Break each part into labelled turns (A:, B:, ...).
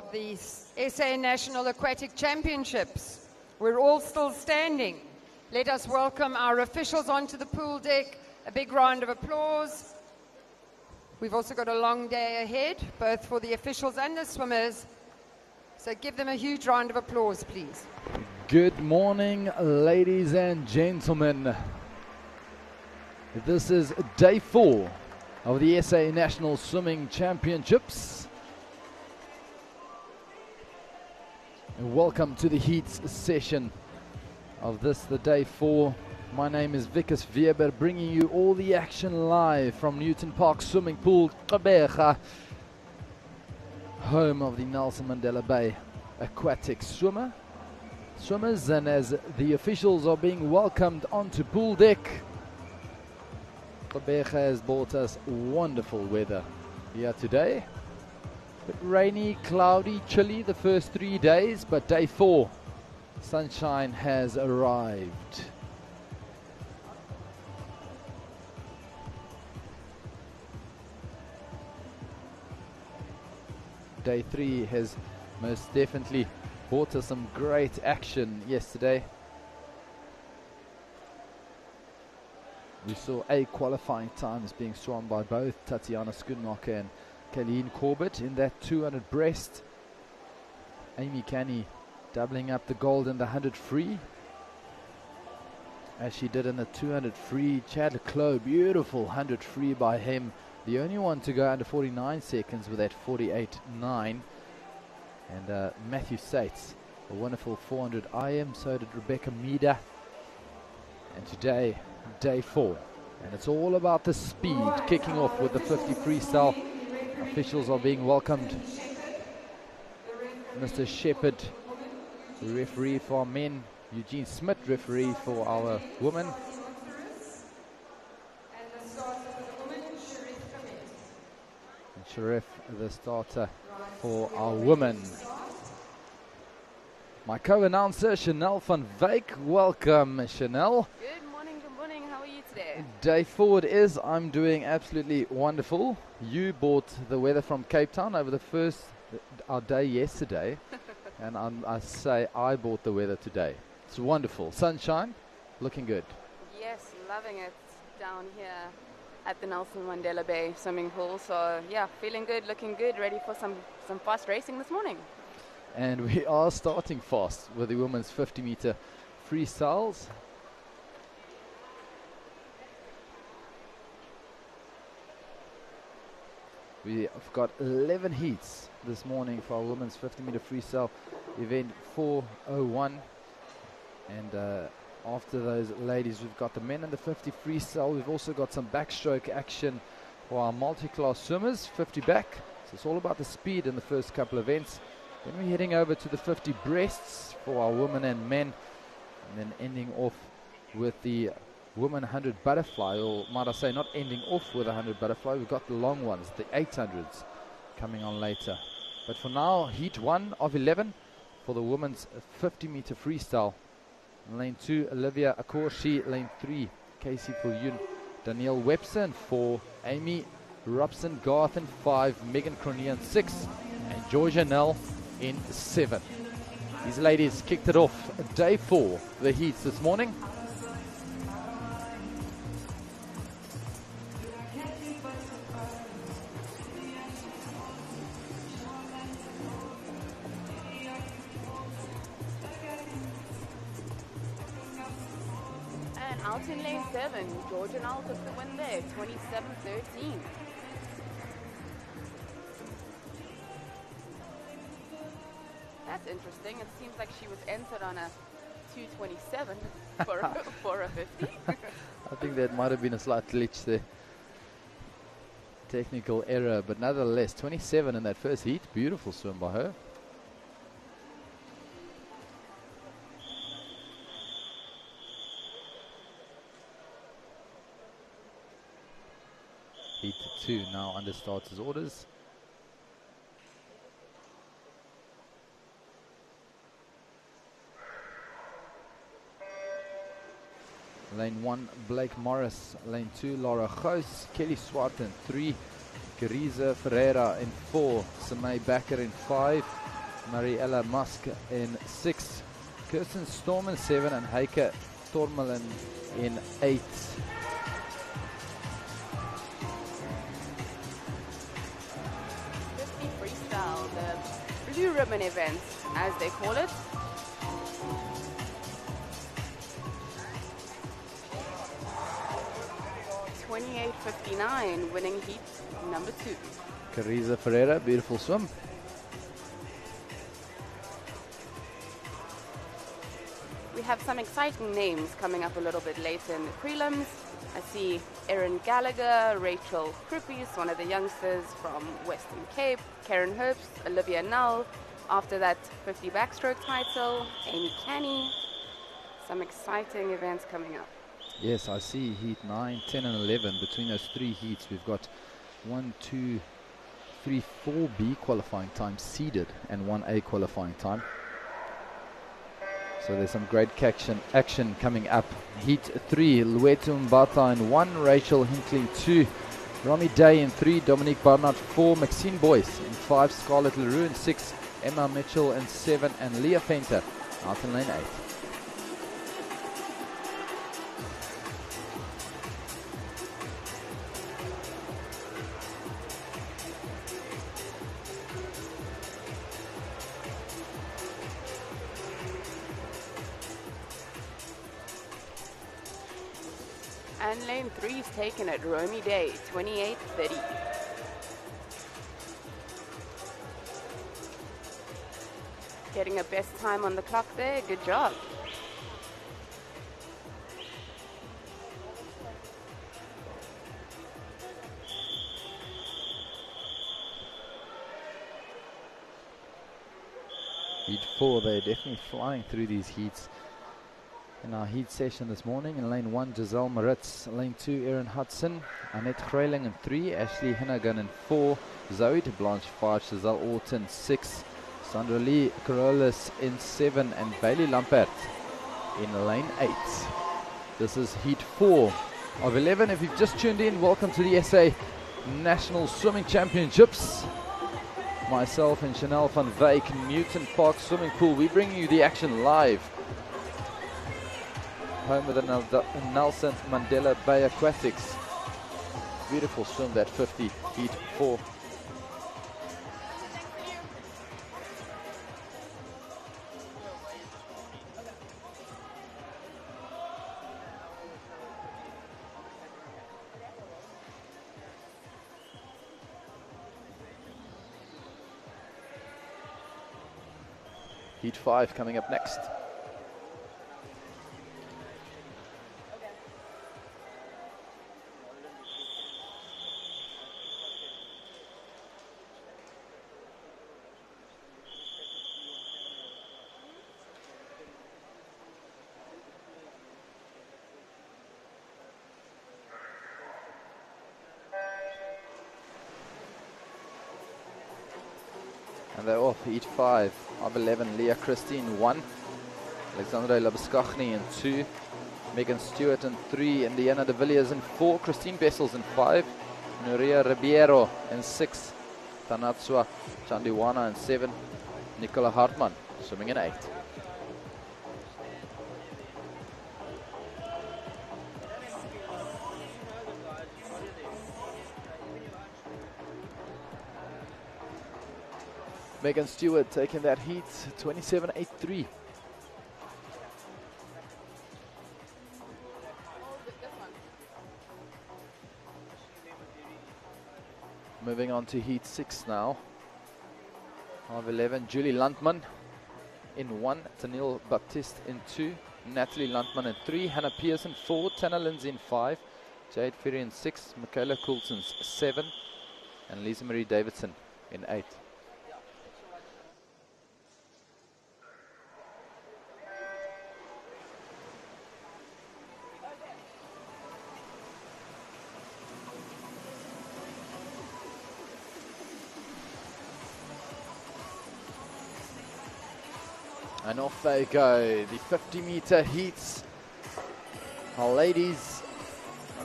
A: of the SA National Aquatic Championships. We're all still standing. Let us welcome our officials onto the pool deck. A big round of applause. We've also got a long day ahead, both for the officials and the swimmers. So give them a huge round of applause, please.
B: Good morning, ladies and gentlemen. This is day 4 of the SA National Swimming Championships. And welcome to the heats session of this, the day 4. My name is Vikas Weber, bringing you all the action live from Newton Park Swimming Pool, Gqeberha, home of the Nelson Mandela Bay Aquatic swimmers. And as the officials are being welcomed onto pool deck, Gqeberha has brought us wonderful weather here today. A bit rainy, cloudy, chilly the first 3 days, but day 4, sunshine has arrived. Day 3 has most definitely brought us some great action yesterday. We saw A qualifying times being swum by both Tatiana Schoenmaker and Kayleen Corbett in that 200 breast. Amy Canny doubling up the gold in the 100 free, as she did in the 200 free. Chad Leclos, beautiful 100 free by him. The only one to go under 49 seconds with that 48.9. And Matthew Sates, a wonderful 400 IM. So did Rebecca Meader. And today, day 4. And it's all about the speed. Kicking off with the 50 freestyle. Officials are being welcomed. Mr. Shepherd, referee for our men. Eugene Smith, referee for our women. Sharif, the starter for our women. My co-announcer, Chanel van Wyk. Welcome, Chanel.
C: Good morning, how are you today?
B: Day 4 it is. I'm doing absolutely wonderful. You bought the weather from Cape Town over our day yesterday. And I say I bought the weather today. It's wonderful. Sunshine, looking good.
C: Yes, loving it down here at the Nelson Mandela Bay swimming pool. So yeah, feeling good, looking good, ready for some fast racing this morning.
B: And we are starting fast with the women's 50 meter freestyles. We have got 11 heats this morning for our women's 50 meter freestyle event 401. And after those ladies, we've got the men in the 50 freestyle. We've also got some backstroke action for our multi-class swimmers, 50 back. So it's all about the speed in the first couple of events. Then we're heading over to the 50 breasts for our women and men. And then ending off with the women 100 butterfly, or might I say not ending off with 100 butterfly. We've got the long ones, the 800s, coming on later. But for now, heat 1 of 11 for the women's 50 meter freestyle. Lane 2, Olivia Akorshi. Lane 3, Casey Viljoen, Danielle Webster. And 4, Amy Robson Garth. And 5, Megan Cronier. And 6, and Georgia Nell in 7. These ladies kicked it off day 4, the heats this morning.
C: Out in lane 7, Georgia Nell took the win there, 27-13. That's interesting. It seems like she was entered on a 2:27 for a 50.
B: I think that might have been a slight glitch there. Technical error, but nonetheless, 27 in that first heat. Beautiful swim by her. Heat 2 now under starters' orders. Lane 1, Blake Morris. Lane 2, Laura Gous. Kelly Swart in 3. Geriza Ferreira in 4. Samay Bakker in 5. Mariella Musk in 6, Kirsten Storm in 7, and Heike Tormelen in 8.
C: Freestyle, the blue ribbon event, as they call it. .28.59, winning heat number 2.
B: Carissa Ferreira, beautiful swim.
C: We have some exciting names coming up a little bit later in the prelims. I see Erin Gallagher, Rachel Kruppies, one of the youngsters from Western Cape, Karen Herbst, Olivia Null. After that 50 backstroke title, Amy Canny. Some exciting events coming up.
B: Yes, I see heat 9, 10 and 11. Between those 3 heats, we've got 1, 2, 3, 4 B qualifying time seeded and 1 A qualifying time. So there's some great action coming up. Heat 3, Luetu Mbata in 1, Rachel Hinckley 2, Romy Day in 3, Dominique Barnard 4, Maxine Boyce in 5, Scarlett Leroux in 6, Emma Mitchell in 7, and Leah Fenter out in lane 8.
C: And lane 3 is taken at Romy Day, 28.30. Getting a best time on the clock there, good job.
B: Heat 4, they're definitely flying through these heats. In our heat session this morning, in lane 1, Giselle Maritz, lane 2, Erin Hudson, Annette Greyling in 3, Ashley Hinnagan in 4, Zoe de Blanche 5, Giselle Orton 6, Sandra Lee Carolus in 7, and Bailey Lampert in lane 8. This is heat 4 of 11. If you've just tuned in, welcome to the SA National Swimming Championships. Myself and Chanel van Wyk, Newton Park Swimming Pool, we bring you the action live. Home of the Nelson Mandela Bay Aquatics. Beautiful swim, that 50, heat 4. Heat 5 coming up next. And they're off. Heat 5 of 11. Leah Christine 1. Alexandra Labuskachny in 2. Megan Stewart in 3. Indiana de Villiers in 4. Christine Bessels in 5. Nuria Ribeiro in 6. Tanatsua Chandiwana in 7. Nicola Hartman swimming in 8. Megan Stewart taking that heat, 27.83. Moving on to heat 6 now. Of 11, Julie Landman in 1, Tanil Baptiste in 2, Natalie Landman in 3, Hannah Pearson 4, Tana Lindsay in 5, Jade Ferry in 6, Michaela Coulson's 7, and Lisa Marie Davidson in 8. And off they go, the 50-meter heats. Our ladies,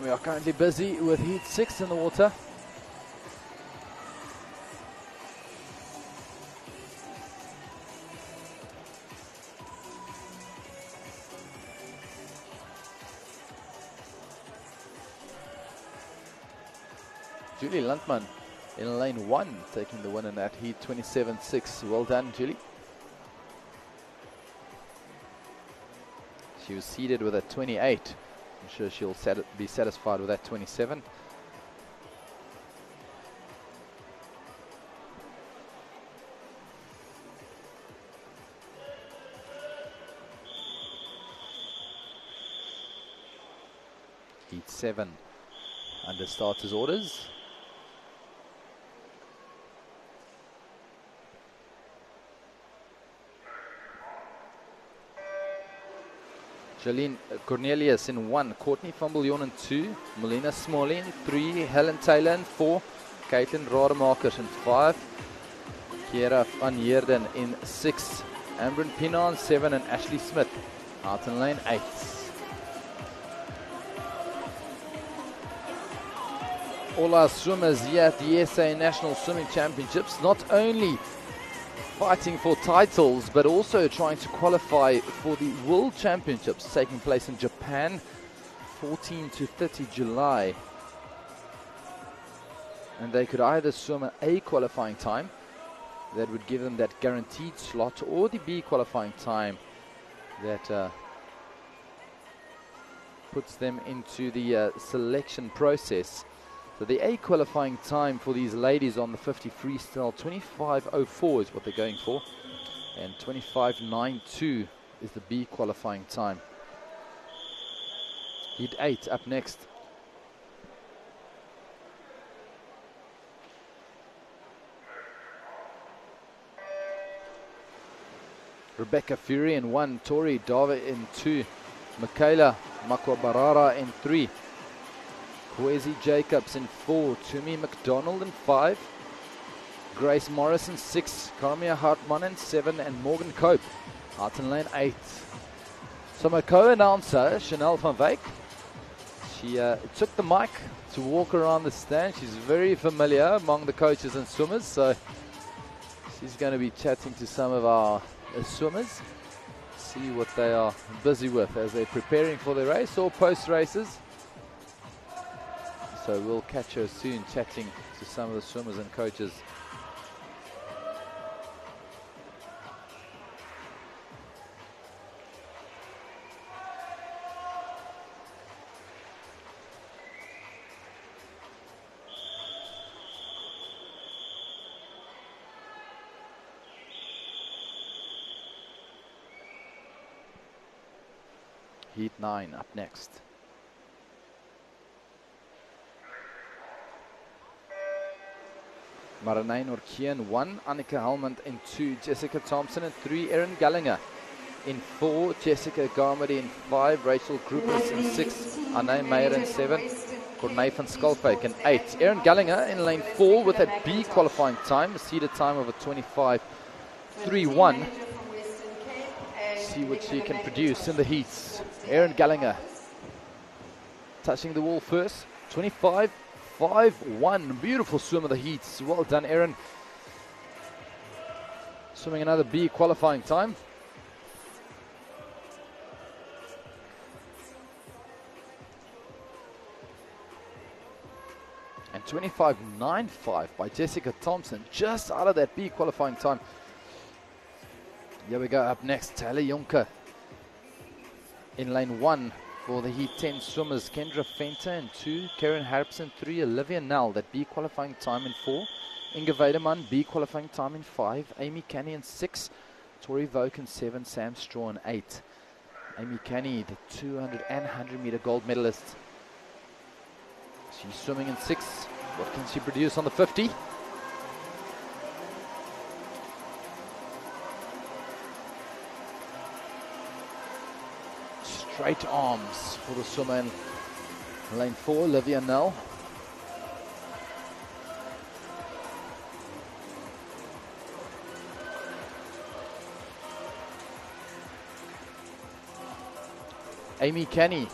B: we are currently busy with heat 6 in the water. Julie Lundman in lane 1, taking the win in that heat, 27.6. Well done, Julie. She was seeded with a 28. I'm sure she'll be satisfied with that 27. Heat 7 under starters orders. Jolene Cornelius in 1, Courtney van Biljon in 2, Melina Smalley in 3, Helen Taylor in 4, Caitlin Rademakers in 5, Kiera van Heerden in 6, Amber Pina in 7, and Ashley Smith out in lane 8. All our swimmers here at the SA National Swimming Championships, not only fighting for titles, but also trying to qualify for the World Championships taking place in Japan, 14 to 30 July. And they could either swim an A qualifying time that would give them that guaranteed slot, or the B qualifying time that puts them into the selection process. So the A qualifying time for these ladies on the 50 freestyle, 25.04 is what they're going for, and 25.92 is the B qualifying time. Heat 8 up next. Rebecca Fury in 1, Tori Dave in 2, Michaela Makwabarara in 3, Kwesi Jacobs in 4, Tumi McDonald in 5, Grace Morris in 6, Carmia Hartman in 7, and Morgan Cope out in lane 8. So my co-announcer, Chanel van Wyk, she took the mic to walk around the stand. She's very familiar among the coaches and swimmers, so she's going to be chatting to some of our swimmers, see what they are busy with as they're preparing for the race or post-races. So we'll catch her soon chatting to some of the swimmers and coaches. Heat 9 up next. Maranaine Orkee in 1, Annika Helmond in 2, Jessica Thompson in 3, Erin Gallinger in 4, Jessica Garmody in 5, Rachel Groupers in 6, Anne Meyer in 7, Cornay van Skalkwyk in 8. Erin Gallinger in lane 4 with a B qualifying time, a seeded time of a 25.31. See what she can produce in the heats. Erin Gallinger touching the wall first, 25.51. Beautiful swim of the heats. Well done, Erin. Swimming another B qualifying time. And 25.95 by Jessica Thompson, just out of that B qualifying time. Here we go. Up next, Taylor Jonker in lane 1 for the Heat 10 swimmers. Kendra Venter in 2, Karen Harps in 3, Olivia Nell, that B qualifying time in 4, Inge Weideman, B qualifying time in 5, Amy Canny in 6, Tori Voke in 7, Sam Straw in 8. Amy Canny, the 200 and 100 meter gold medalist. She's swimming in 6. What can she produce on the 50? Straight arms for the swimmer in lane 4, Olivia Nell. Amy Canny,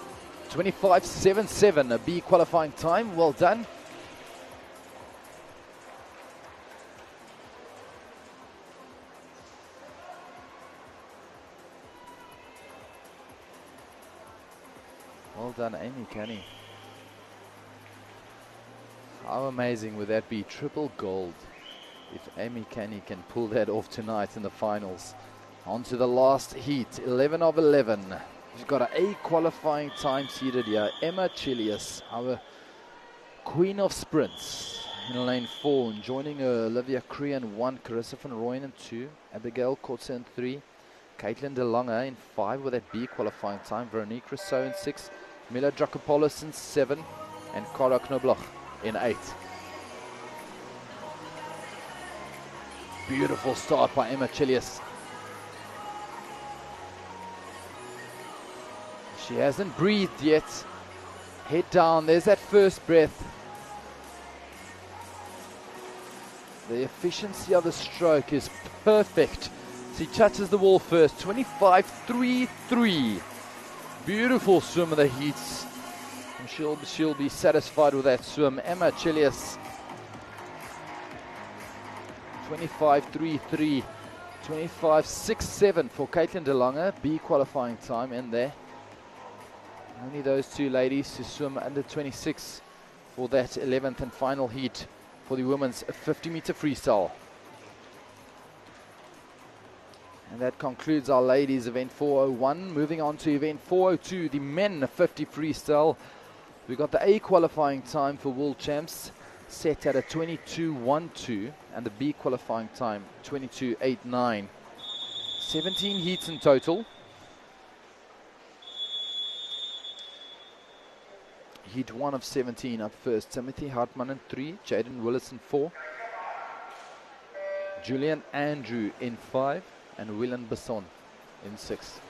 B: 25.77, a B qualifying time. Well done. Well done, Amy Canny. How amazing would that be? Triple gold. If Amy Canny can pull that off tonight in the finals. On to the last heat, 11 of 11. She's got an A qualifying time seeded here. Emma Chilius, our queen of sprints, in lane 4. And joining her, Olivia Cree in 1, Carissa van Rooyen in 2, Abigail Kotze in 3, Caitlin De Lange in 5 with that B qualifying time, Veronique Rousseau in 6, Mila Dracopoulos in 7, and Cara Knobloch in 8. Beautiful start by Emma Chilius. She hasn't breathed yet. Head down, there's that first breath. The efficiency of the stroke is perfect. She touches the wall first, 25.33. Beautiful swim of the heats. And she'll be satisfied with that swim. Emma Chilius, 25.33. 25.67 for Caitlin De Lange, B qualifying time in there. Only those two ladies to swim under 26 for that 11th and final heat for the women's 50-meter freestyle. And that concludes our ladies event 401. Moving on to event 402, the men 50 freestyle. We got the A qualifying time for world champs set at a 22.12 and the B qualifying time 22.89. 17 heats in total. Heat 1 of 17 up first. Timothy Hartman in 3, Jaden Willis in 4, Julian Andrew in 5, and Willan Besson in 6.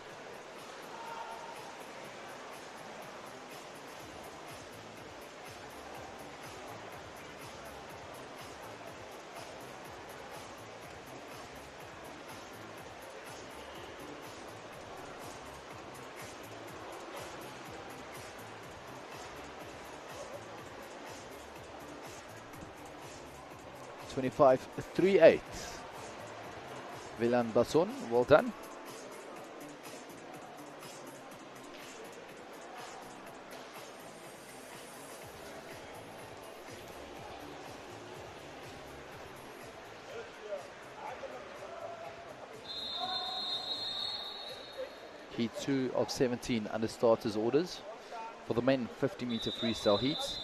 B: .25.38. Willan Besson, well done. Heat 2 of 17 under starters orders for the men 50-meter freestyle heats.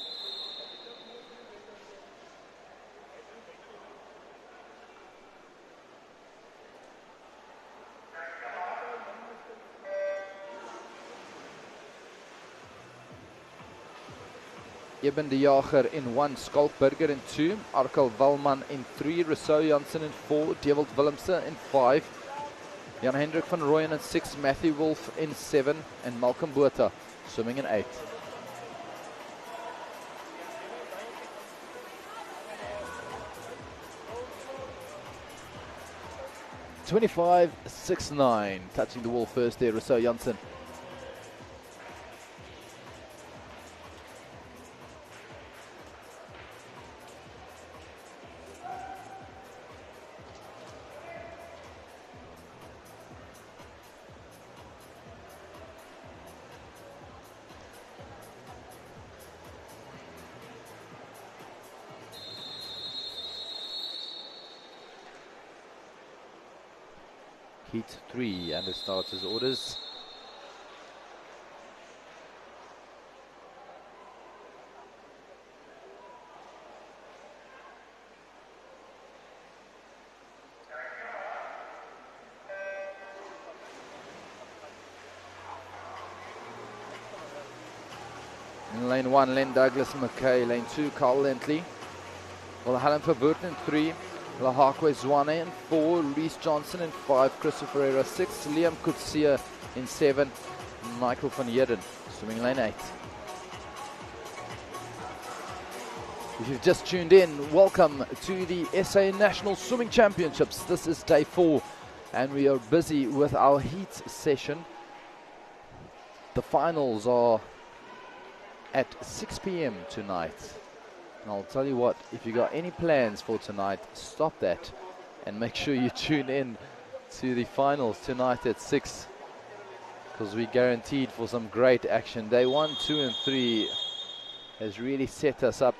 B: Eben de Jager in 1, Skalk Burger in 2, Arkel Walman in 3, Rousseau Janssen in 4, Dewald Willemse in 5, Jan Hendrik van Rooyen in 6, Matthew Wolf in 7, and Malcolm Botha swimming in 8. .25.69, touching the wall first there, Rousseau Janssen. Heat 3 and the starters orders. In lane 1, Len Douglas McKay. Lane 2, Carl Lentley. Well, Helen Verburten in 3. Lahakwe Zwane in 4, Reese Johnson in 5, Christopher Ferreira 6, Liam Kutsia in 7, Michael van Heerden swimming lane 8. If you've just tuned in, welcome to the SA National Swimming Championships. This is day 4 and we are busy with our heat session. The finals are at 6 p.m. tonight. And I'll tell you what, if you got any plans for tonight, stop that and make sure you tune in to the finals tonight at 6, because we're guaranteed for some great action. Day 1, 2 and 3 has really set us up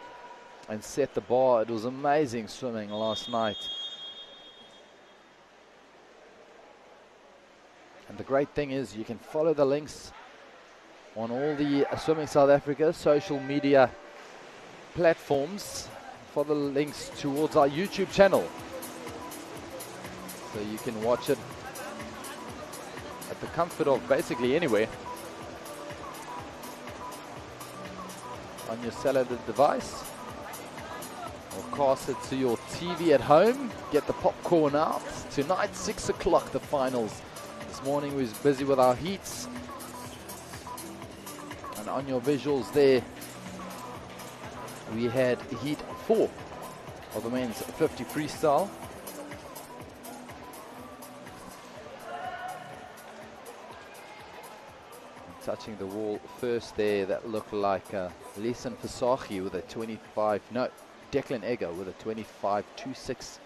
B: and set the bar. It was amazing swimming last night. And the great thing is you can follow the links on all the Swimming South Africa social media platforms. Follow the links towards our YouTube channel, so you can watch it at the comfort of basically anywhere on your cellular device, or cast it to your TV at home. Get the popcorn out. Tonight, 6 o'clock, the finals. This morning we was busy with our heats, and on your visuals there we had heat 4 of the men's 50 freestyle. Touching the wall first there, that looked like Leeson Fasahi with a 25, no, Declan Egger with a 25.26.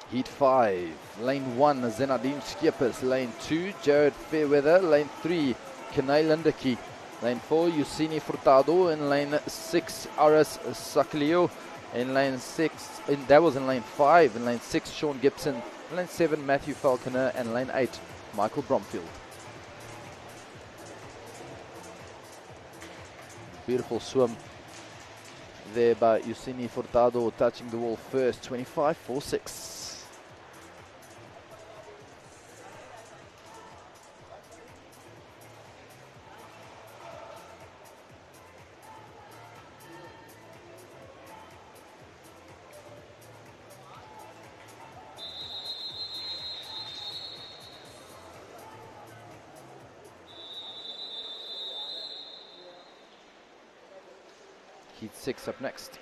B: Heat 5, lane 1, Zenadine Skippers, lane 2, Jared Fairweather, lane 3, Kenai Lindeki, lane 4, Yusini Furtado, in lane 6, Aras Saklio, in lane 6, that was in lane 5, in lane 6, Sean Gibson, in lane 7, Matthew Falconer, and lane 8, Michael Bromfield. Beautiful swim there by Yusini Furtado, touching the wall first, 25.46. Heat 6 up next.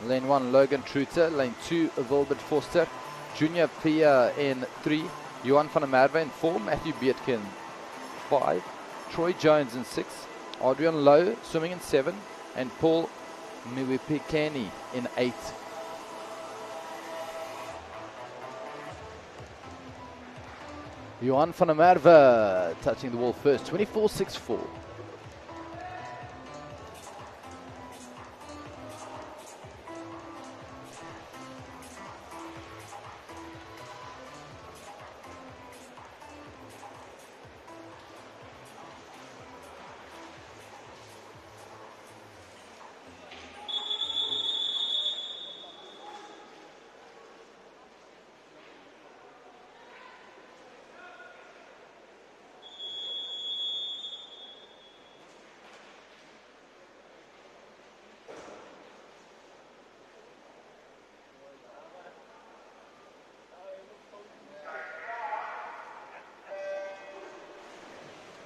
B: Lane 1, Logan Truter. Lane 2, Wilbert Forster. Junior Pia in 3. Johan van der Merwe in 4. Matthew Beetkin 5. Troy Jones in 6. Adrian Lowe swimming in 7. And Paul Miwipikeni in 8. Johan van der Merwe touching the wall first, 24.64.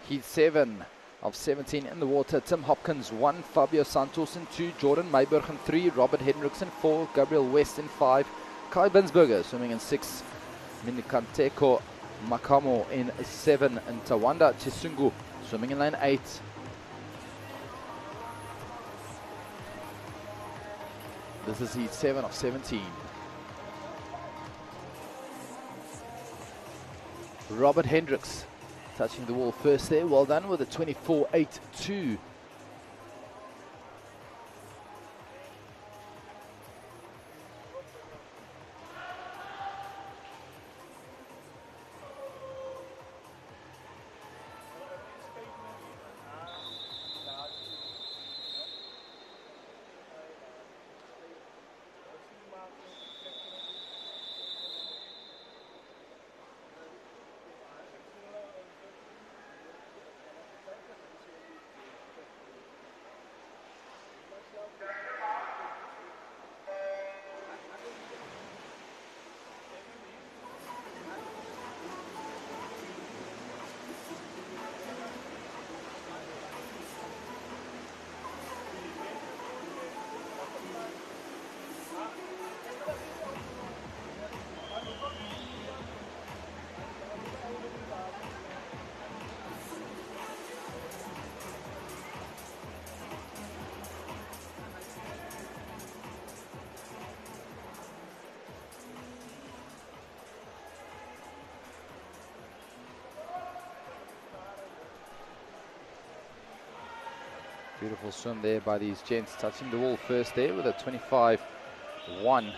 B: Heat 7 of 17 in the water. Tim Hopkins 1, Fabio Santos in 2, Jordan Mayberg in 3, Robert Hendricks in 4, Gabriel West in 5, Kai Binsberger swimming in 6, Minikanteko Makamo in 7, and Tawanda Chisungu swimming in lane 8. This is Heat 7 of 17. Robert Hendricks touching the wall first there. Well done with a 24.82. Beautiful swim there by these gents, touching the wall first there with a 25-1.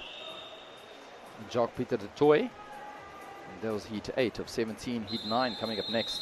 B: Jacques Pieter de Toy. And that was heat 8 of 17, heat 9 coming up next.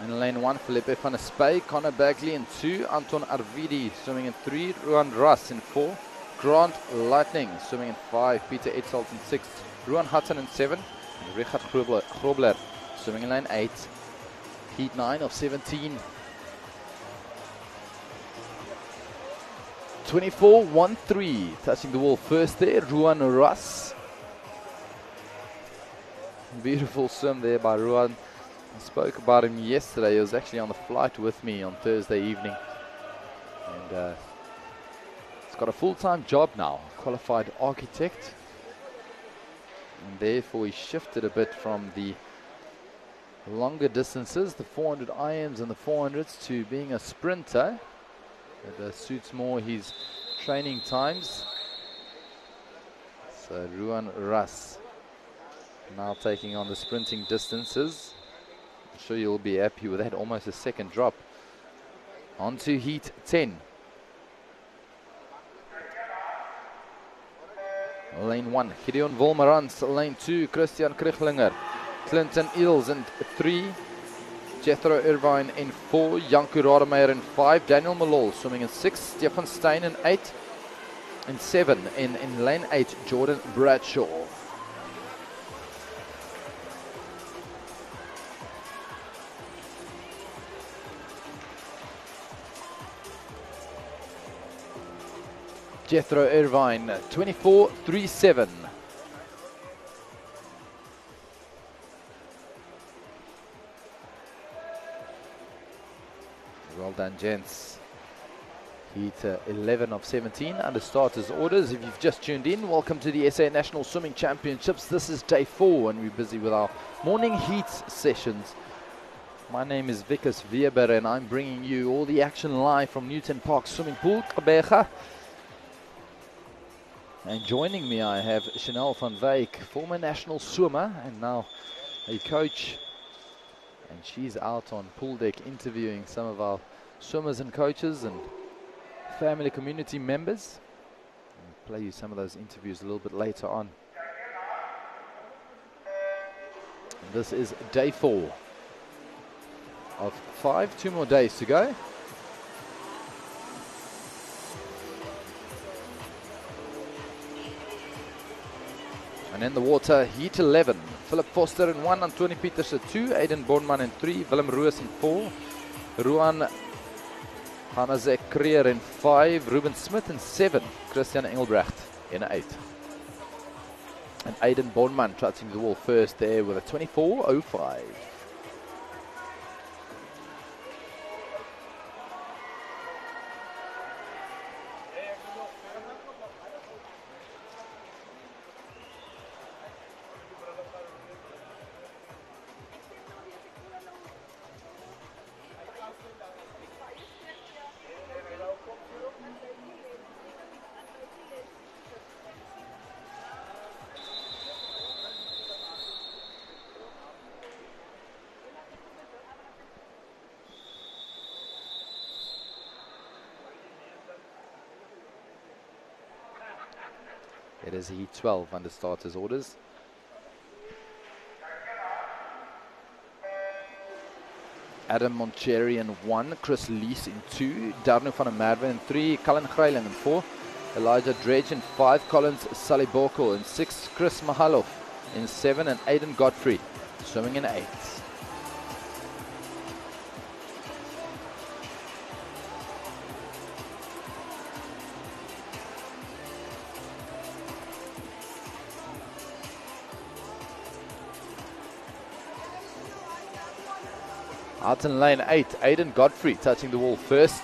B: In lane 1, Felipe van der Spey, Connor Bagley in 2, Anton Arvidi swimming in 3, Ruan Russ in 4, Grant Lightning swimming in 5, Peter Etzelt in 6, Ruan Hudson in 7, and Richard Grobler swimming in lane 8. Heat 9 of 17. 24-1-3, touching the wall first there, Ruan Russ. Beautiful swim there by Ruan. I spoke about him yesterday. He was actually on the flight with me on Thursday evening. And he's got a full-time job now, qualified architect. And therefore he shifted a bit from the longer distances, the 400 IMs and the 400s, to being a sprinter. It suits more his training times. So Ruan Russ now taking on the sprinting distances. I'm sure you'll be happy with that, almost a second drop. On to heat 10. Lane 1, Gideon Wolmerans. Lane 2, Christian Krichlinger. Clinton Eels in 3. Jethro Irvine in 4. Janku Rademeier in 5. Daniel Malol swimming in 6. Stefan Stein in 8. In 7, in lane 8, Jordan Bradshaw. Jethro Irvine, 24-3-7. Well done, gents. Heat 11 of 17 under starters orders. If you've just tuned in, welcome to the SA National Swimming Championships. This is day 4 and we're busy with our morning heat sessions. My name is Vikas Weber and I'm bringing you all the action live from Newton Park Swimming Pool, Gqeberha. And joining me I have Chanel van Wyk, former national swimmer and now a coach. And she's out on pool deck interviewing some of our swimmers and coaches and family community members. I'll play you some of those interviews a little bit later on. And this is day 4 of 5, 2 more days to go. And in the water, heat 11. Philip Foster in 1, Antoni Pieters in 2, Aiden Bornman in 3, Willem Roos in 4, Ruan Hanazek Creer in 5, Ruben Smith in 7, Christian Engelbrecht in 8. And Aiden Bornman touching the wall first there with a 24.05. It is heat 12 under starters orders. Adam Moncherry in 1, Chris Lees in 2, Darno van der Merwe in 3, Cullen Greiling in 4, Elijah Dredge in 5, Collins Saliboko in 6, Chris Mahaloff in 7, and Aidan Godfrey swimming in 8. Out in lane 8, Aidan Godfrey touching the wall first,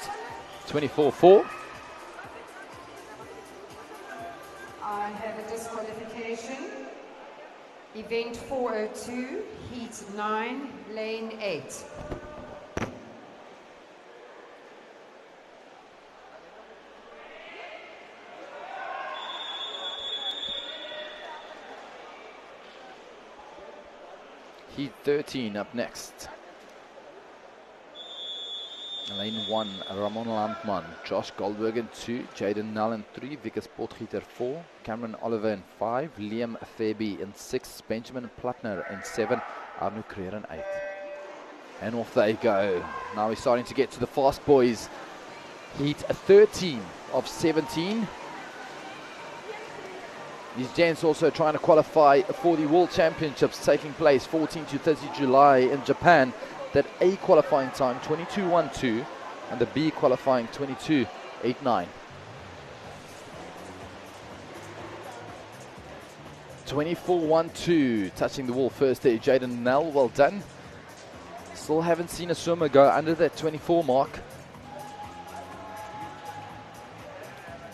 B: 24.4.
A: I have a disqualification. Event 402, Heat 9, Lane 8.
B: Heat 13 up next. Lane 1, Ramon Landman, Josh Goldberg in 2, Jaden Null in 3, Vickers Potgieter 4, Cameron Oliver in 5, Liam Fairby in 6, Benjamin Plattner in 7, Arno Creer in 8. And off they go. Now we're starting to get to the fast boys. Heat 13 of 17. These gents also trying to qualify for the World Championships taking place 14 to 30 July in Japan. That A qualifying time 22.12 and the B qualifying 22.89. 24.12, touching the wall first there, Jaden Nell, well done. Still haven't seen a swimmer go under that 24 mark.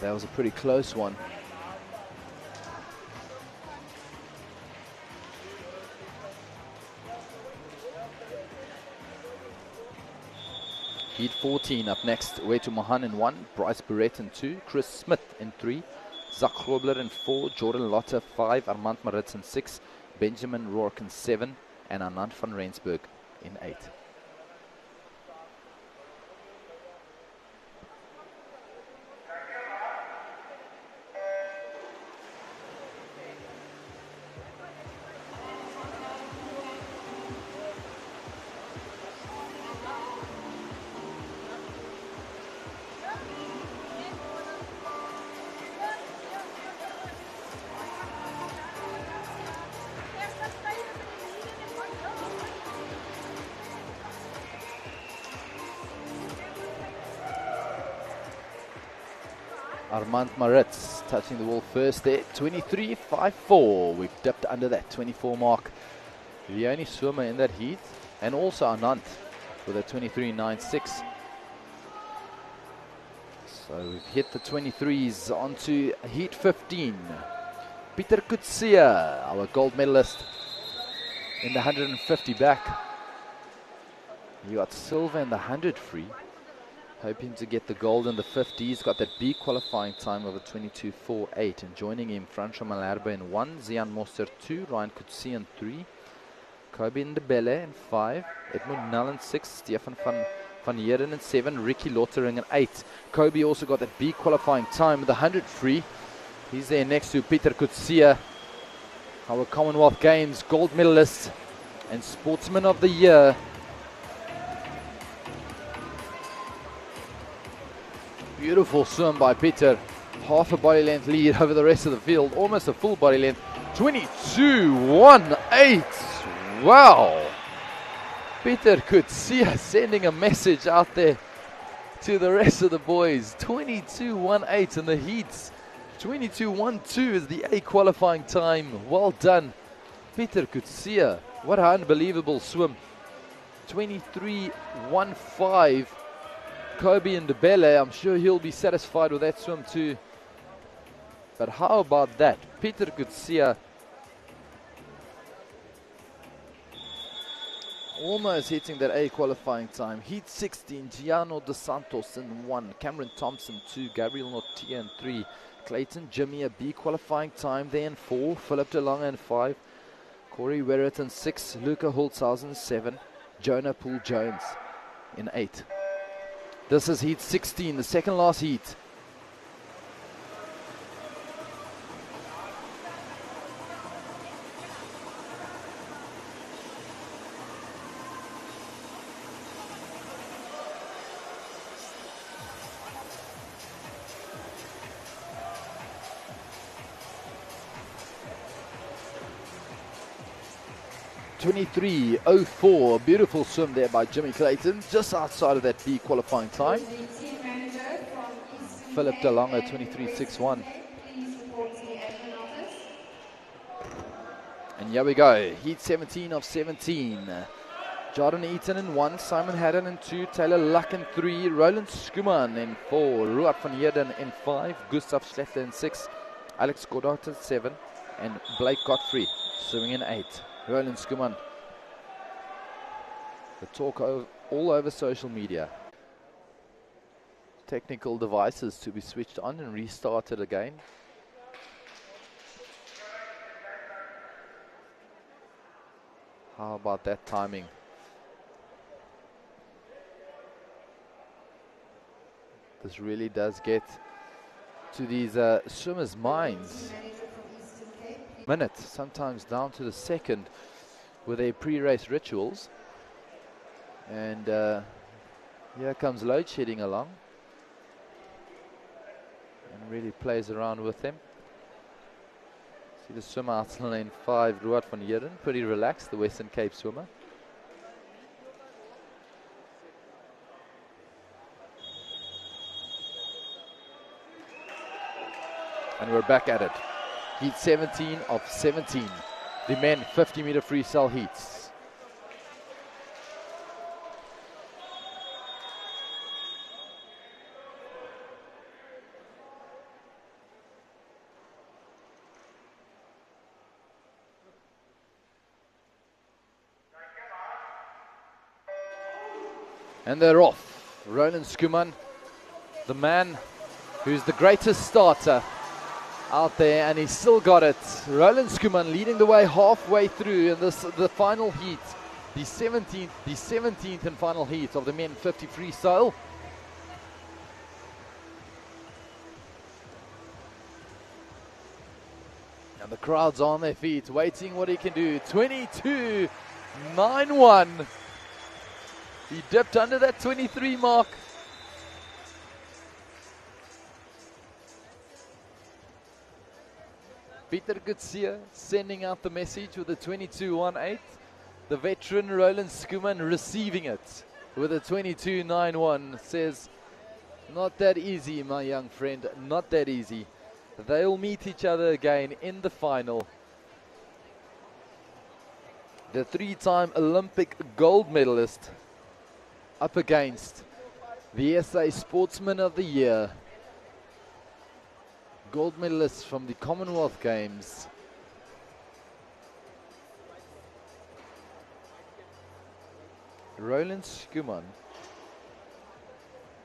B: That was a pretty close one. Heat 14 up next, Wetu Mahan in 1, Bryce Barrett in 2, Chris Smith in 3, Zach Grobler in 4, Jordan Lotte 5, Armand Maritz in 6, Benjamin Rourke in 7, and Anand van Rensburg in 8. Armand Maritz touching the wall first there, 23.54. We've dipped under that 24 mark. The only swimmer in that heat, and also Anand with a 23.96. So we've hit the 23s onto heat 15. Peter Kutsia, our gold medalist in the 150 back. He got silver in the 100 free. Hoping to get the gold in the 50. He's got that B qualifying time of a 22.48. And joining him, Francois Malherbe in 1, Zian Moster 2, Ryan Kutsi in 3, Kobe Ndebele in 5, Edmund Null in 6, Stefan van Heerden in 7, Ricky Lottering in 8. Kobe also got that B qualifying time with the 100 free. He's there next to Peter Kutsia, our Commonwealth Games gold medalist and Sportsman of the Year. Beautiful swim by Peter. Half a body length lead over the rest of the field. Almost a full body length. 22.18. Wow. Peter Kutsia sending a message out there to the rest of the boys. 22.18 in the heats. 22.12 is the A qualifying time. Well done, Peter Kutsia. What an unbelievable swim. 23.15. Kobe Ndebele, I'm sure he'll be satisfied with that swim too. But how about that? Peter Kutsia almost hitting that A qualifying time. Heat 16, Giano Dos Santos in 1, Cameron Thompson 2, Gabriel Nortia in 3, Clayton Jimmy a B qualifying time there in 4, Philip DeLonge in 5, Corey Werrett in 6, Luca Holtzhausen in 7, Jonah Poole Jones in 8. This is heat 16, the second last heat. .23.04, beautiful swim there by Jimmy Clayton, just outside of that B qualifying time. Philip DeLonge 23.61. And here we go, heat 17 of 17. Jordan Eaton in 1, Simon Haddon in 2, Taylor Luck in 3, Roland Skuman in 4, Ruat van Heerden in 5, Gustav Schlechter in 6, Alex Godot in 7, and Blake Godfrey swimming in 8. Roland Skuman. The talk all over social media. Technical devices to be switched on and restarted again. How about that timing? This really does get to these swimmers' minds. Minute, sometimes down to the second, with their pre-race rituals. And here comes load shedding along. And really plays around with them. See the swimmer out in lane 5, Ruud van Heeren, pretty relaxed, the Western Cape swimmer. And we're back at it. Heat 17 of 17. The men 50-meter freestyle heats. And they're off. Roland Skuman, the man who's the greatest starter out there, and he's still got it. Roland Skuman leading the way halfway through in this, the final heat, the 17th and final heat of the men 50 freestyle. And the crowd's on their feet, waiting what he can do. 22.91. He dipped under that 23 mark. Peter Gutsia sending out the message with a 22.18. The veteran Roland Skuman receiving it with a 22.91. Says, not that easy, my young friend, not that easy. They'll meet each other again in the final. The 3-time Olympic gold medalist up against the SA Sportsman of the Year, gold medalist from the Commonwealth Games. Roland Skuman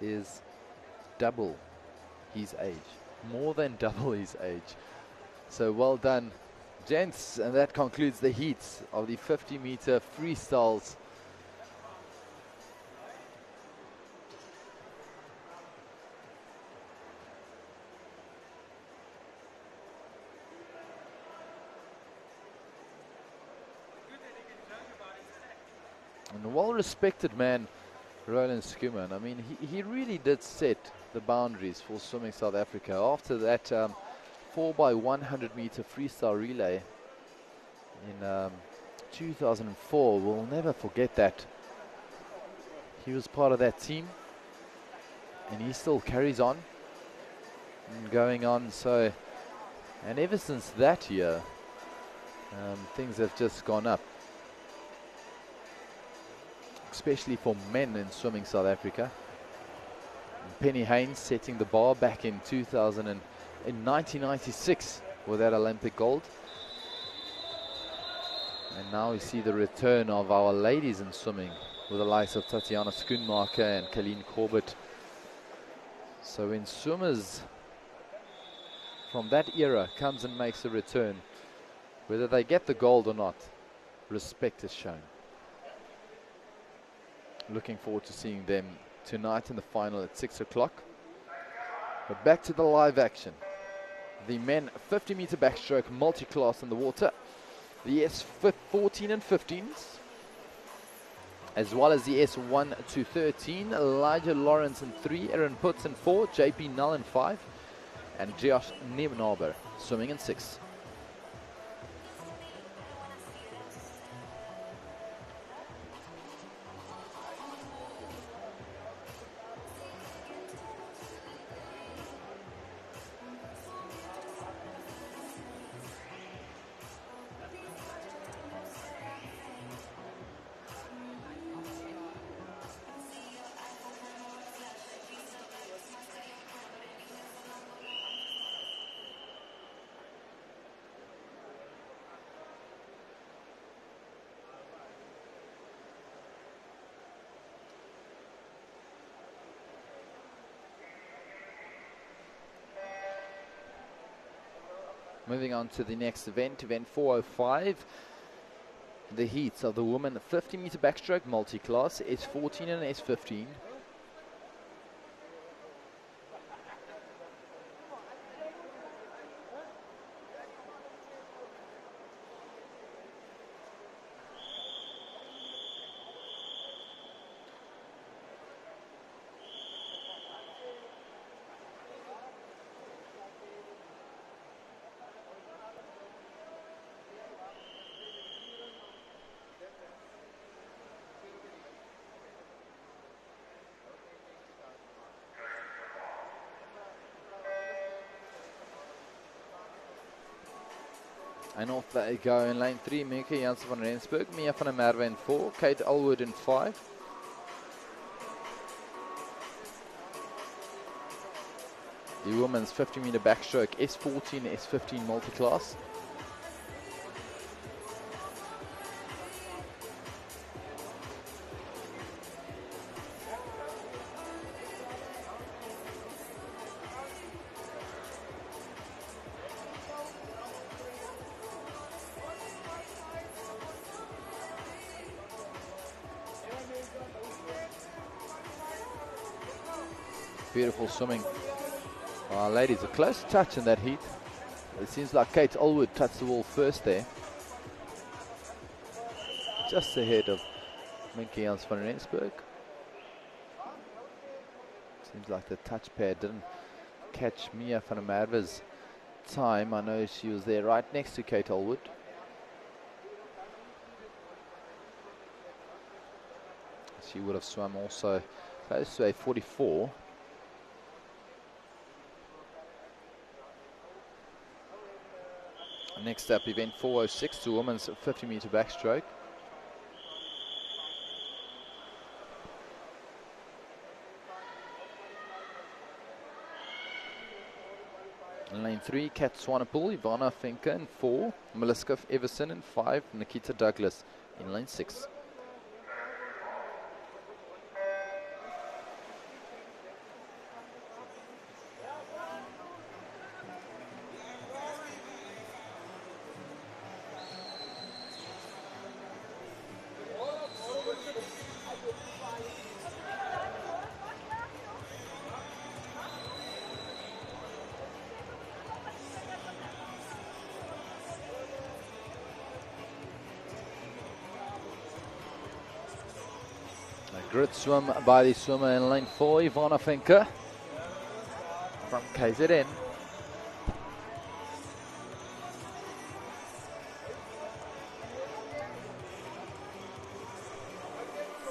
B: is double his age, more than double his age. So well done, gents, and that concludes the heats of the 50-meter freestyles. And a well-respected man, Roland Skuman. I mean, he really did set the boundaries for swimming South Africa. After that 4x100 meter freestyle relay in 2004, we'll never forget that. He was part of that team, and he still carries on and going on. So, and ever since that year, things have just gone up, especially for men in swimming South Africa. And Penny Haynes setting the bar back in 1996 with that Olympic gold. And now we see the return of our ladies in swimming with the likes of Tatiana Schoenmaker and Colleen Corbett. So when swimmers from that era comes and makes a return, whether they get the gold or not, respect is shown. Looking forward to seeing them tonight in the final at 6 o'clock. But back to the live action. The men 50-meter backstroke multi-class in the water. The S14 and 15s, as well as the S1 to 13. Elijah Lawrence in 3, Aaron Putz in 4, JP Null in 5, and Josh Nebenhaber swimming in 6. Moving on to the next event, event 405. The heats of the women 50-meter backstroke multi-class, S14 and S15. And off they go in lane 3, Mika Janssen van Rensburg, Mia van der Merwe in 4, Kate Alwood in 5. The women's 50-meter backstroke, S14, S15 multi-class. Beautiful swimming. Ladies, a close touch in that heat. It seems like Kate Alwood touched the wall first there. Just ahead of Minky Janssen van Rensburg. Seems like the touchpad didn't catch Mia van der Merwe's time. I know she was there right next to Kate Alwood. She would have swum also close to a 44. Next up, event 406, the women's 50-meter backstroke. In lane 3, Kat Swanepoel, Ivana Finke in 4, Miliska Everson in 5, Nikita Douglas in lane 6. Grid swim by the swimmer in lane 4, Ivana Finke from KZN.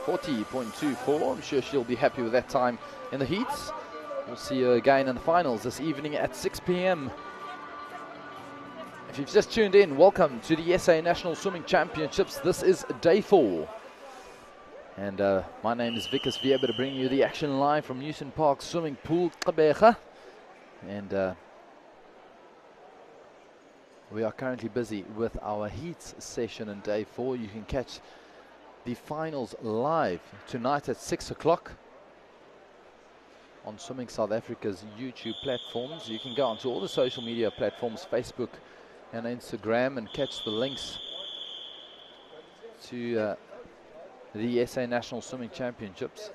B: .24. I'm sure she'll be happy with that time in the heats. We'll see her again in the finals this evening at 6 p.m. If you've just tuned in, welcome to the SA National Swimming Championships. This is day 4. And my name is Vikas Weber to bring you the action live from Newton Park Swimming Pool, Gqeberha. And we are currently busy with our heats session in day 4. You can catch the finals live tonight at 6 o'clock on Swimming South Africa's YouTube platforms. You can go onto all the social media platforms, Facebook and Instagram, and catch the links to the SA National Swimming Championships.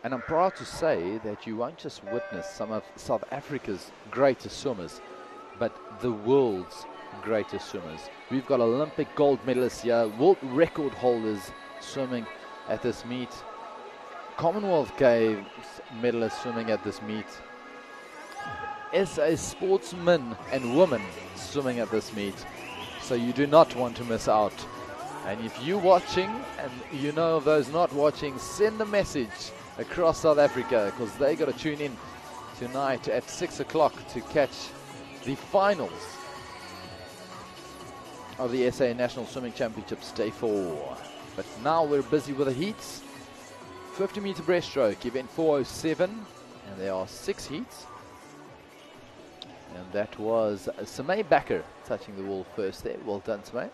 B: And I'm proud to say that you won't just witness some of South Africa's greatest swimmers, but the world's greatest swimmers. We've got Olympic gold medalists here, world record holders swimming at this meet, Commonwealth Games medalists swimming at this meet, SA sportsmen and women swimming at this meet. So you do not want to miss out. And if you're watching and you know of those not watching, send a message across South Africa, because they got to tune in tonight at 6 o'clock to catch the finals of the SA National Swimming Championships Day 4. But now we're busy with the heats. 50-meter breaststroke, event 407, and there are 6 heats. And that was Samay Bakker touching the wall first there. Well done, Samay.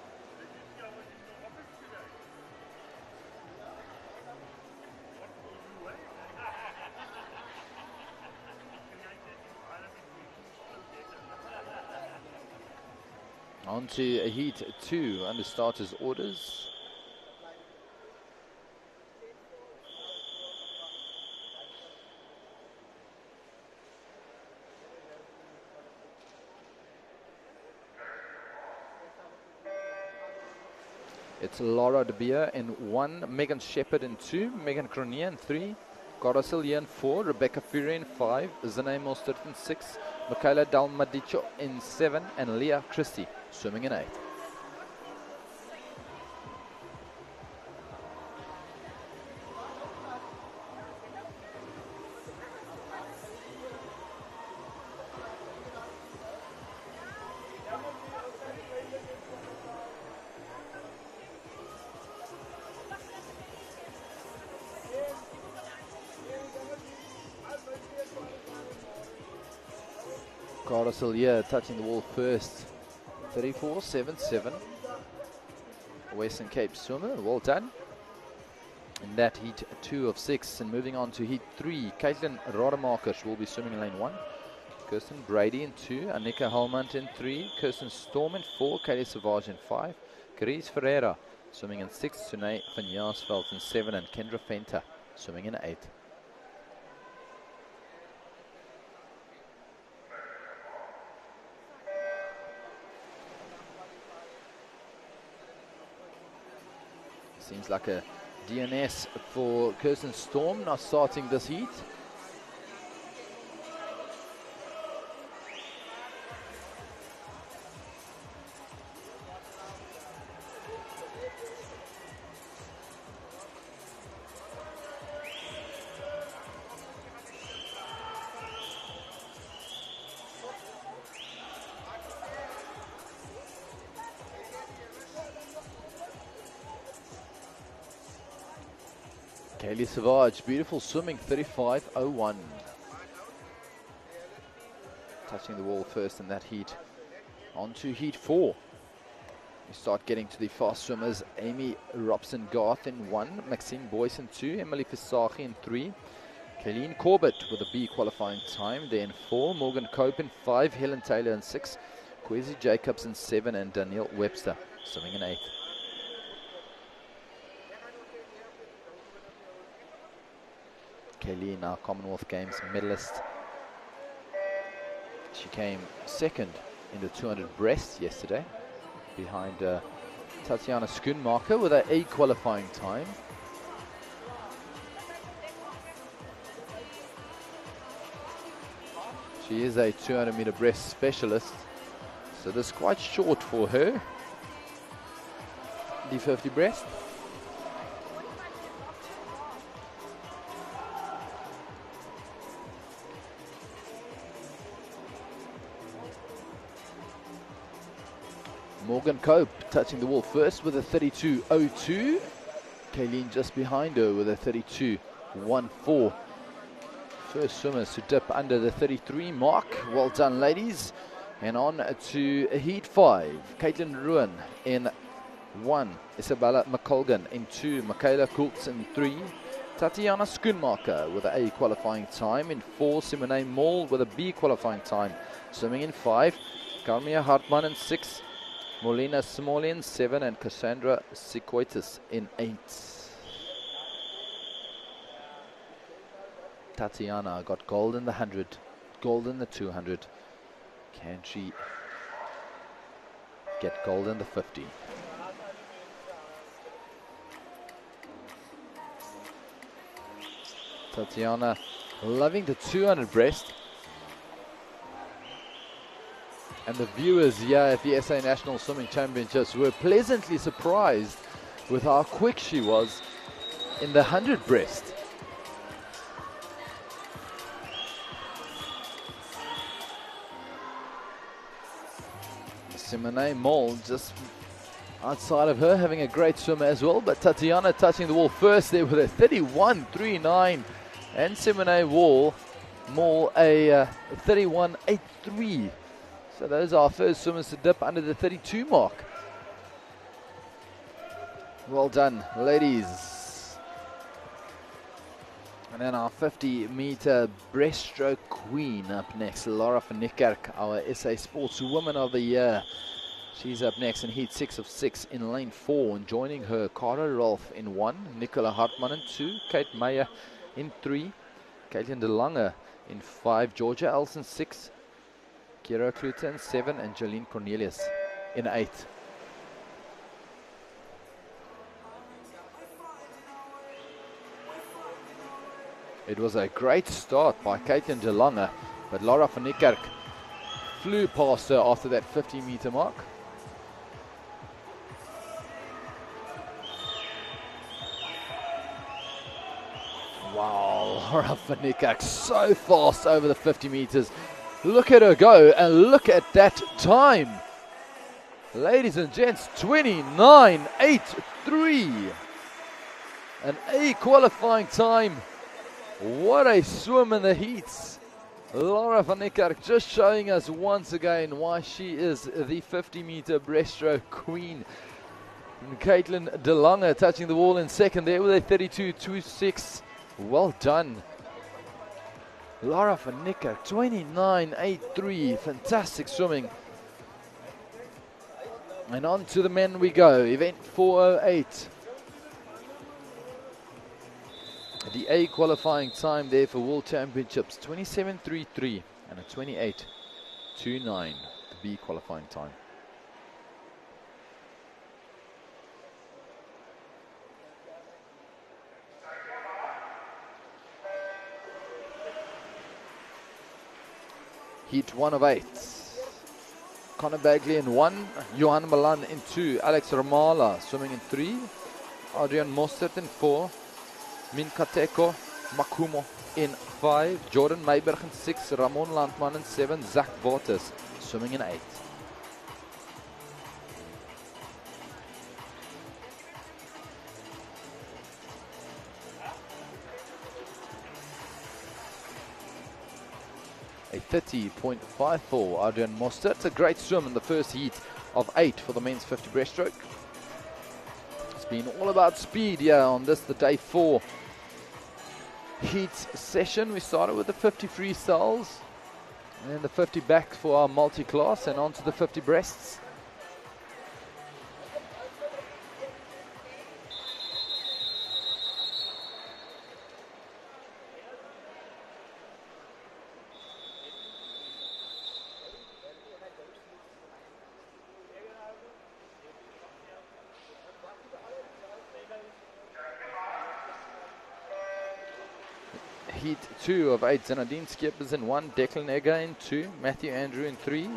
B: On to heat 2 under starters orders. It's Laura De Beer in 1, Megan Shepherd in 2, Megan Cronier in 3, Cara Sillier in 4, Rebecca Fury in 5, Zane Mostert in 6, Michaela Dalmadicho in 7, and Leah Christie swimming in 8. Cara Sillier touching the wall first, 34.77. Western Cape swimmer, well done. In that heat 2 of 6, and moving on to heat 3, Caitlin Rademacher will be swimming in lane 1. Kirsten Brady in 2, Annika Helmand in 3, Kirsten Storm in 4, Kaylee Savage in 5, Carice Ferreira swimming in 6, Sunay van Jaarsveld in 7, and Kendra Fenter swimming in 8. Seems like a DNS for Kirsten Storm now starting this heat. Kaylee Savage, beautiful swimming, 35.01. Touching the wall first in that heat. On to heat 4. We start getting to the fast swimmers. Amy Robson-Garth in 1, Maxine Boyce in 2, Emily Fisagi in 3, Kayleen Corbett with a B qualifying time, then 4, Morgan Cope in 5, Helen Taylor in 6, Kwesi Jacobs in 7, and Danielle Webster swimming in 8. Kayleen, our Commonwealth Games medalist. She came second in the 200 breast yesterday, behind Tatiana Schoenmaker with an A qualifying time. She is a 200 meter breast specialist, so this is quite short for her. The 50 breast. Morgan Cope touching the wall first with a 32.02. Kayleen just behind her with a 32.14. First swimmers to dip under the 33 mark. Well done, ladies. And on to heat 5. Caitlin Ruan in 1. Isabella McColgan in 2. Michaela Kultz in 3. Tatiana Schoenmaker with an A qualifying time. In 4, Simone Moll with a B qualifying time. Swimming in 5. Carmia Hartman in 6. Molina Smalley in 7, and Cassandra Sikoitis in 8. Tatiana got gold in the 100, gold in the 200. Can she get gold in the 50? Tatiana loving the 200 breast. And the viewers here at the SA National Swimming Championships were pleasantly surprised with how quick she was in the 100 breast. Simone Moll just outside of her having a great swim as well, but Tatiana touching the wall first there with a 31.39, and Simone Moll a 31.83. So those are our first swimmers to dip under the 32 mark. Well done, ladies. And then our 50-meter breaststroke queen up next, Laura van Niekerk, our SA Sports Woman of the Year. She's up next in heat 6 of 6 in lane 4, and joining her, Cara Rolf in 1, Nicola Hartmann in 2, Kate Meyer in 3, Caitlin De Lange in 5, Georgia Elson 6, Kira Kluter in 7, and Jolene Cornelius in 8. It was a great start by Caitlin De Lange, but Laura van Niekerk flew past her after that 50-meter mark. Wow, Laura van Niekerk so fast over the 50 meters. Look at her go, and look at that time. Ladies and gents, 29.83. An A qualifying time. What a swim in the heats. Laura van Niekerk just showing us once again why she is the 50-meter breaststroke queen. And Caitlin De Lange touching the wall in second there with a 32.26. Well done. Laura van Niekerk, 29.83. Fantastic swimming. And on to the men we go. Event 408. The A qualifying time there for World Championships, 27.33 and a 28.29, the B qualifying time. Heat 1 of 8. Connor Bagley in 1, Johan Milan in 2, Alex Ramala swimming in 3, Adrian Mostert in 4, Minkateko Makumo in 5, Jordan Meiberg in 6, Ramon Landman in 7, Zach Waters swimming in 8. A 30.54 Adrian Mostert. A great swim in the first heat of 8 for the men's 50 breaststroke. It's been all about speed here on this, the day 4 heat session. We started with the 50 freestyles and then the 50 back for our multi-class, and on to the 50 breasts. Heat 2 of 8, Zanadine Skippers in 1, Declan Egger in 2, Matthew Andrew in 3,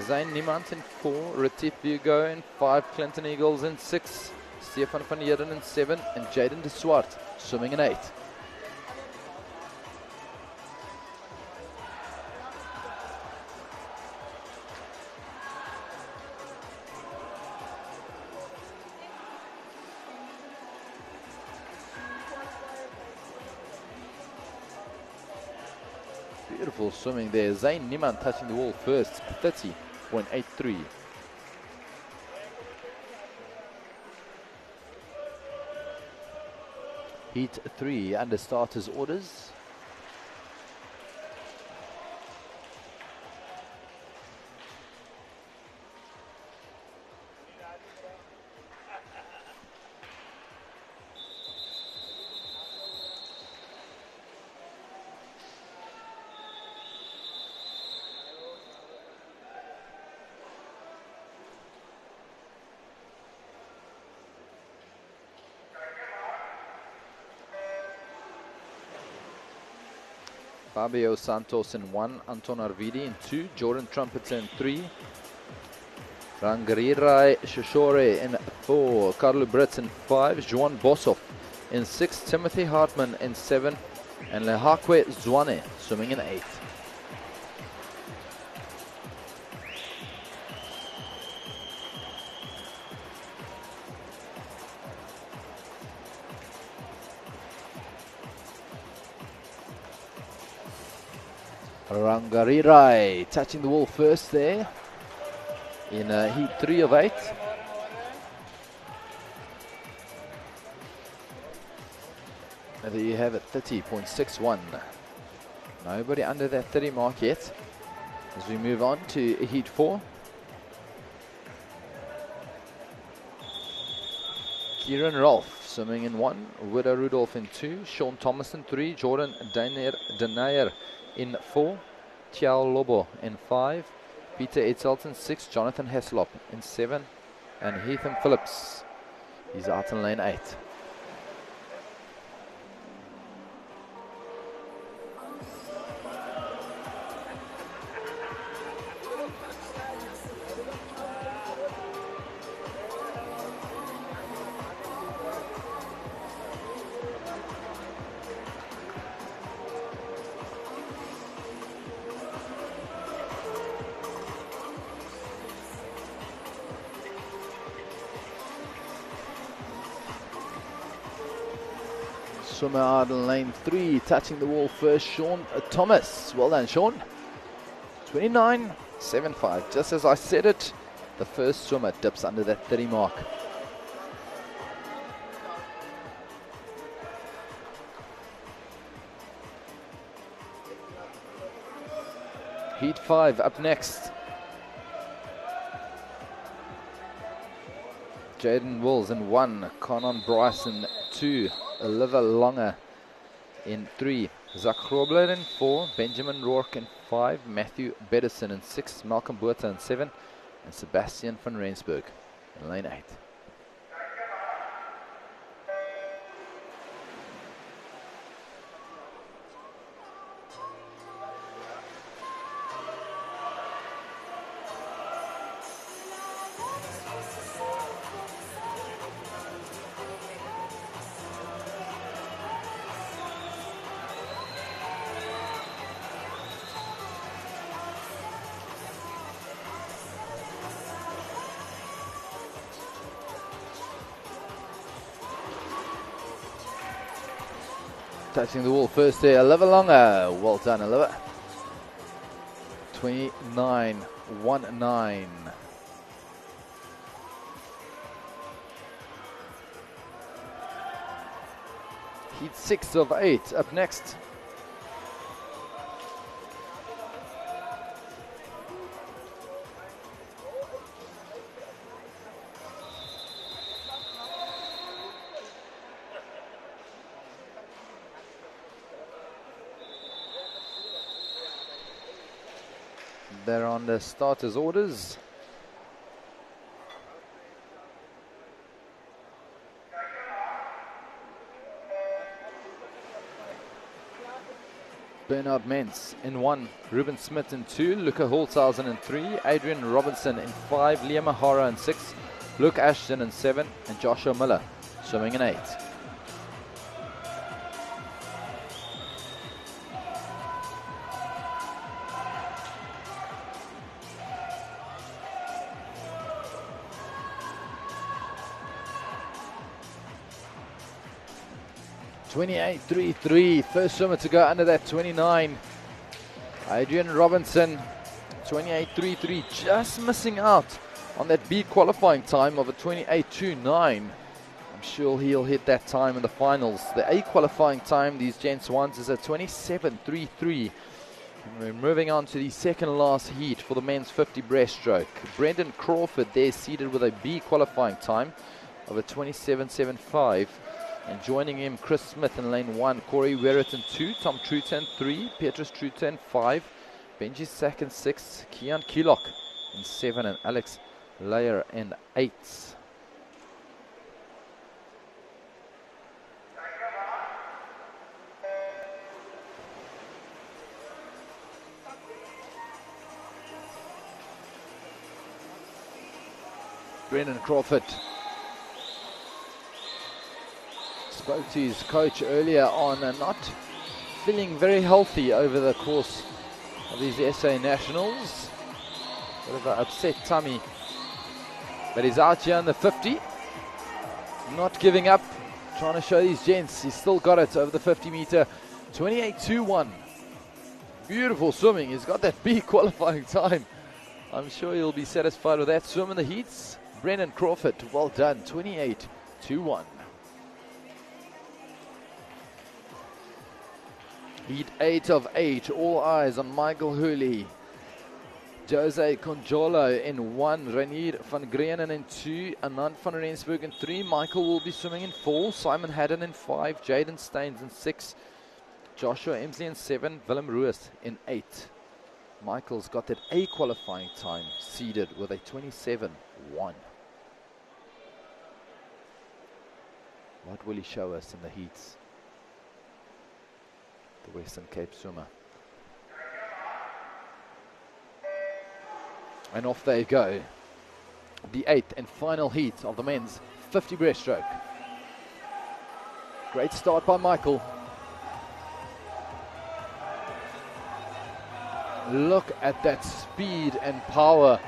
B: Zane Niemand in 4, Retief Hugo in 5, Clinton Eagles in 6, Stefan van Heerden in 7, and Jaden de Swart swimming in 8. Beautiful swimming there. Zane Niemand touching the wall first, 30.83. Heat 3 under starters orders. Fabio Santos in 1, Anton Arvidi in 2, Jordan Trumpeter in 3, Rangarirai Shoshore in 4, Carlo Brits in 5, Juan Bosov in 6, Timothy Hartman in 7, and Lehakwe Zwane swimming in 8. Rangarirai touching the wall first there in heat 3 of 8. And there you have it, 30.61. Nobody under that 30 mark yet. As we move on to heat 4. Kieran Rolfe swimming in 1, Widow Rudolph in 2, Sean Thomas in 3, Jordan Denayer in 4, Tiao Lobo in 5, Peter Edselton 6, Jonathan Heslop in 7, and Heatham Phillips, he's out in lane 8. Swimmer out in lane 3, touching the wall first, Sean Thomas. Well done, Sean. 29.75. Just as I said it, the first swimmer dips under that 30 mark. Heat 5 up next. Jaden Wills in 1, Conan Bryson 2, Oliver Longer in 3, Zach Grobler in 4, Benjamin Rourke in 5, Matthew Bedison in 6, Malcolm Buerta in 7, and Sebastian van Rensburg in lane 8. Touching the wall first there, Oliver Longer. Well done, Oliver. 29.19. Heat 6 of 8 up next. They're on the starters' orders. Bernard Mentz in 1, Ruben Smith in 2, Luca Holzhausen in 3, Adrian Robinson in 5, Liam Mahara in 6, Luke Ashton in 7, and Joshua Miller swimming in 8. .28.33, first swimmer to go under that 29. Adrian Robinson, 28.33, just missing out on that B qualifying time of a 28.29. I'm sure he'll hit that time in the finals. The A qualifying time these gents want is a 27.33. And we're moving on to the second last heat for the men's 50 breaststroke. Brendan Crawford there seated with a B qualifying time of a 27.75. And joining him, Chris Smith in lane 1, Corey Werrett 2, Tom Truton 3, Petrus Truton 5, Benji Sack in 6, Kian Kilok in 7, and Alex Layer in 8. Brendan Crawford spoke to his coach earlier on and not feeling very healthy over the course of these SA Nationals. Bit of an upset tummy, but he's out here in the 50, not giving up, trying to show these gents he's still got it over the 50 meter. 28.21, beautiful swimming. He's got that B qualifying time. I'm sure he'll be satisfied with that swim in the heats. Brendan Crawford, well done. 28.21. Heat 8 of 8, all eyes on Michael Hurley. Jose Conjolo in 1, Renier van Greenen in 2, Anand van Rensburg in 3, Michael will be swimming in 4, Simon Haddon in 5, Jaden Steins in 6, Joshua Emsley in 7, Willem Roos in 8. Michael's got that A qualifying time seeded with a 27-1. What will he show us in the heats? The Western Cape swimmer. And off they go. The 8th and final heat of the men's 50 breaststroke. Great start by Michael. Look at that speed and power.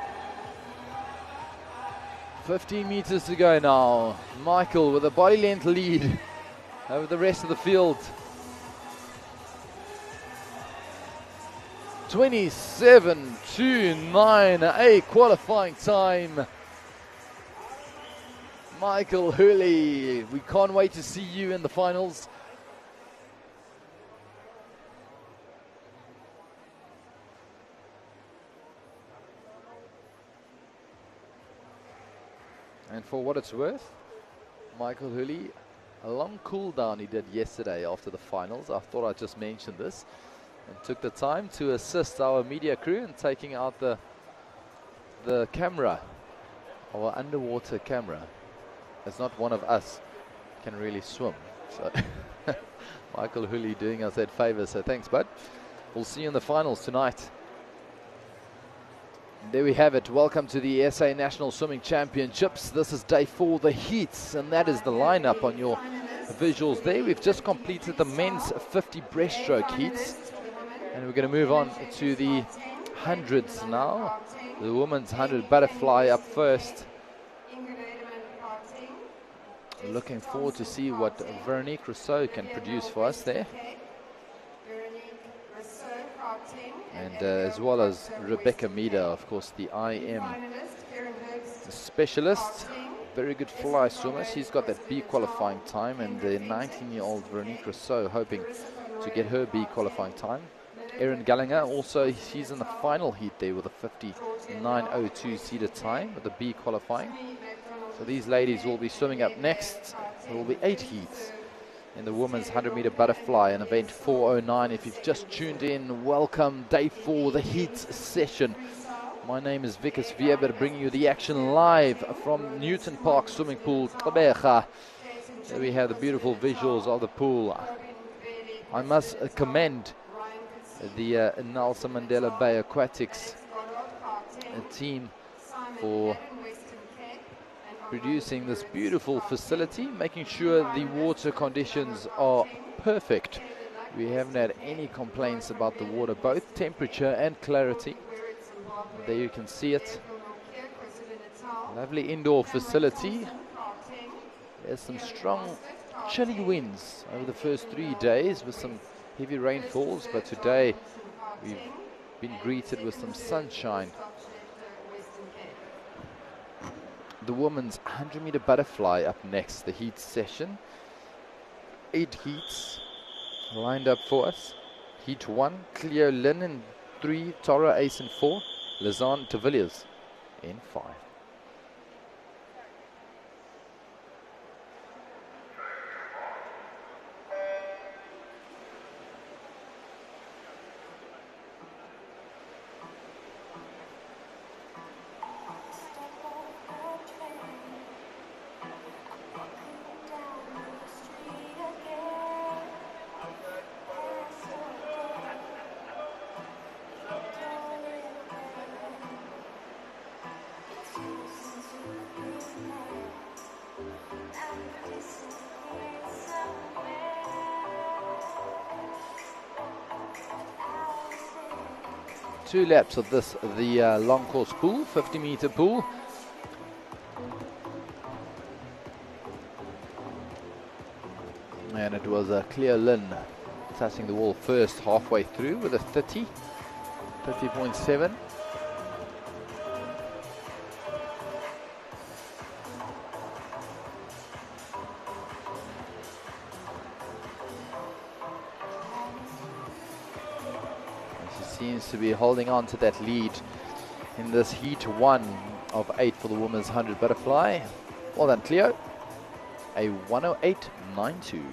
B: 15 meters to go now. Michael with a body length lead over the rest of the field. 27.29, a qualifying time. Michael Hurley, we can't wait to see you in the finals. And for what it's worth, Michael Hurley, a long cool down he did yesterday after the finals. I thought I'd just mention this. And took the time to assist our media crew in taking out the camera, our underwater camera. As not one of us can really swim. So Michael Hurley doing us that favor, so thanks, bud. We'll see you in the finals tonight. There we have it. Welcome to the SA National Swimming Championships. This is day 4, the heats, and that is the lineup on your visuals there. We've just completed the men's 50 breaststroke heats, and we're going to move on to the hundreds now. The women's 100 butterfly up first. Looking forward to see what Veronique Rousseau can produce for us there. And as well as Rebecca Meader, of course, the IM specialist. Very good fly swimmer. She's got that B qualifying time, and the 19-year-old Veronique Rousseau hoping to get her B qualifying time. Erin Gallagher also, she's in the final heat there with a 59.02 seated time with the B qualifying. So these ladies will be swimming up next. There will be 8 heats in the women's 100-meter butterfly, an event 4:09. If you've just tuned in, welcome. Day 4, the heats session. My name is Vikas Weber, bringing you the action live from Newton Park Swimming Pool, Gqeberha. There we have the beautiful visuals of the pool. I must commend the Nelson Mandela Bay Aquatics team for producing this beautiful facility, making sure the water conditions are perfect. We haven't had any complaints about the water, both temperature and clarity. There you can see it. Lovely indoor facility. There's some strong chilly winds over the first 3 days with some heavy rainfalls, but today we've been greeted with some sunshine. The women's 100-meter butterfly up next, the heat session. 8 heats lined up for us. Heat 1, Cleo Lynn in 3, Tara Ace in 4, Lizanne Tavilliers in 5. Two laps of this, the long course pool, 50-meter pool. And it was Cleo Lynn touching the wall first halfway through with a 30.7. Seems to be holding on to that lead in this heat 1 of 8 for the women's 100 butterfly. Well done, Cleo. A 108.92.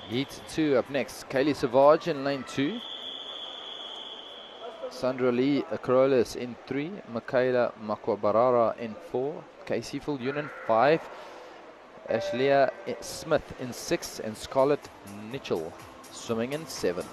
B: Heat 2 up next. Kaylee Savage in lane 2. Sandra Lee Acrolis in 3. Michaela Makwabarara in 4. Casey Fuljunen 5. Ashleigh Smith in 6. And Scarlett Mitchell swimming in 7.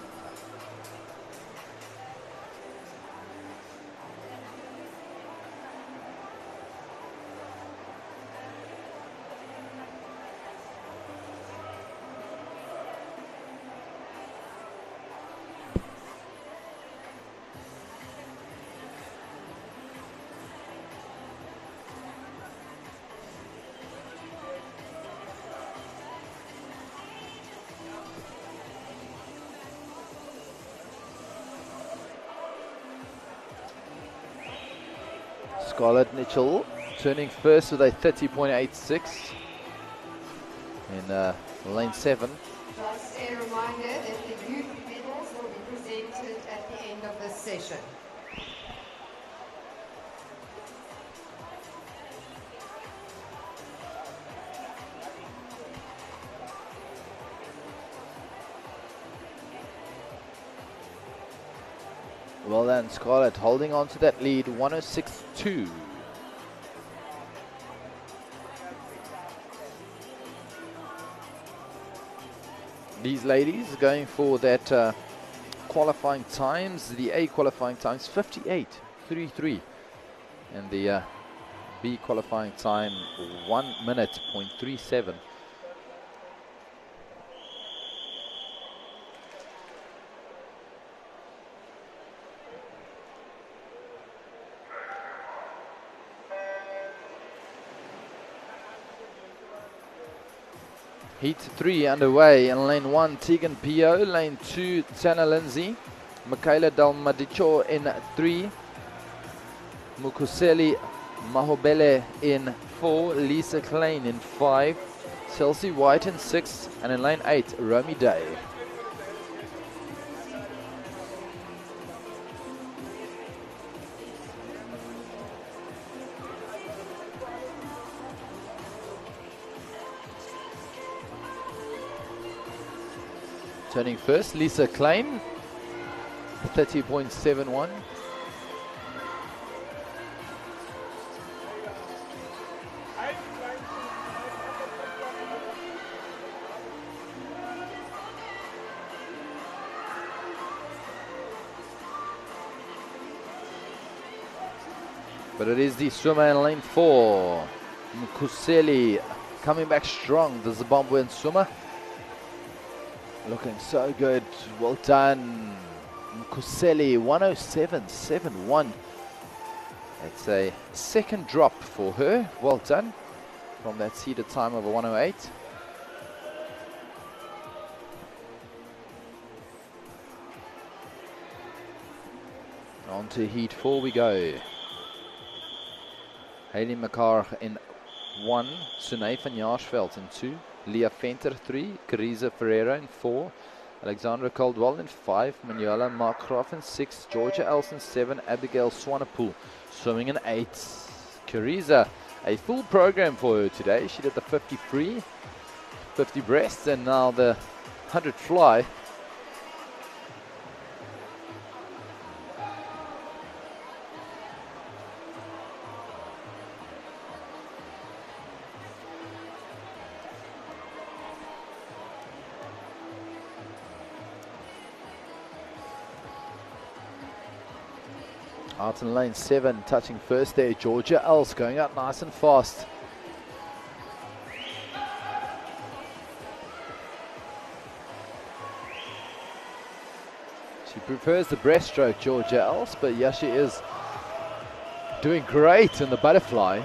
B: Scarlett Mitchell turning first with a 30.86 in lane 7.
A: Just a reminder that the youth medals will be presented at the end of this session.
B: Well done, Scarlett, holding on to that lead, 106.2. These ladies going for that qualifying times, the A qualifying times 58.33, and the B qualifying time 1 minute .37. Heat 3 underway. In lane 1, Tegan Pio. Lane 2, Tana Lindsay. Michaela Dalmadicho in 3. Mukuseli Mahobele in 4. Lisa Klein in 5. Chelsea White in 6. And in lane 8, Romy Day. Turning first, Lisa Klein, 30.71. But it is the swimmer in lane 4, Mkuseli, coming back strong, the Zimbabwean swimmer. Looking so good. Well done, Mkuseli. 107.71. It's a second drop for her. Well done from that seeded time of a 108. On to heat 4 we go. Hayley McCarr in 1. Sunay van Jaarsveld in 2. Leah Venter 3, Cariza Ferreira in 4, Alexandra Caldwell in 5, Manuela Markgraf in 6, Georgia Els in 7, Abigail Swanepoel swimming in 8. Cariza, a full program for her today. She did the 50 free, 50 breast, and now the 100 fly. Out in lane 7, touching first there, Georgia Els going out nice and fast. She prefers the breaststroke, Georgia Els, but yeah, she is doing great in the butterfly.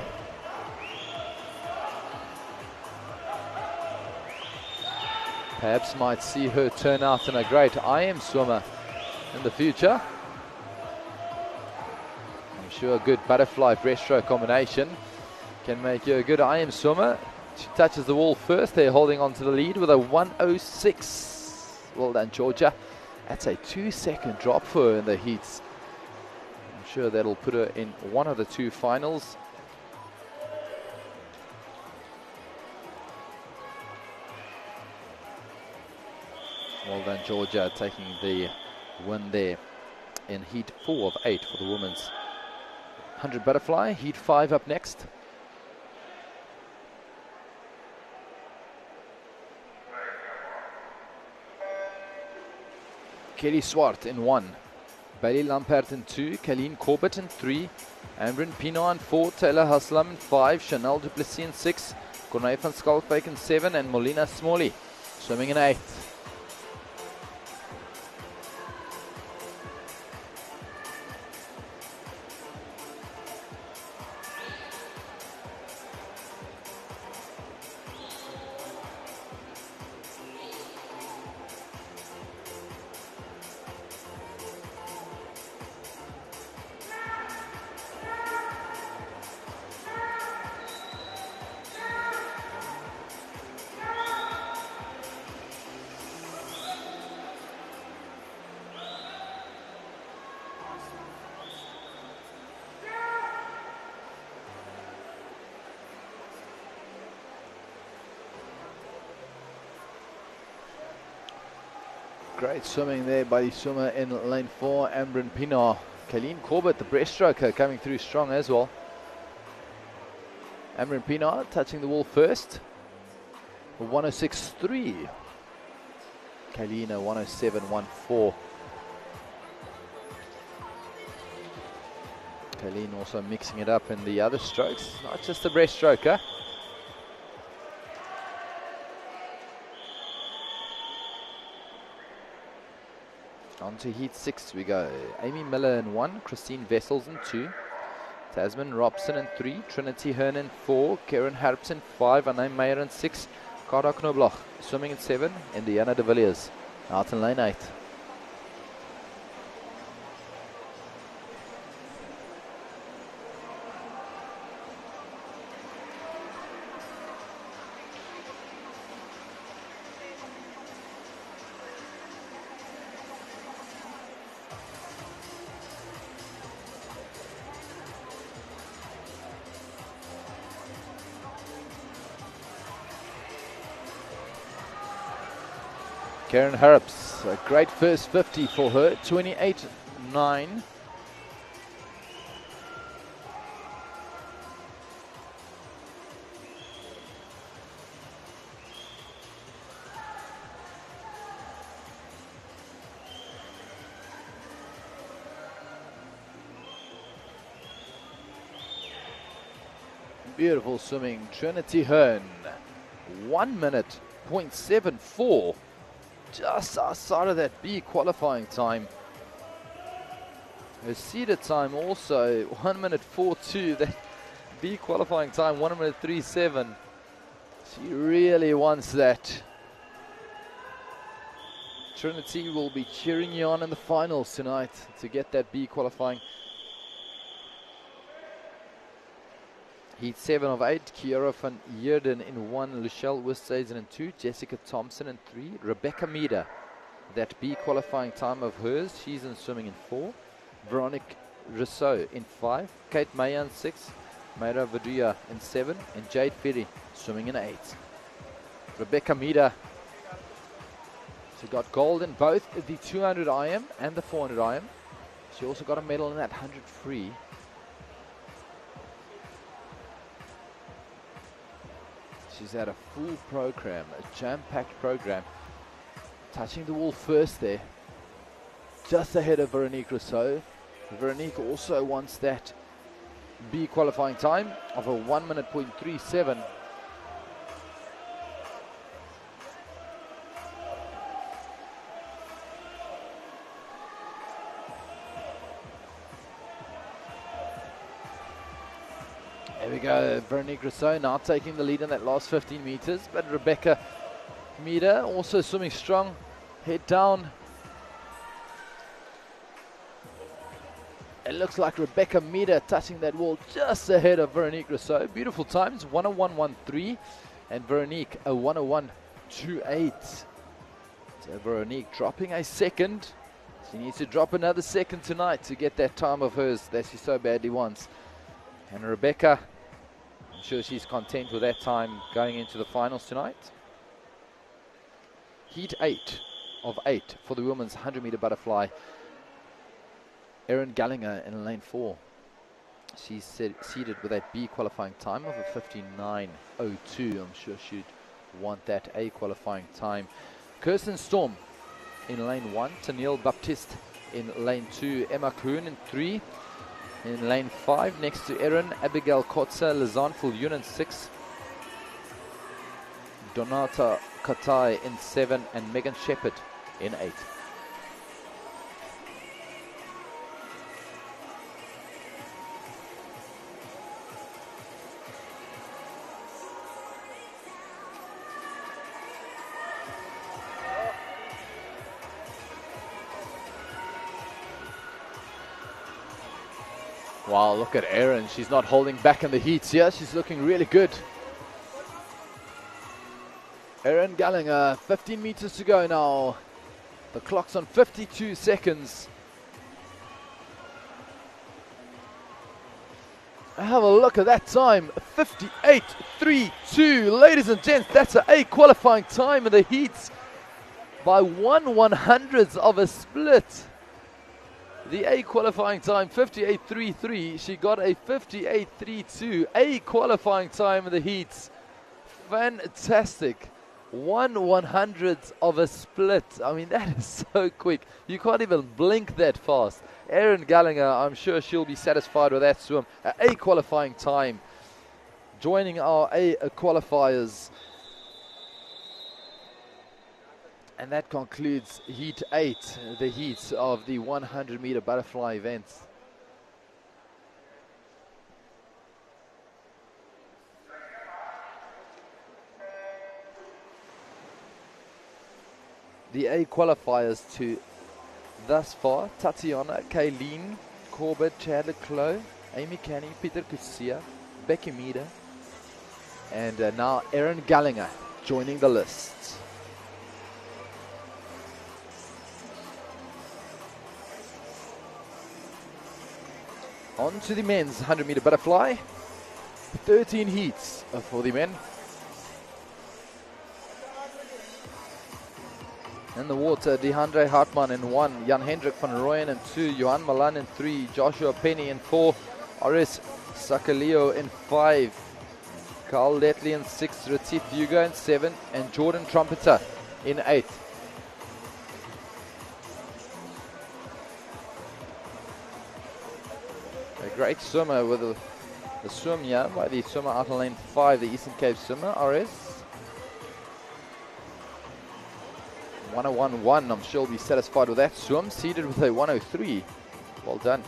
B: Perhaps might see her turn out in a great IM swimmer in the future. I'm sure a good butterfly breaststroke combination can make you a good IM swimmer. She touches the wall first there, holding on to the lead with a 1:06. Well done, Georgia. That's a 2-second drop for her in the heats. I'm sure that'll put her in one of the two finals. Well done, Georgia, taking the win there in heat 4 of 8 for the women's 100 butterfly. Heat 5 up next. Kelly Swart in 1, Bailey Lampert in 2, Colleen Corbett in 3, Ambryn Pienaar in 4, Taylor Haslam in 5, Chanel Duplessis in 6, Corneille van Schalkwyk in 7, and Molina Smalley swimming in 8. Great swimming there by the swimmer in lane 4, Ambryn Pienaar. Colleen Corbett, the breaststroker, coming through strong as well. Ambryn Pienaar touching the wall first. 1:06.3. Colleen 1:07.14. Colleen also mixing it up in the other strokes, not just the breaststroker. On to heat 6 we go. Amy Miller in 1, Christine Vessels in 2, Tasman Robson in 3, Trinity Hearn in 4, Karen Harps in 5, Anne Meyer in 6, Cara Knobloch swimming in 7, Indiana de Villiers out in lane 8. Karen Harps, a great first 50 for her, 28.9. Beautiful swimming, Trinity Hearn, 1 minute, 0.74. Just outside of that B qualifying time. Her seeded time also 1 minute 4.2. That B qualifying time 1 minute 3.7. She really wants that. Trinity will be cheering you on in the finals tonight to get that B qualifying. Heat 7 of 8, Kiara van Heerden in 1, Luchelle Westhuizen in 2, Jessica Thompson in 3, Rebecca Meader, that B qualifying time of hers, she's in swimming in 4, Veronique Rousseau in 5, Kate Meyer in 6, Mayra Vaduya in 7, and Jade Ferry swimming in 8. Rebecca Meader, she got gold in both the 200 IM and the 400 IM. She also got a medal in that 100 free. She's had a full program, a jam-packed program. Touching the wall first there, just ahead of Veronique Rousseau. Veronique also wants that B qualifying time of a 1 minute 0.37. There we go, Veronique Rousseau now taking the lead in that last 15 meters, but Rebecca Meader also swimming strong, head down. It looks like Rebecca Meader touching that wall just ahead of Veronique Rousseau. Beautiful times, 101.13, and Veronique a 101.28. So Veronique dropping a second. She needs to drop another second tonight to get that time of hers that she so badly wants. And Rebecca, I'm sure she's content with that time going into the finals tonight. Heat 8 of 8 for the women's 100-meter butterfly. Erin Gallagher in lane 4. She's seated with a B qualifying time of a 59.02. I'm sure she'd want that A qualifying time. Kirsten Storm in lane 1. Tennille Baptiste in lane 2. Emma Kuhn in 3. In lane 5 next to Erin, Abigail Kotza, Lizanne Fulyun in 6. Donata Katai in 7 and Megan Shepherd in 8. Wow, look at Erin. She's not holding back in the heats here. She's looking really good. Erin Gallagher, 15 meters to go now. The clock's on 52 seconds. Have a look at that time, 58.32. Ladies and gents, that's an A qualifying time in the heats by 1/100th of a split. The A qualifying time, 58.33. She got a 58.32. A qualifying time in the heats. Fantastic. 1/100th of a split. I mean, that is so quick. You can't even blink that fast. Erin Gallagher, I'm sure she'll be satisfied with that swim. A qualifying time. Joining our A qualifiers. And that concludes Heat 8, the heats of the 100-meter butterfly event. The A qualifiers to thus far: Tatiana, Kayleen, Corbett, Chandler Clough, Amy Canny, Peter Kusia, Becky Meader, and now Erin Gallagher joining the list. On to the men's 100-meter butterfly. 13 heats for the men. In the water, DeAndre Hartman in 1, Jan Hendrik van Rooyen in 2, Johan Malan in 3, Joshua Penny in 4, Oris Sakaleo in 5, Carl Letley in 6, Retief Hugo in 7, and Jordan Trumpeter in 8. A great swimmer with the swim here by the swimmer out in lane 5, the Eastern Cape swimmer, RS. 101.1, I'm sure will be satisfied with that swim, seated with a 103. Well done.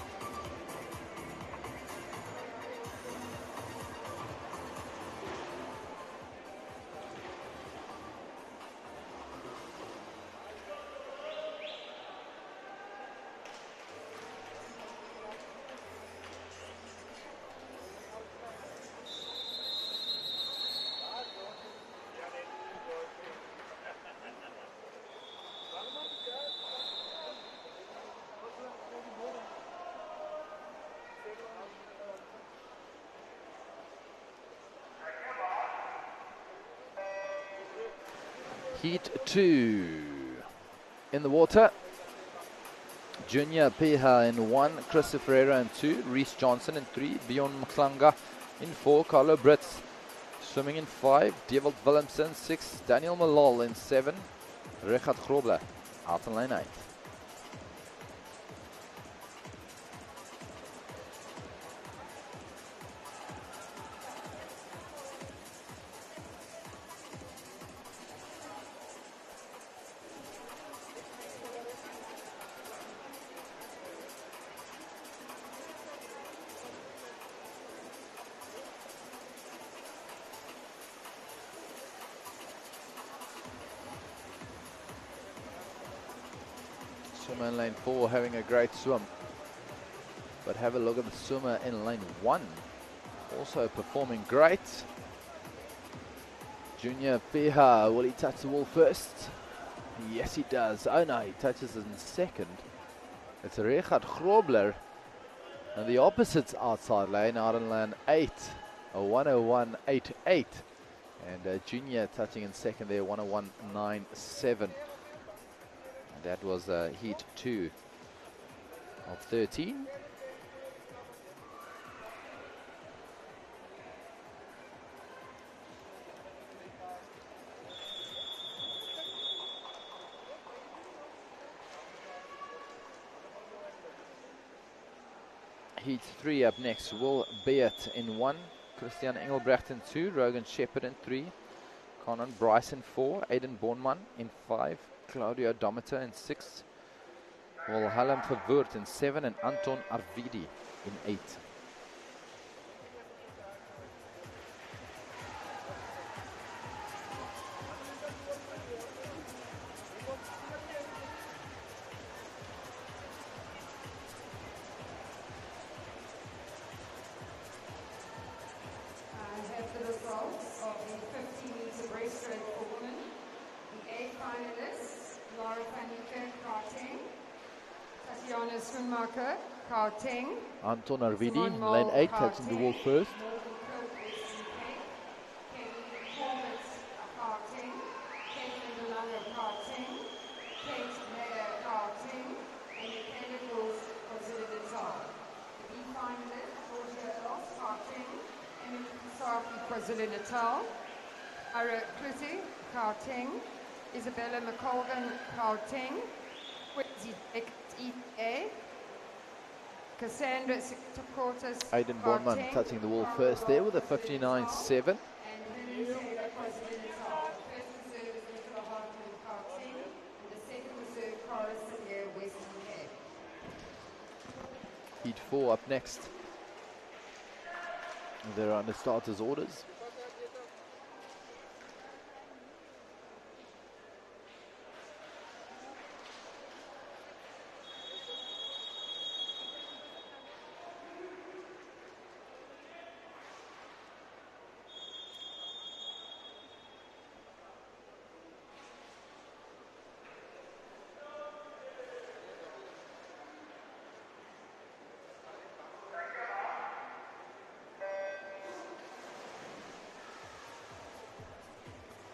B: Heat 2 in the water. Junior Peha in 1, Chris Ferreira in 2, Reese Johnson in 3, Bjorn Mklanga in 4, Carlo Brits swimming in 5, Dewald Willemsen 6, Daniel Malol in 7, Richard Grobler out in lane 8. Swimmer in lane 4 having a great swim. But have a look at the swimmer in lane 1. Also performing great. Junior Piha, will he touch the wall first? Yes, he does. Oh no, he touches in second. It's Richard Grobler. And the opposite's outside lane, out in lane 8. A 101.88. And Junior touching in second there, 101.97. And that was heat 2 of 13. Heat 3 up next. Will Beat in 1. Christian Engelbrecht in 2. Rogan Shepherd in 3. Conan Bryce in 4. Aiden Bornman in 5. Claudio Dometer in 6. Wilhelm Verwoerd in 7. And Anton Arvidi in 8. Anton Arvidi, lane 8, touching the wall first.
A: KwaZulu-Natal, Ira Clutty, Gauteng, Isabella McColgan, Gauteng, Quincy EA, Cassandra Sector-Cortes,
B: Aiden Bornman touching the wall first there with a 59.7. Heat 4 up next. They're under starters orders.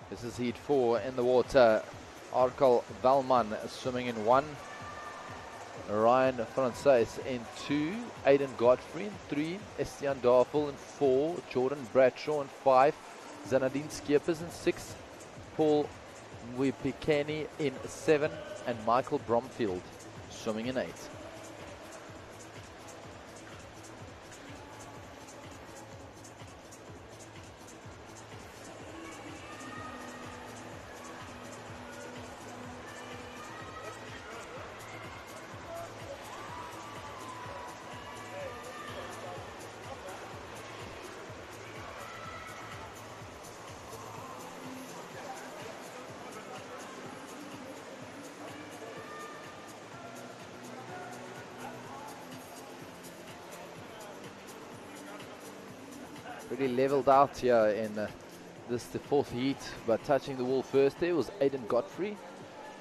B: This is heat 4 in the water. Arkal Valman swimming in 1. Ryan Francis in 2. Aiden Godfrey in 3. Estienne Darvel in 4. Jordan Bradshaw in 5. Zanadine Skeepers in 6. Paul Mwipikeni in 7. And Michael Bromfield swimming in 8. Really leveled out here in the 4th heat, but touching the wall first there was Aiden Godfrey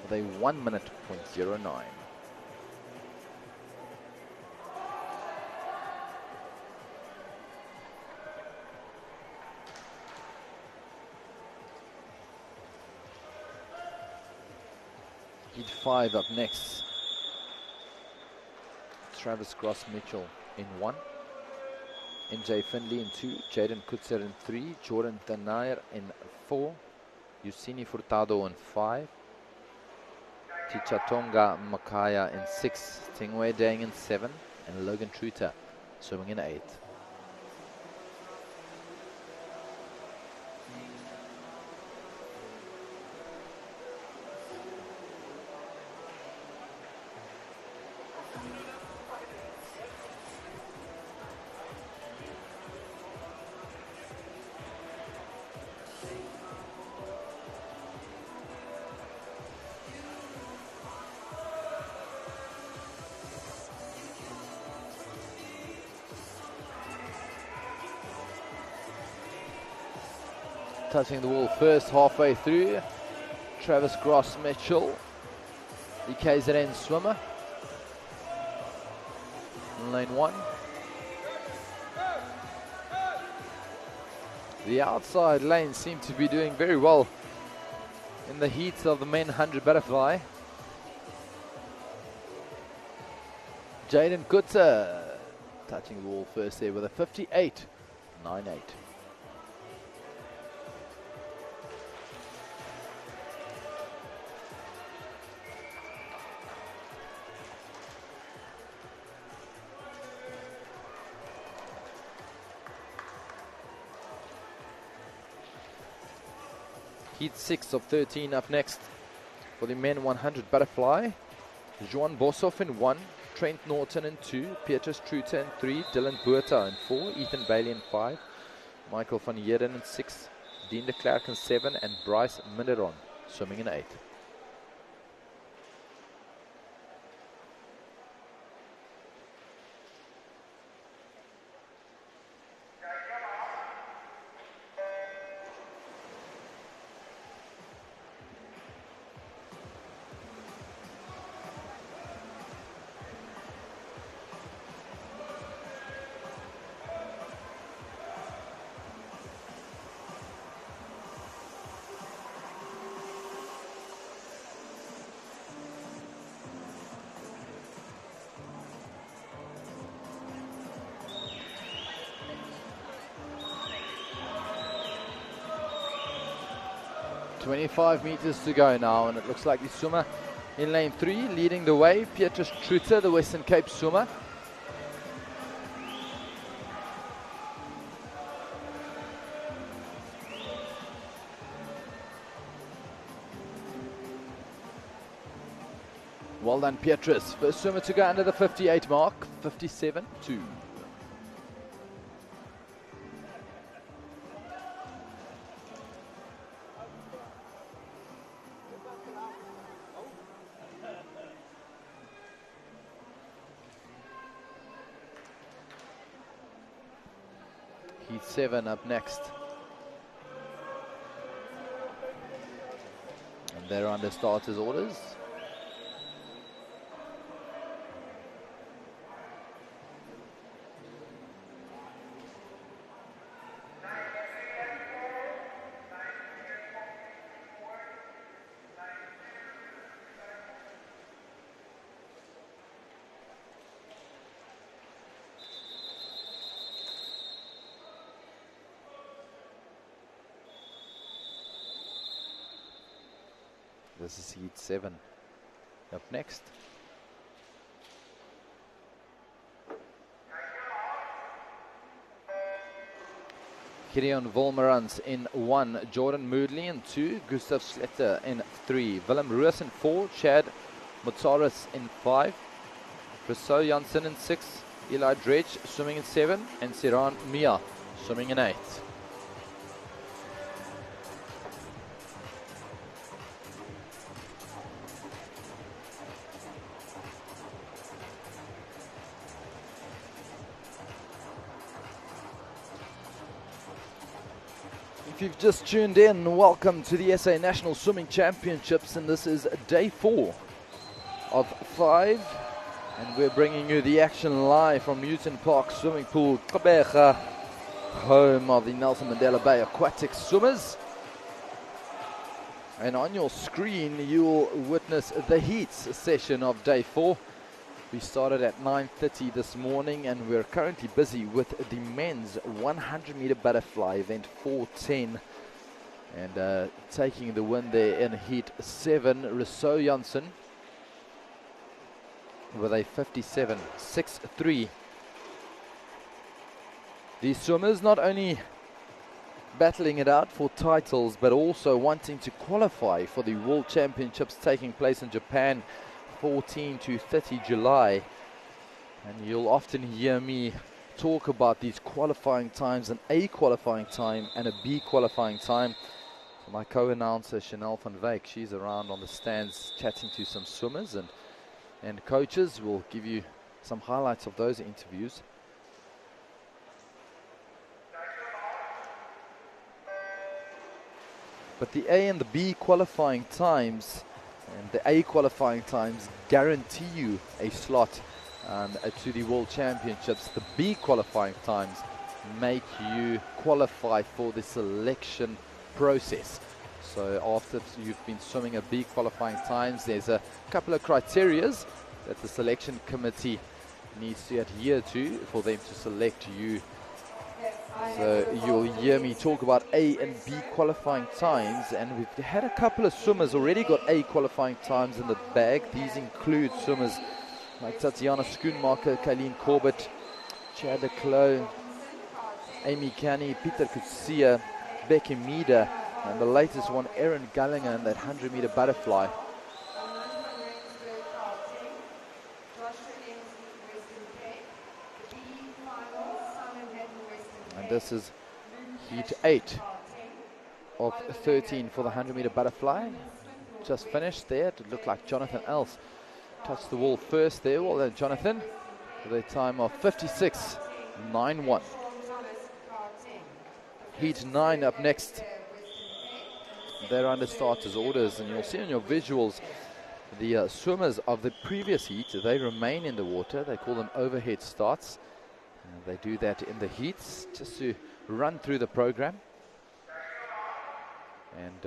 B: with a 1 minute .09. Heat 5 up next. Travis Cross Mitchell in 1. MJ Finley in 2, Jaden Kutzer in 3, Jordan Tanair in 4, Yusini Furtado in 5, Tichatonga Makaya in 6, Tingwei Dang in 7, and Logan Truter swimming in 8. touching the wall first halfway through. Travis Gross Mitchell, the KZN swimmer. In lane 1. The outside lanes seem to be doing very well in the heat of the men 100 butterfly. Jaden Kutzer touching the wall first there with a 58.98. Heat 6 of 13 up next for the men 100 butterfly. Johan Boshoff in 1, Trent Norton in 2, Petrus Truter in 3, Dylan Buerta in 4, Ethan Bailey in 5, Michael van Heerden in 6, Dean de Klerk in 7, and Bryce Minderon swimming in 8. .25 meters to go now, and it looks like the swimmer in lane 3 leading the way, Petrus Truter, the Western Cape swimmer. Well done, Petrus. First swimmer to go under the 58 mark, 57.2. Heat 7 up next. And they're under starters orders. This is Heat 7 up next. Gideon Volmerans in 1, Jordan Moodley in 2, Gustav Sletter in 3, Willem Roos in 4, Chad Motsaris in 5, Rousseau Janssen in 6, Eli Dredge swimming in 7, and Siran Mia swimming in 8. If you've just tuned in, welcome to the SA National Swimming Championships, and this is day 4 of 5, and we're bringing you the action live from Newton Park Swimming Pool, Gqeberha, home of the Nelson Mandela Bay Aquatic Swimmers. And on your screen you'll witness the heats session of day 4. We started at 9:30 this morning, and we're currently busy with the men's 100-meter butterfly event 4:10, and taking the win there in heat 7, Rousseau Janssen with a 57.63. These swimmers not only battling it out for titles, but also wanting to qualify for the World Championships taking place in Japan 14 to 30 July. And you'll often hear me talk about these qualifying times, an A qualifying time and a B qualifying time. So my co-announcer Chanel van Wyk, she's around on the stands chatting to some swimmers and coaches. Will give you some highlights of those interviews. But the A and the B qualifying times, and the A qualifying times guarantee you a slot to the World Championships. The B qualifying times make you qualify for the selection process. So after you've been swimming at B qualifying times, there's a couple of criterias that the selection committee needs to adhere to for them to select you. So you'll hear me talk about A and B qualifying times, and we've had a couple of swimmers already got A qualifying times in the bag. These include swimmers like Tatiana Schoenmaker, Kylene Corbett, Chad de Clos, Amy Canny, Peter Kutsia, Becky Meader, and the latest one, Erin Gallagher, in that 100-meter butterfly. And this is heat 8 of 13 for the 100-meter butterfly. Just finished there. It looked like Jonathan Else touched the wall first there. Well done, Jonathan, with a time of 56.91. Heat 9 up next. They're under starters orders, and you'll see on your visuals the swimmers of the previous heat. They remain in the water. They call them overhead starts. They do that in the heats just to run through the program. And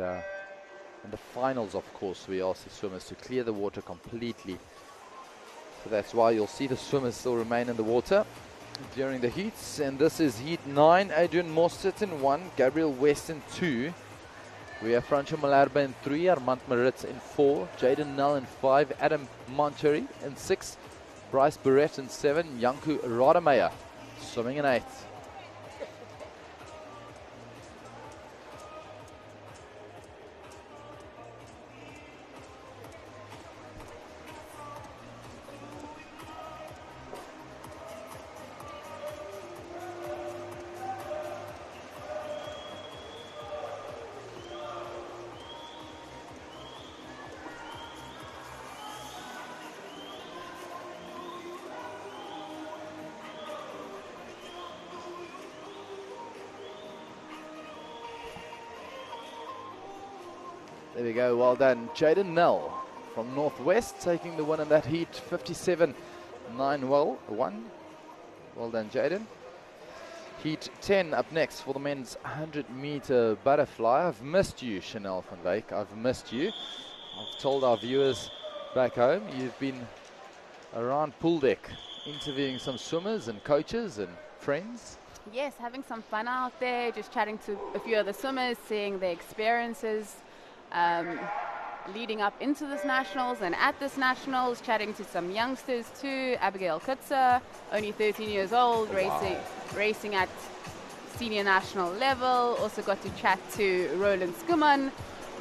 B: in the finals, of course, we ask the swimmers to clear the water completely. So that's why you'll see the swimmers still remain in the water during the heats. And this is heat 9. Adrian Mostert in 1, Gabriel West in 2. We have Franco Malherbe in 3, Armand Maritz in 4, Jaden Null in 5, Adam Monterey in 6, Bryce Barrett in 7, Janku Rademeyer swimming in 8. There we go, well done. Jaden Nell from Northwest taking the win in that heat, 57.91. Well done, Jaden. Heat 10 up next for the men's 100-meter butterfly. I've missed you, Chanel van Wyk. I've missed you. I've told our viewers back home, you've been around pool deck interviewing some swimmers and coaches and friends.
C: Yes, having some fun out there, just chatting to a few other swimmers, seeing their experiences. Leading up into this nationals and at this nationals, chatting to some youngsters too. Abigail Kutzer, only 13 years old, racing at senior national level. Also got to chat to Roland Skuman,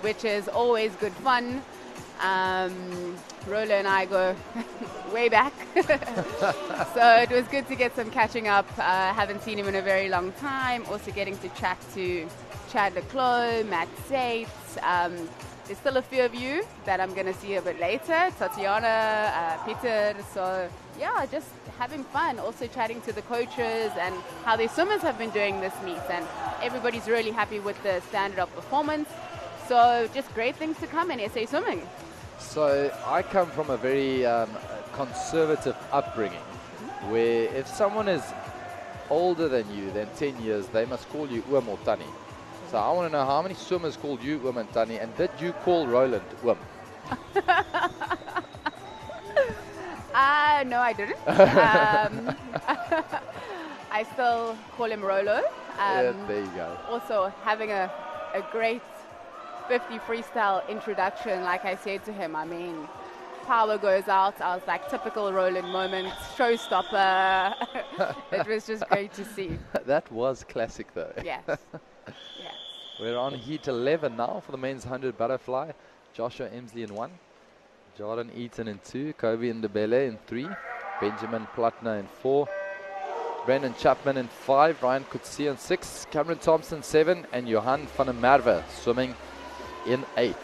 C: which is always good fun. Roland and I go way back, so it was good to get some catching up. Haven't seen him in a very long time. Also getting to chat to Chad de Clos, Matt Zates. There's still a few of you that I'm going to see a bit later. Tatiana, Peter. So yeah, just having fun. Also chatting to the coaches and how their swimmers have been doing this meet. And everybody's really happy with the standard of performance. So just great things to come in SA Swimming.
B: So I come from a very conservative upbringing, where if someone is older than you, than 10 years, they must call you Oom or Tannie. So I want to know how many swimmers called you Oom and Tannie, and did you call Roland Oom?
C: No, I didn't. I still call him Rolo.
B: Yeah, there you go.
C: Also having a great 50 freestyle introduction, like I said to him. I mean, power goes out. I was like, typical Roland moment, showstopper. It was just great to see.
B: That was classic though.
C: Yes. Yes.
B: We're on heat 11 now for the men's 100 butterfly. Joshua Emsley in 1, Jordan Eaton in 2, Kobe Ndebele in 3, Benjamin Plattner in 4, Brandon Chapman in 5, Ryan Kutsia in 6, Cameron Thompson 7, and Johan van der Merwe swimming in 8.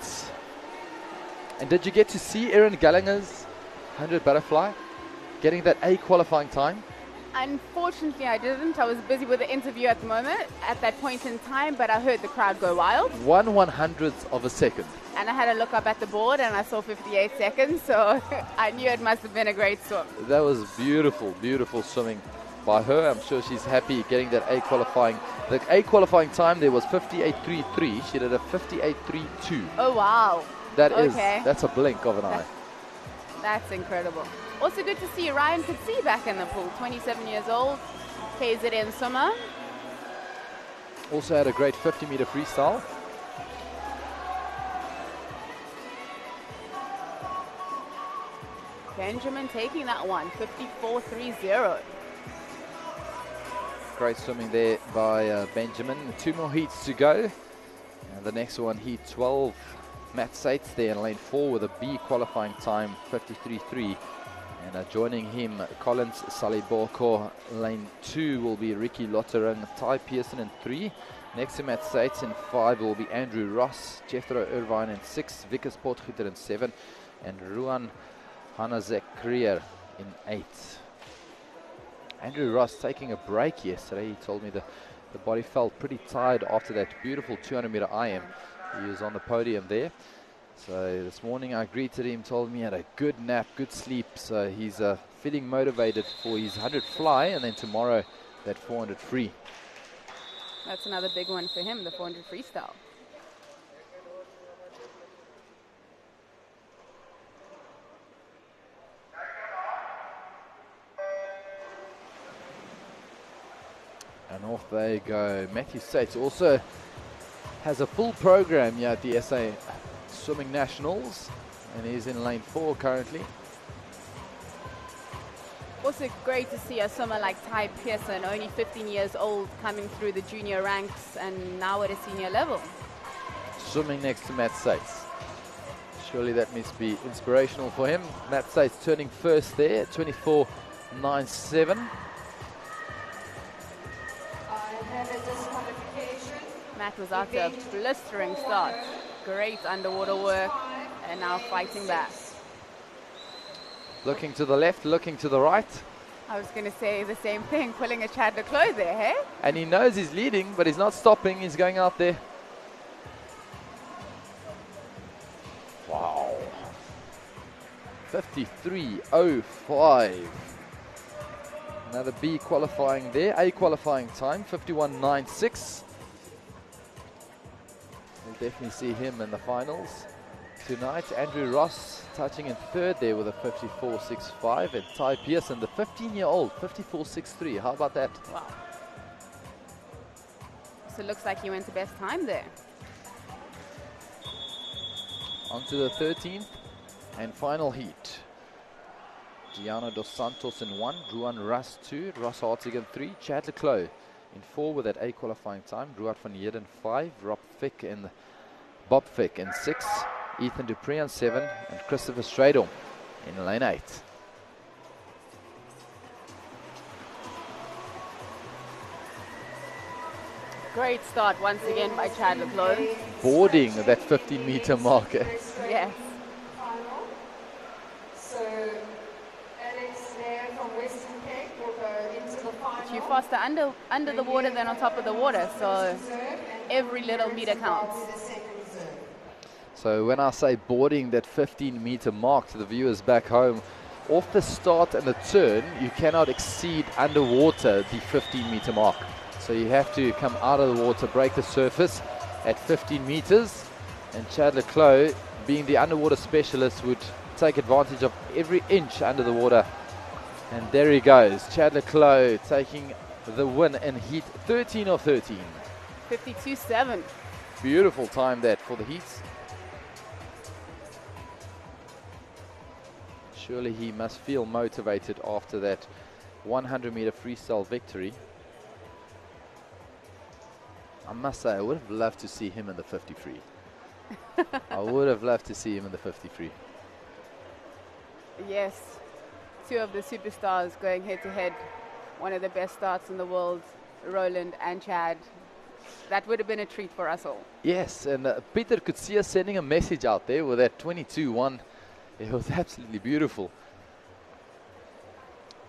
B: And did you get to see Erin Gallagher's 100 butterfly getting that A qualifying time?
C: Unfortunately, I didn't. I was busy with the interview at the moment, at that point in time, but I heard the crowd go wild.
B: 1/100th of a second.
C: And I had a look up at the board and I saw 58 seconds, so I knew it must have been a great swim.
B: That was beautiful, beautiful swimming by her. I'm sure she's happy getting that A qualifying. The A qualifying time there was 58.33. She did a 58.32.
C: Oh, wow.
B: That's a blink of an eye.
C: That's incredible. Also good to see Ryan Coetzee back in the pool, 27 years old, KZN swimmer.
B: Also had a great 50-meter freestyle.
C: Benjamin taking that one, 54.30.
B: Great swimming there by Benjamin. 2 more heats to go. And the next one, heat 12. Matt Sates there in lane 4 with a B qualifying time, 53.3. And joining him, Collins Saliboko. Lane 2 will be Ricky Lotterung, Ty Pearson in 3. Next to Matt Sates in 5 will be Andrew Ross, Jethro Irvine in 6, Vickers Potgieter in 7, and Ruan Hanazek Krier in 8. Andrew Ross taking a break yesterday. He told me the body felt pretty tired after that beautiful 200-meter IM. He was on the podium there. So this morning I greeted him, told me he had a good nap, good sleep. So he's feeling motivated for his 100 fly and then tomorrow that 400 free.
C: That's another big one for him, the 400 freestyle.
B: And off they go. Matthew Sates also has a full program here at the SA Swimming Nationals, and he's in lane 4 currently.
C: Also great to see a swimmer like Ty Pearson, only 15 years old, coming through the junior ranks and now at a senior level.
B: Swimming next to Matt Sates. Surely that must be inspirational for him. Matt Sates turning first there, 24.97.
C: Matt was after a blistering start. Great underwater work and now fighting back.
B: Looking to the left, looking to the right.
C: I was going to say the same thing, pulling a Chad Leclos there, hey?
B: And he knows he's leading, but he's not stopping. He's going out there. Wow. 53.05. Another B qualifying there. A qualifying time, 51.96. We'll definitely see him in the finals tonight. Andrew Ross touching in 3rd there with a 54.65. And Ty Pearson, the 15-year-old, 54.63. How about that?
C: Wow. So it looks like he went to best time there.
B: On to the 13th and final heat. Gianna Dos Santos in 1, Ruan Russ 2, Ross Hartigan 3, Chad Leclos in 4 with that A qualifying time, Ruat van Heerden 5, Bob Fick in 6, Ethan Dupree in 7, and Christopher Stradom in lane 8.
C: Great start once again by Chad Leclos.
B: Boarding that 15-meter marker.
C: Yes. You faster under the water than on top of the water, so every little meter counts.
B: So when I say boarding that 15-meter mark to the viewers back home, off the start and the turn, you cannot exceed underwater the 15-meter mark. So you have to come out of the water, break the surface at 15 meters, and Chad Leclos, being the underwater specialist, would take advantage of every inch under the water. And there he goes, Chad Leclos taking the win in heat 13 of 13.
C: 52.7.
B: Beautiful time that for the heats. Surely he must feel motivated after that 100-meter freestyle victory. I must say, I would have loved to see him in the 53. I would have loved to see him in the 53.
C: Yes. Two of the superstars going head-to-head. One of the best starts in the world, Roland and Chad. That would have been a treat for us all.
B: Yes, and Peter Coetzee sending a message out there with that 22-1. It was absolutely beautiful.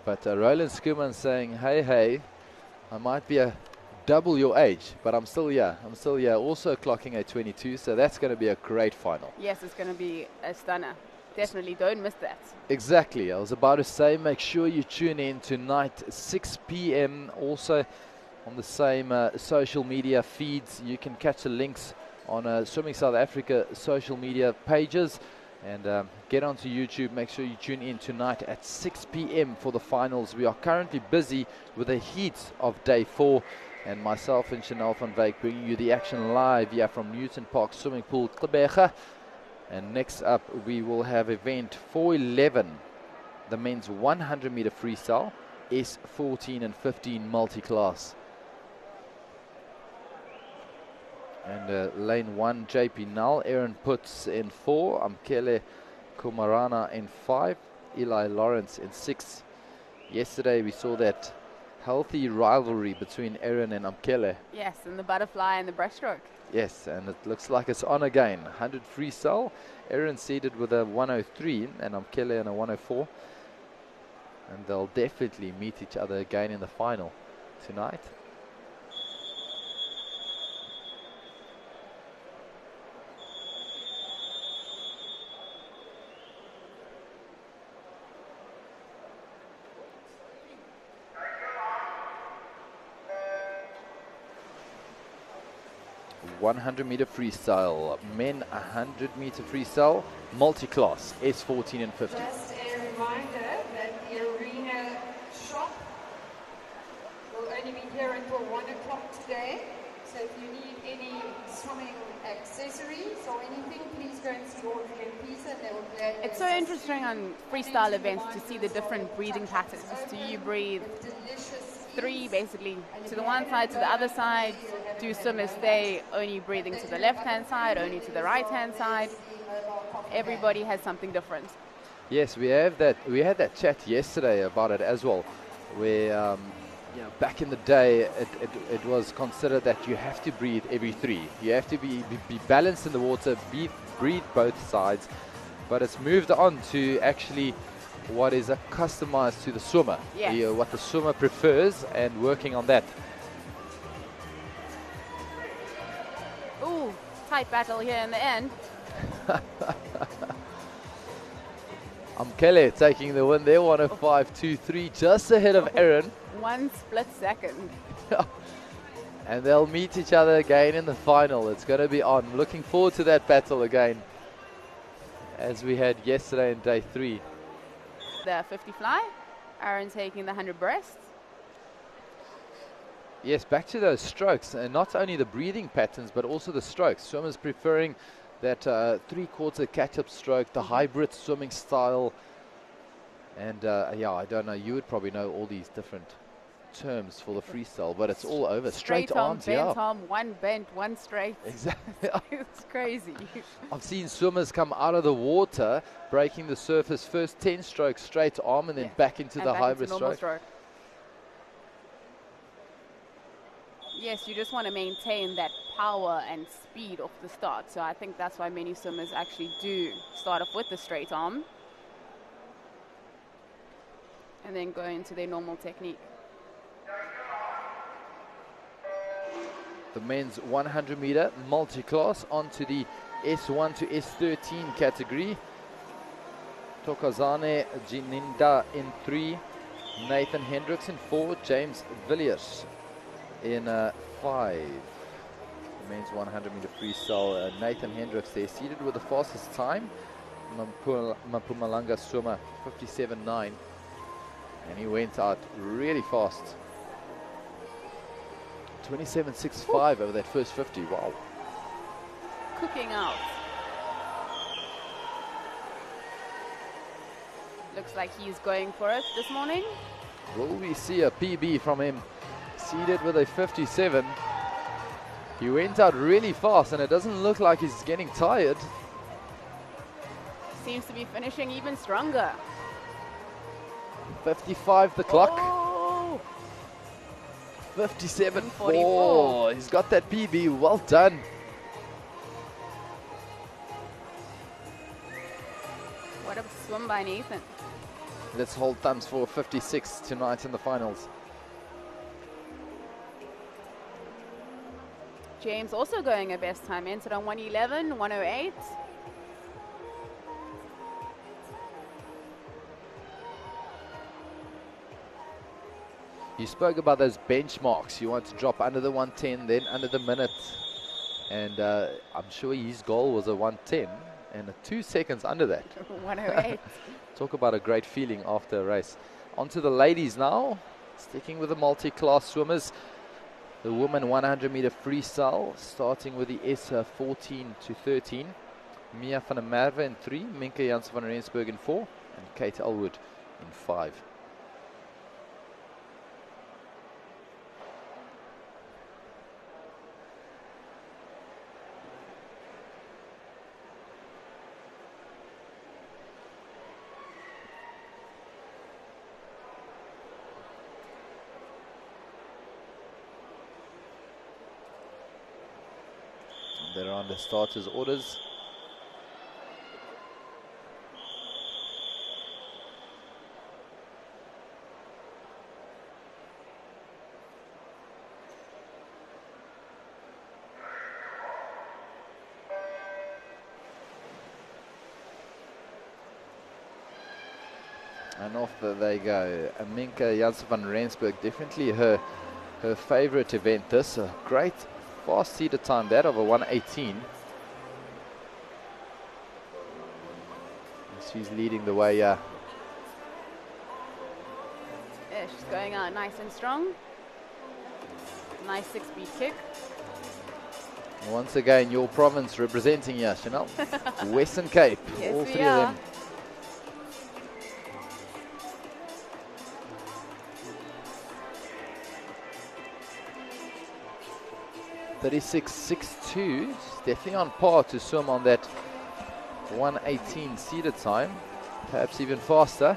B: But Roland Skuman saying, hey, I might be double your age, but I'm still here. Also clocking a 22, so that's going to be a great final.
C: Yes, it's going to be a stunner. Definitely don't miss that.
B: Exactly. I was about to say, make sure you tune in tonight, 6 p.m. Also on the same social media feeds. You can catch the links on Swimming South Africa social media pages. And get onto YouTube. Make sure you tune in tonight at 6 p.m. for the finals. We are currently busy with the heat of day 4. And myself and Chanel van Wyk bringing you the action live here from Newton Park Swimming Pool, Gqeberha. And next up, we will have event 411, the men's 100-meter freestyle, S14 and 15 multi-class. And lane 1, JP Null, Aaron Putz in 4, Amkele Kumarana in 5, Eli Lawrence in 6. Yesterday we saw that healthy rivalry between Aaron and Amkele.
C: Yes, and the butterfly and the breaststroke.
B: Yes, and it looks like it's on again. 100 freestyle, Aaron seeded with a 103 and Amkele in a 104. And they'll definitely meet each other again in the final tonight. (100-meter freestyle, men 100-meter freestyle, multi-class, S14 and 15.
A: Just a reminder that the arena shop will only be here until 1 o'clock today. So if you need any swimming accessories or anything, please go and see Audrey and Peter, and they will gladly
C: It's so interesting on freestyle events to see the different breathing patterns. Do you breathe 3 basically to the one side, to the other side? Do swimmers stay only breathing to the left-hand side, only to the right-hand side? Everybody has something different.
B: Yes, we have that. We had that chat yesterday about it as well, where back in the day it was considered that you have to breathe every 3. You have to be balanced in the water, breathe both sides. But it's moved on to actually what is customized to the swimmer.
C: Yes.
B: What the swimmer prefers, and working on that.
C: Ooh, tight battle here in the end.
B: Amkele taking the win there, 105.23, just ahead of Aaron.
C: 1 split second.
B: And they'll meet each other again in the final. It's going to be on. Looking forward to that battle again, as we had yesterday in day 3.
C: The 50 fly, Aaron taking the 100 breast.
B: Yes, back to those strokes, and not only the breathing patterns, but also the strokes. Swimmers preferring that 3/4 catch-up stroke, the hybrid swimming style. And I don't know, you would probably know all these different terms for the freestyle, but it's all over. Straight arms,
C: bent arm, 1 bent, 1 straight.
B: Exactly.
C: It's crazy.
B: I've seen swimmers come out of the water, breaking the surface, first 10 strokes straight arm, and then back into the hybrid stroke.
C: Yes, you just want to maintain that power and speed off the start. So I think that's why many swimmers actually do start off with the straight arm and then go into their normal technique.
B: The men's 100-meter multi-class onto the S1 to S13 category. Tokozane Jininda in 3, Nathan Hendricks in 4, James Villiers in 5. The men's 100-meter freestyle, Nathan Hendricks there, seated with the fastest time. Mpumalanga swimmer, 57.9. And he went out really fast. 27.65 over that first 50. Wow.
C: Cooking out. Looks like he's going for it this morning.
B: Will we see a PB from him? Seated with a 57. He went out really fast, and it doesn't look like he's getting tired. Seems
C: to be finishing even stronger.
B: 55 the clock.
C: Oh.
B: 57.44. He's got that PB. Well done.
C: What a swim by Nathan.
B: let's hold thumbs for 56 tonight in the finals.
C: James also going a best time, entered on 1:11, 1:08.
B: You spoke about those benchmarks. You want to drop under the 110, then under the minute. And I'm sure his goal was a 110 and 2 seconds under that.
C: 1:08.
B: Talk about a great feeling after a race. On to the ladies now. Sticking with the multi-class swimmers. The women 100 meter freestyle, starting with the S 14 to 13. Mia van der Merwe in 3, Minke Jansen van Rensburg in 4, and Kate Elwood in 5. They're on the starters' orders. And off they go. Minke Jansen van Rensburg, definitely her favorite event. This a great fast seated time, that of a 1:18. She's leading the way.
C: Yeah, she's going out nice and strong. Nice 6-speed kick.
B: Once again, your province representing you, Chanel. Western Cape,
C: Yes,
B: all
C: we
B: 3
C: are.
B: of them. .36.62, definitely on par to swim on that 1:18 seated time, perhaps even faster.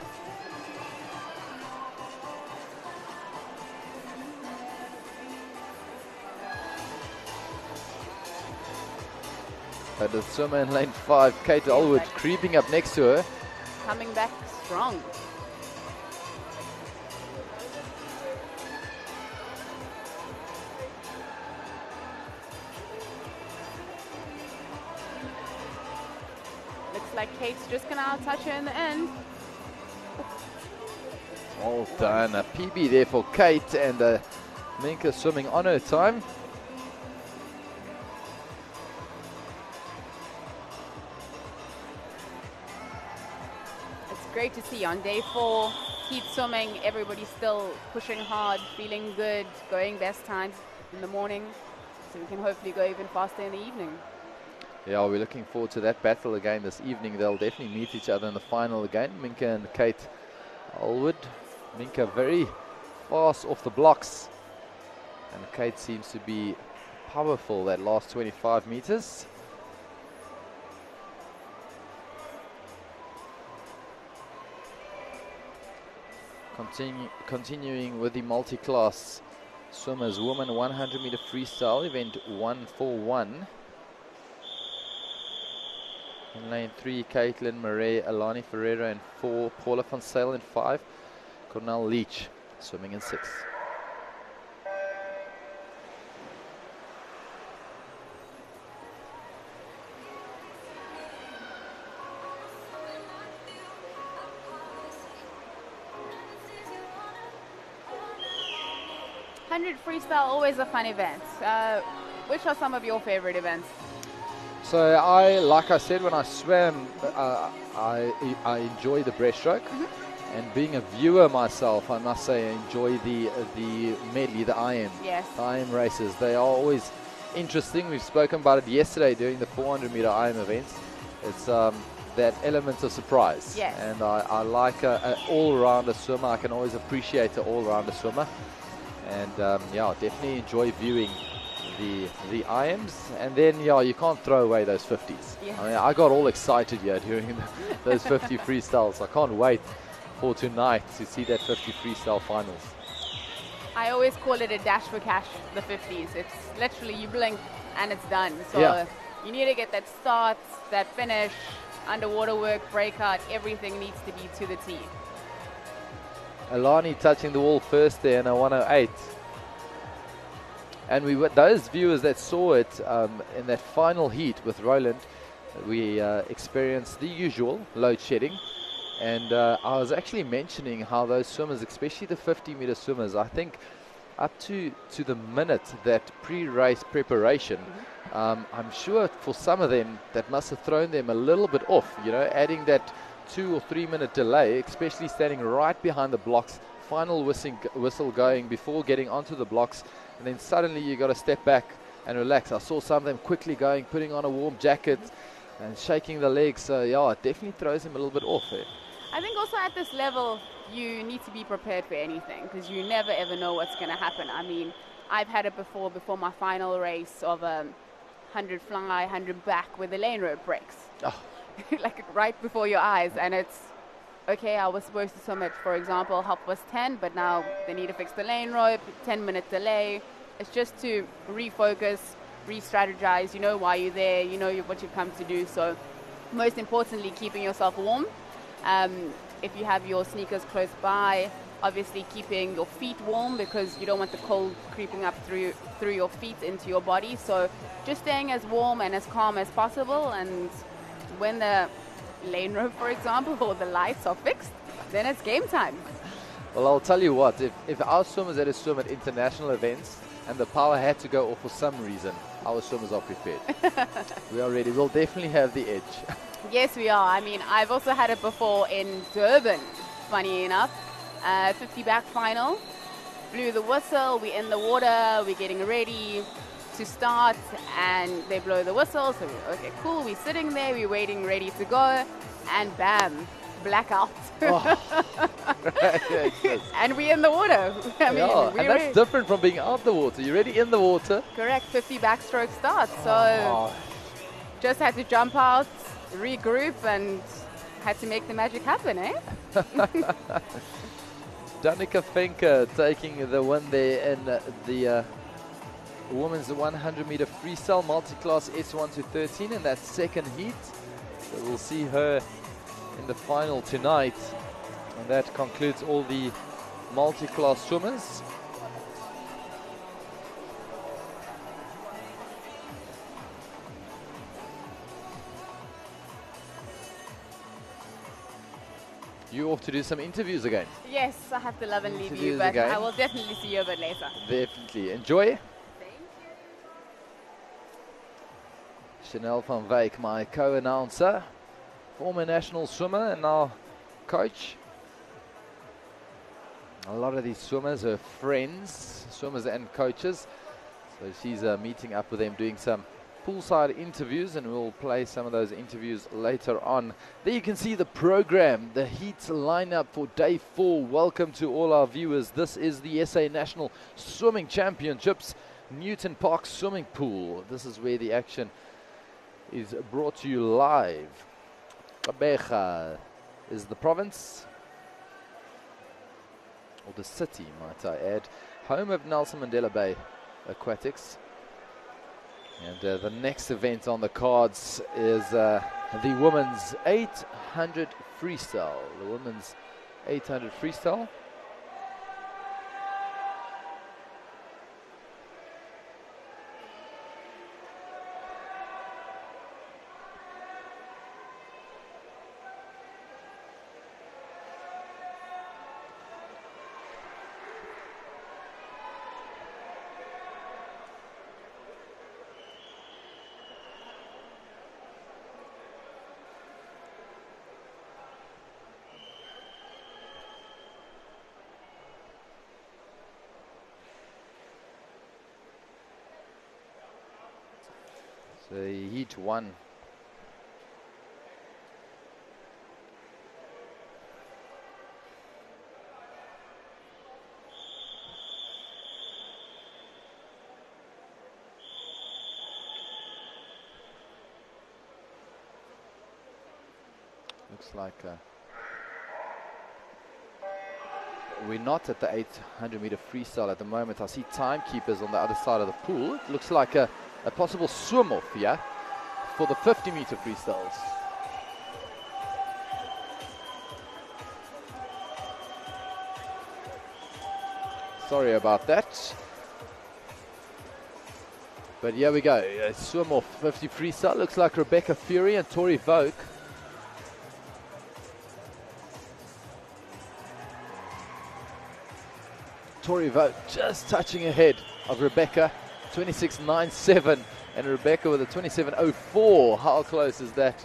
B: But the swimmer in lane 5, Kate Elwood, creeping up next to her.
C: Coming back strong. Looks like Kate's just gonna out-touch her in the end.
B: Well done, a PB there for Kate, and Minka swimming on her time.
C: It's great to see on day 4, keep swimming, everybody's still pushing hard, feeling good, going best times in the morning, so we can hopefully go even faster in the evening.
B: Yeah, we're looking forward to that battle again this evening. They'll definitely meet each other in the final again, Minka and Kate Elwood. Minka very fast off the blocks, and Kate seems to be powerful that last 25 meters. Continuing with the multi-class swimmers, women 100 meter freestyle, event 141. In lane 3, Caitlin Murray, Alani Ferreira in 4, Paula van Sale in 5, Cornell Leach swimming in 6.
C: Freestyle, always a fun event. Which are some of your favorite events?
B: So like I said, when I swam, I enjoy the breaststroke, and being a viewer myself, I must say I enjoy the medley, the IM.
C: Yes.
B: The IM races. They are always interesting. We've spoken about it yesterday during the 400 meter IM events. It's that element of surprise.
C: Yes.
B: And I like an all-rounder swimmer. I can always appreciate an all-rounder swimmer. And yeah, definitely enjoy viewing the IMs, and then yeah, you can't throw away those 50s.
C: Yes.
B: I mean, I got all excited here during those 50 freestyles. I can't wait for tonight to see that 50 freestyle finals.
C: I always call it a dash for cash, the 50s. It's literally you blink and it's done. So
B: Yeah.
C: you need to get that start, that finish, underwater work, breakout, everything needs to be to the T.
B: Alani touching the wall first there in a 108. And those viewers that saw it in that final heat with Roland, we experienced the usual load shedding. And I was actually mentioning how those swimmers, especially the 50-meter swimmers, I think up to the minute, that pre-race preparation, I'm sure for some of them that must have thrown them a little bit off, you know, adding that 2 or 3 minute delay, especially standing right behind the blocks, final whistle going before getting onto the blocks, and then suddenly you got to step back and relax. I saw some of them quickly going, putting on a warm jacket and shaking the legs. So yeah, it definitely throws him a little bit off there.
C: I think also at this level, you need to be prepared for anything, because you never ever know what's going to happen. I mean, I've had it before my final race of 100 fly, 100 back, where the lane rope breaks.
B: Oh.
C: Like right before your eyes, and it's okay, I was supposed to swim it, for example, hop was 10, but now they need to fix the lane rope, 10-minute delay. It's just to refocus, re-strategize, you know why you're there, you know what you've come to do. So most importantly, keeping yourself warm. If you have your sneakers close by, obviously keeping your feet warm, because you don't want the cold creeping up through your feet into your body. So just staying as warm and as calm as possible, and when the lane rope, for example, or the lights are fixed, then it's game time.
B: Well, I'll tell you what, if our swimmers had to swim at international events and the power had to go off for some reason, our swimmers are prepared. We are ready. We'll definitely have the edge.
C: Yes, we are. I mean, I've also had it before in Durban, funny enough. 50 back final, blew the whistle, we're in the water, we're getting ready to start, and they blow the whistle, so we're okay, cool, we're sitting there, we're waiting, ready to go, and bam, blackout. And we're in the water. I mean,
B: and that's different from being out the water. You're already in the water.
C: Correct, 50 backstroke start, so just had to jump out, regroup, and had to make the magic happen, eh?
B: Danica Fenker taking the win there in the women's 100-meter freestyle multi-class S1 to 13 in that second heat. So we'll see her in the final tonight. And that concludes all the multi-class swimmers. You off to do some interviews again?
C: Yes, I have to love and leave you,
B: Interviews
C: but
B: again.
C: I will definitely see you a bit later.
B: Definitely. Enjoy. Chanel van Wyk, my co-announcer, former national swimmer and now coach. A lot of these swimmers are friends, swimmers and coaches. So she's meeting up with them, doing some poolside interviews, and we'll play some of those interviews later on. There you can see the program, the heats lineup for day 4. Welcome to all our viewers. This is the SA National Swimming Championships, Newton Park Swimming Pool. This is where the action is brought to you live. Gqeberha is the province, or the city, might I add, home of Nelson Mandela Bay Aquatics. And the next event on the cards is the women's 800 freestyle. The women's 800 freestyle. So heat 1. Looks like we're not at the 800 meter freestyle at the moment. I see timekeepers on the other side of the pool. It looks like a possible swim off here for the 50 meter freestyles. Sorry about that. But here we go. A swim off 50 freestyle. Looks like Rebecca Fury and Tori Vogue. Tori Vogue just touching ahead of Rebecca. 26.97. And Rebecca with a 27.04. How close is that?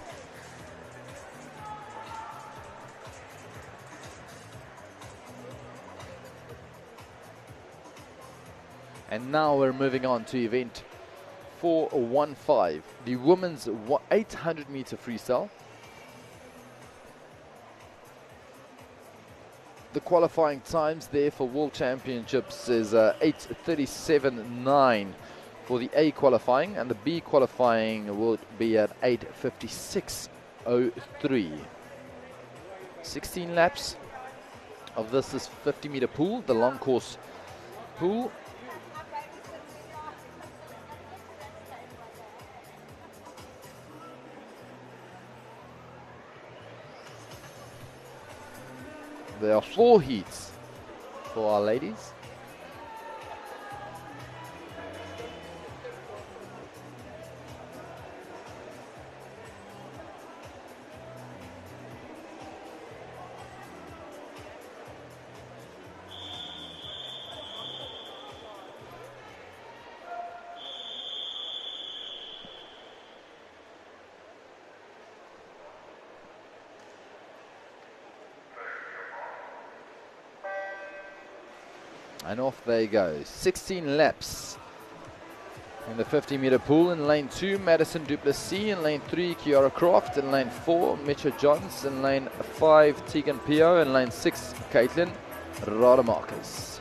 B: And now we're moving on to event 415, the women's 800 meter freestyle. The qualifying times there for World Championships is 8:37.9 for the A qualifying, and the B qualifying will be at 8:56.03. 16 laps of this is 50 meter pool, the long course pool. There are 4 heats for our ladies. And off they go. 16 laps in the 50 meter pool. In lane 2, Madison Duplessis. In lane 3, Kiara Croft. In lane 4, Mitcha Johns. In lane 5, Tegan Pio. In lane 6, Caitlin Rademakers.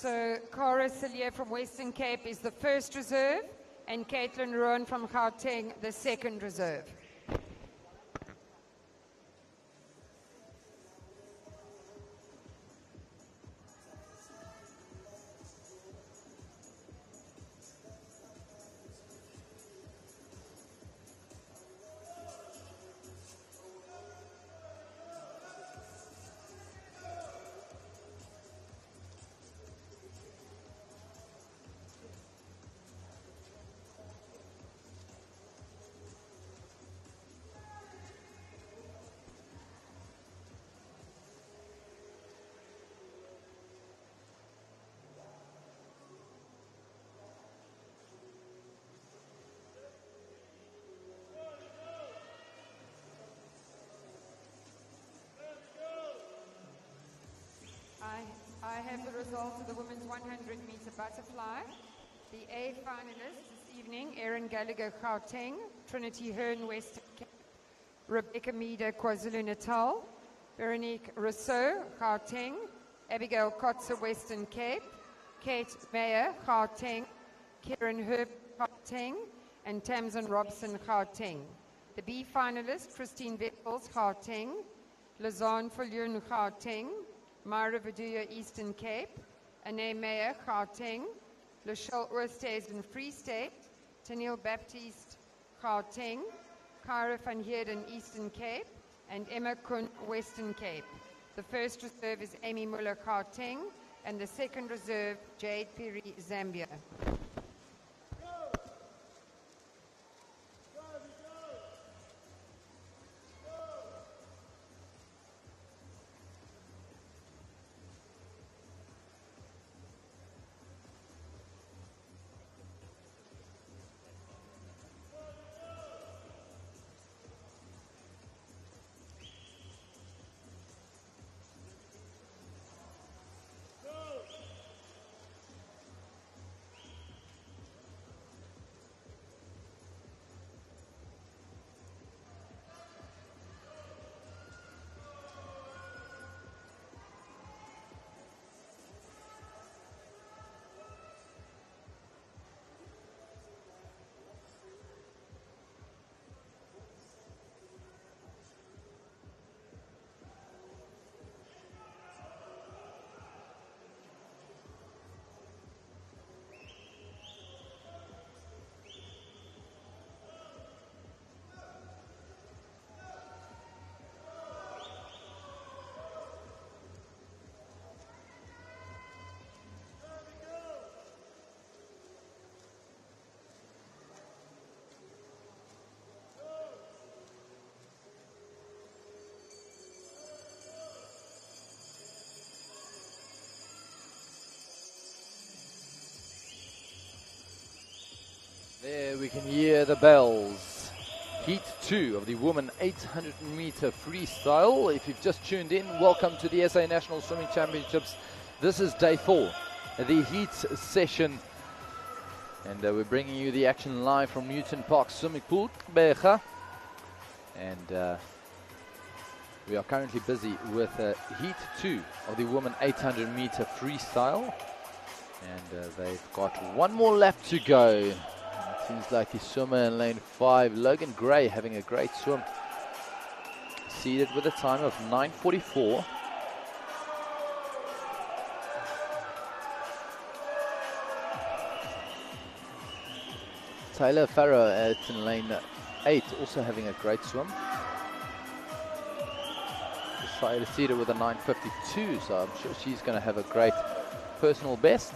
A: So Cara Cillier from Western Cape is the first reserve, and Caitlin Rowan from Gauteng the second reserve. I have the results of the women's 100-meter butterfly. The A finalists this evening: Erin Gallagher, Gauteng; Trinity Hearn, Western Cape; Rebecca Meader, KwaZulu-Natal; Veronique Rousseau, Gauteng; Abigail Kotze, Western Cape; Kate Mayer, Gauteng; Kieran Herb, Gauteng; and Tamsin Robson, Gauteng. The B finalists: Christine Vettels, Gauteng; Lazan Viljoen, Gauteng; Myra Vaduya, Eastern Cape; Ane Meyer, Gauteng; Lachelle Oosthuizen, Free State; Tennille Baptiste, Gauteng; Kyra van Heerden, Eastern Cape; and Emma Kuhn, Western Cape. The first reserve is Amy Muller, Gauteng, and the second reserve, Jade Piri, Zambia.
B: There we can hear the bells. Heat 2 of the women 800-meter freestyle. If you've just tuned in, welcome to the SA National Swimming Championships. This is day 4, the heat session. And we're bringing you the action live from Newton Park Swimming Pool, Beja. And we are currently busy with heat 2 of the women 800-meter freestyle. And they've got one more lap to go. Seems like the swimmer in lane 5, Logan Gray, having a great swim. Seeded with a time of 9:44. Taylor Farrow in lane 8, also having a great swim. Seeded with a 9:52, so I'm sure she's going to have a great personal best.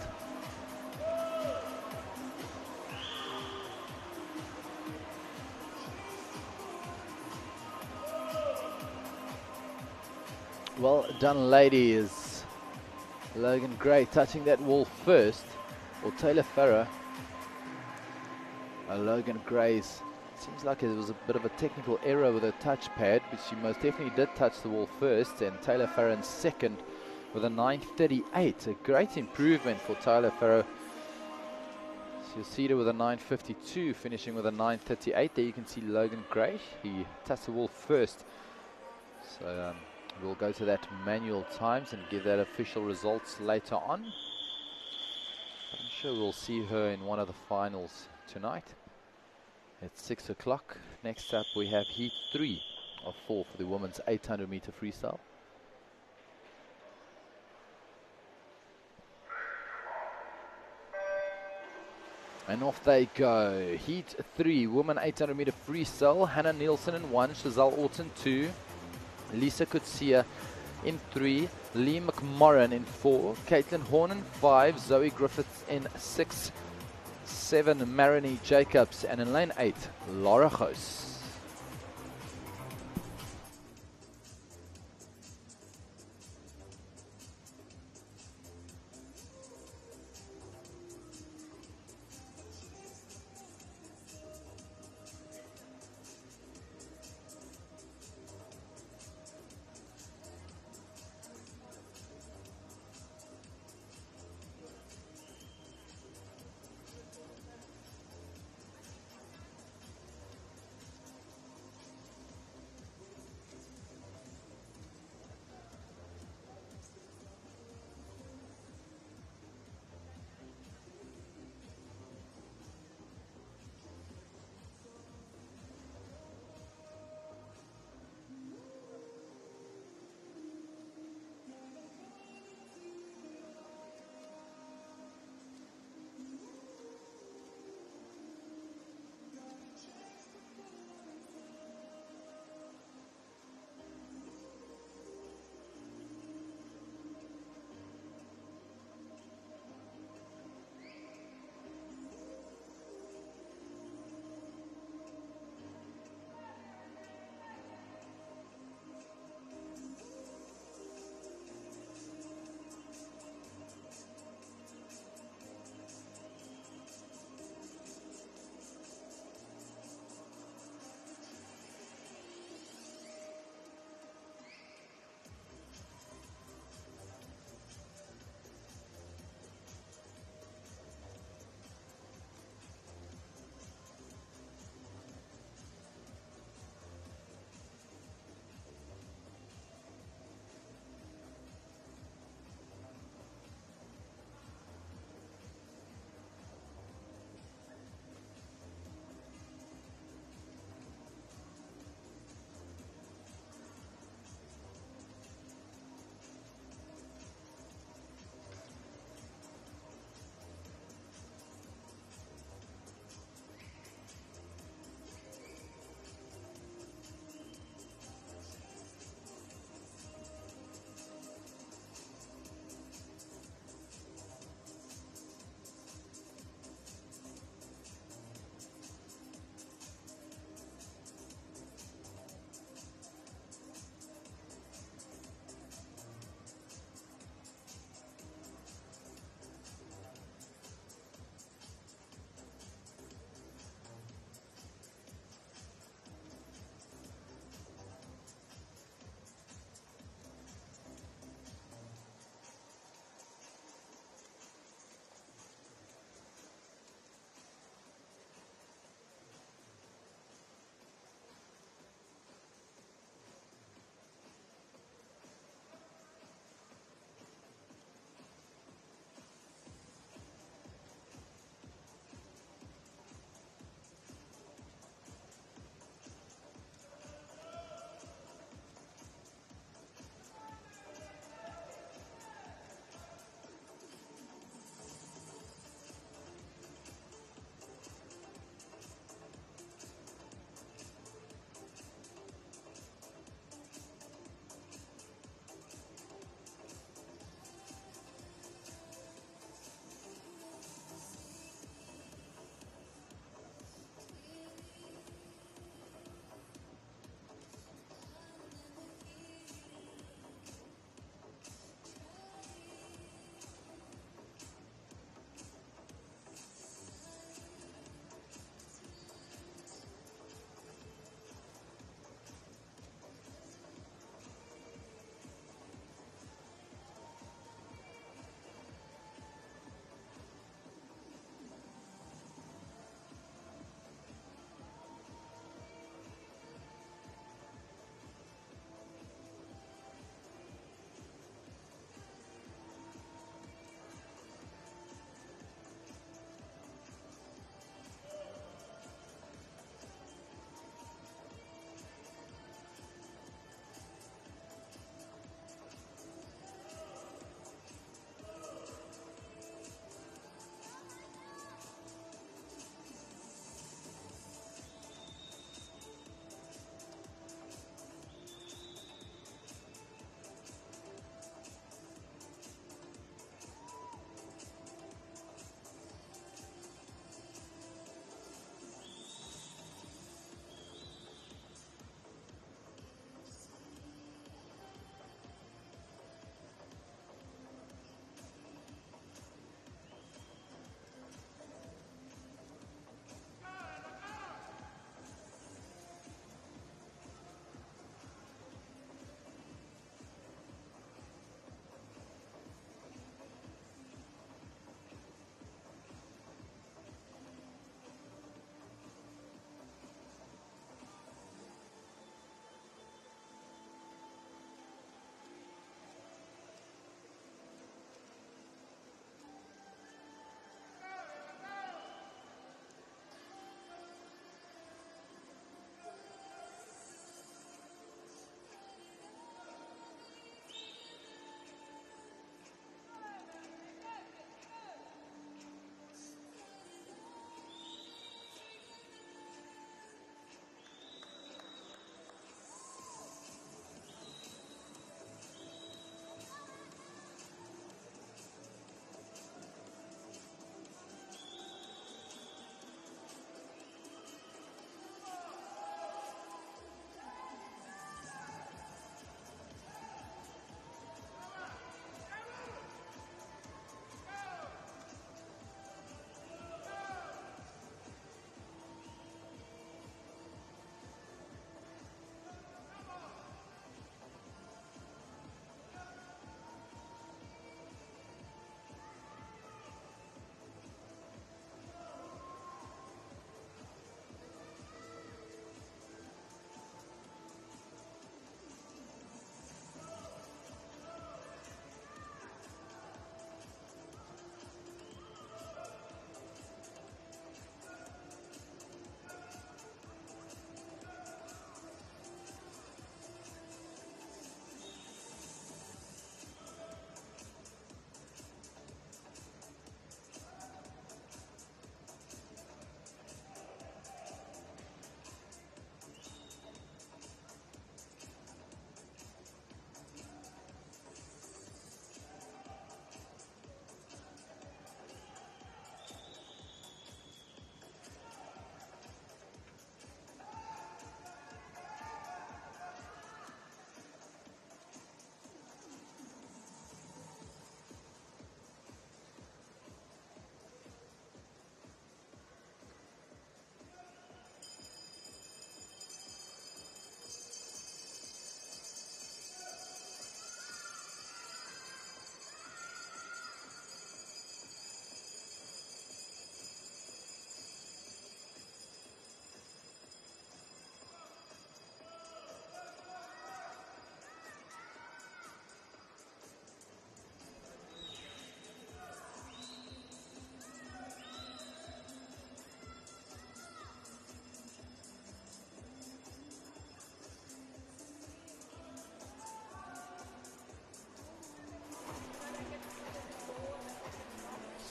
B: Well done, ladies. Logan Gray touching that wall first, or Taylor Farrow. Logan Gray's, seems like it was a bit of a technical error with her touchpad, but she most definitely did touch the wall first, and Taylor Farrow in second with a 9:38. A great improvement for Taylor Farrow. She'll see her with a 9:52, finishing with a 9:38. There you can see Logan Gray. He touched the wall first. So we'll go to that manual times and give that official results later on. sure we'll see her in one of the finals tonight at 6 o'clock. Next up we have heat 3 of 4 for the women's 800 meter freestyle. And off they go. Heat 3, women 800 meter freestyle. Hannah Nielsen in 1, Chazelle Orton 2, Lisa Kutsia in 3, Lee McMorrin in 4, Caitlin Horn in 5, Zoe Griffiths in 6, 7, Marini Jacobs, and in lane 8, Laura Goos.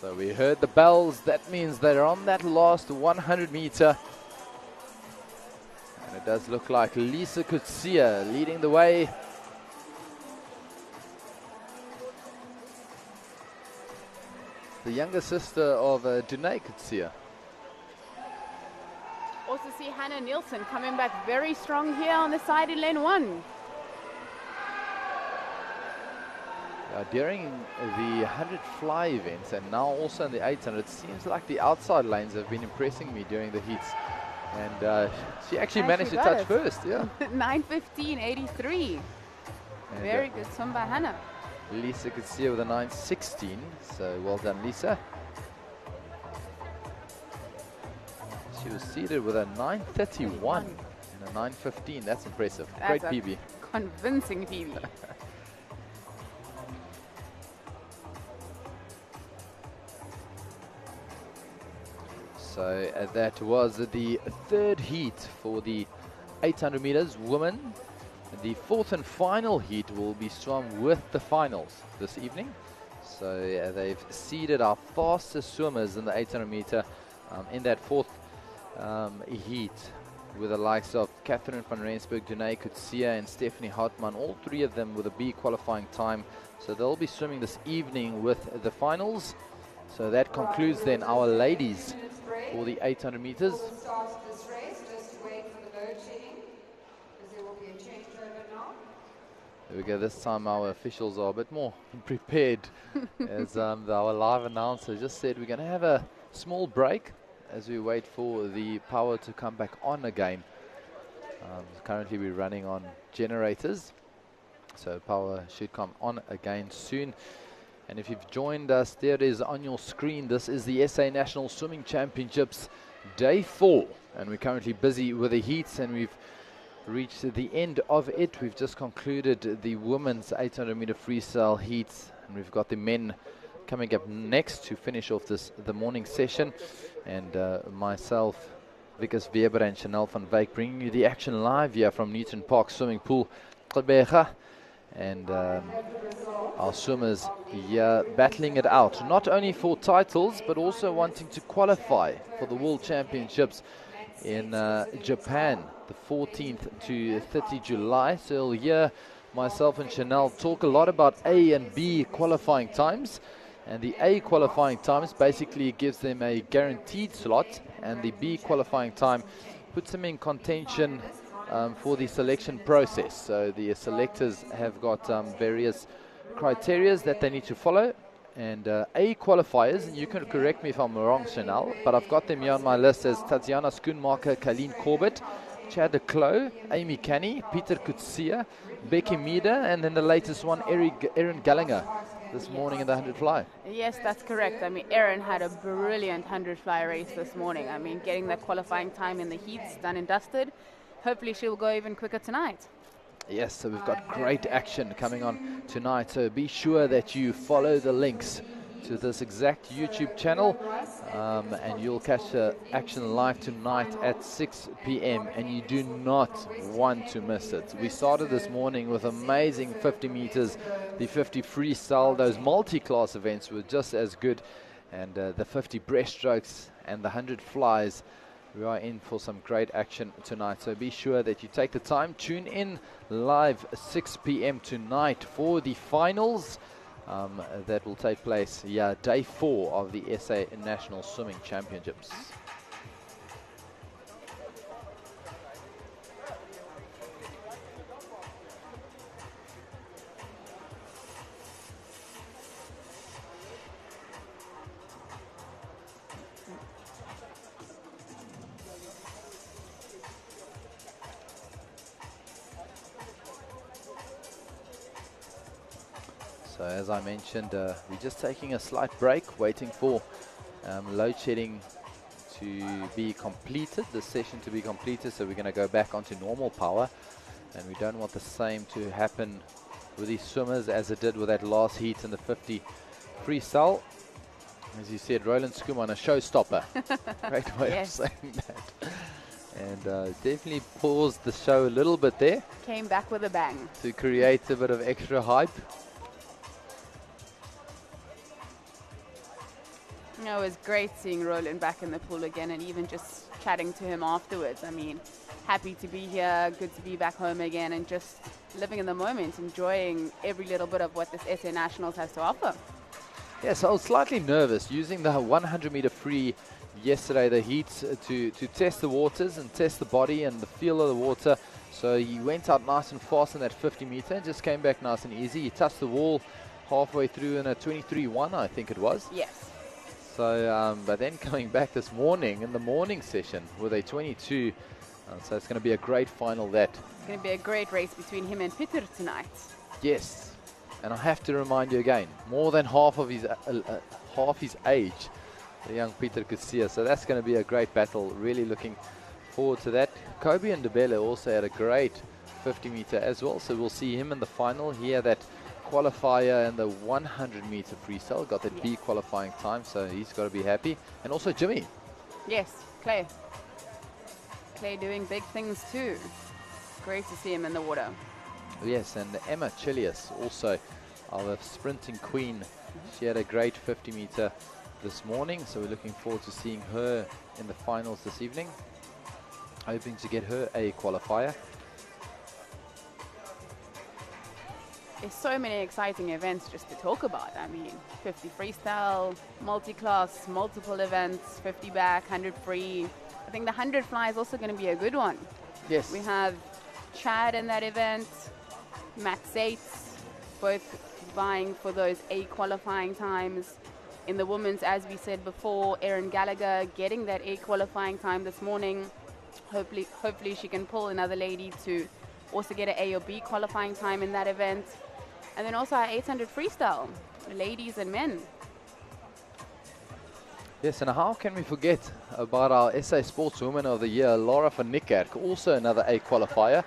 B: So we heard the bells. That means they're on that last 100 meter. And it does look like Lisa Kutsia leading the way. The younger sister of Dunay Kutsia.
C: Also see Hannah Nielsen coming back very strong here on the side in lane 1.
B: During the 100 fly events and now also in the 800, it seems like the outside lanes have been impressing me during the heats. And she actually managed to touch first, yeah.
C: 9:15.83. Very good swim by Hannah.
B: Lisa Kutsia with a 9:16, so well done, Lisa. She was seated with a 9:31 and a 9:15. That's impressive.
C: That's
B: Great PB.
C: Convincing PB.
B: So that was the third heat for the 800 meters women. The fourth and final heat will be swum with the finals this evening. So they've seeded our fastest swimmers in the 800 meter in that fourth heat, with the likes of Catherine van Rensburg, Dunay Kutsia and Stephanie Houtman, all three of them with a B qualifying time. So they'll be swimming this evening with the finals. So that concludes then our ladies for the 800 meters. There we go. This time our officials are a bit more prepared, as our live announcer just said we're going to have a small break as we wait for the power to come back on again. Currently we're running on generators, so power should come on again soon. And if you've joined us, there it is on your screen. This is the SA National Swimming Championships Day 4, and we're currently busy with the heats, and we've reached the end of it. We've just concluded the women's 800 meter freestyle heats, and we've got the men coming up next to finish off the morning session. And myself, Vikas Weber and Chanel van Wyk bringing you the action live here from Newton Park Swimming Pool, Gqeberha. And our swimmers here battling it out, not only for titles, but also wanting to qualify for the World Championships in Japan, the 14th to 30 July. So you'll hear myself and Chanel talk a lot about A and B qualifying times. And the A qualifying times basically gives them a guaranteed slot, and the B qualifying time puts them in contention for the selection process. So the selectors have got various criteria that they need to follow, and A qualifiers, and you can correct me if I'm wrong, Chanel, but I've got them here on my list as Tatiana Schoenmaker, Colleen Corbett, Chad de Clo, Amy Canny, Peter Kutsia, Becky Meader, and then the latest one, Erin Gallagher, this morning in the 100 fly.
C: Yes, that's correct. I mean, Erin had a brilliant 100 fly race this morning. I mean, getting that qualifying time in the heats done and dusted. Hopefully she'll go even quicker tonight.
B: Yes, so we've got great action coming on tonight. So be sure that you follow the links to this exact YouTube channel, and you'll catch the action live tonight at 6 p.m. and you do not want to miss it. We started this morning with amazing 50 meters, the 50 freestyle. Those multi-class events were just as good, and the 50 breaststrokes and the 100 flies. We are in for some great action tonight, so be sure that you take the time. Tune in live 6 p.m. tonight for the finals that will take place, day 4 of the SA National Swimming Championships. So as I mentioned, we're just taking a slight break, waiting for load shedding to be completed, the session to be completed, so we're going to go back onto normal power, and we don't want the same to happen with these swimmers as it did with that last heat in the 50 freestyle. As you said, Roland Skuman, a showstopper. Great way of saying that. And definitely paused the show a little bit there.
C: Came back with a bang.
B: To create a bit of extra hype.
C: It was great seeing Roland back in the pool again, and even just chatting to him afterwards. I mean, happy to be here, good to be back home again, and just living in the moment, enjoying every little bit of what this SA Nationals has to offer.
B: Yes, I was slightly nervous using the 100-meter free yesterday, the heats, to test the waters and test the body and the feel of the water. So he went out nice and fast in that 50-meter and just came back nice and easy. He touched the wall halfway through in a 23.1, I think it was.
C: Yes.
B: So, but then coming back this morning in the morning session with a 22, so it's going to be a great final. It's
C: going to be a great race between him and Peter tonight.
B: Yes. And I have to remind you again, more than half his age, the young Peter Kusia. So that's going to be a great battle. Really looking forward to that. Kobe and Ndebele also had a great 50-meter as well. So we'll see him in the final. He had that qualifier in the 100-meter freestyle. Got that B qualifying time. So he's got to be happy. And also Jimmy.
C: Yes, Clay. Clay doing big things too. Great to see him in the water.
B: Yes, and Emma Chilius, also our sprinting queen. She had a great 50-meter this morning, so we're looking forward to seeing her in the finals this evening. Hoping to get her a qualifier.
C: There's so many exciting events just to talk about. I mean, 50 freestyle, multi-class, multiple events, 50 back, 100 free. I think the 100 fly is also going to be a good one.
B: Yes.
C: We have Chad in that event, Matt Zates, both vying for those A qualifying times. In the women's, as we said before, Erin Gallagher getting that A qualifying time this morning. Hopefully she can pull another lady to also get an A or B qualifying time in that event. And then also our 800 freestyle, ladies and men.
B: Yes, and how can we forget about our SA Sportswoman of the Year, Laura van Niekerk, also another A qualifier.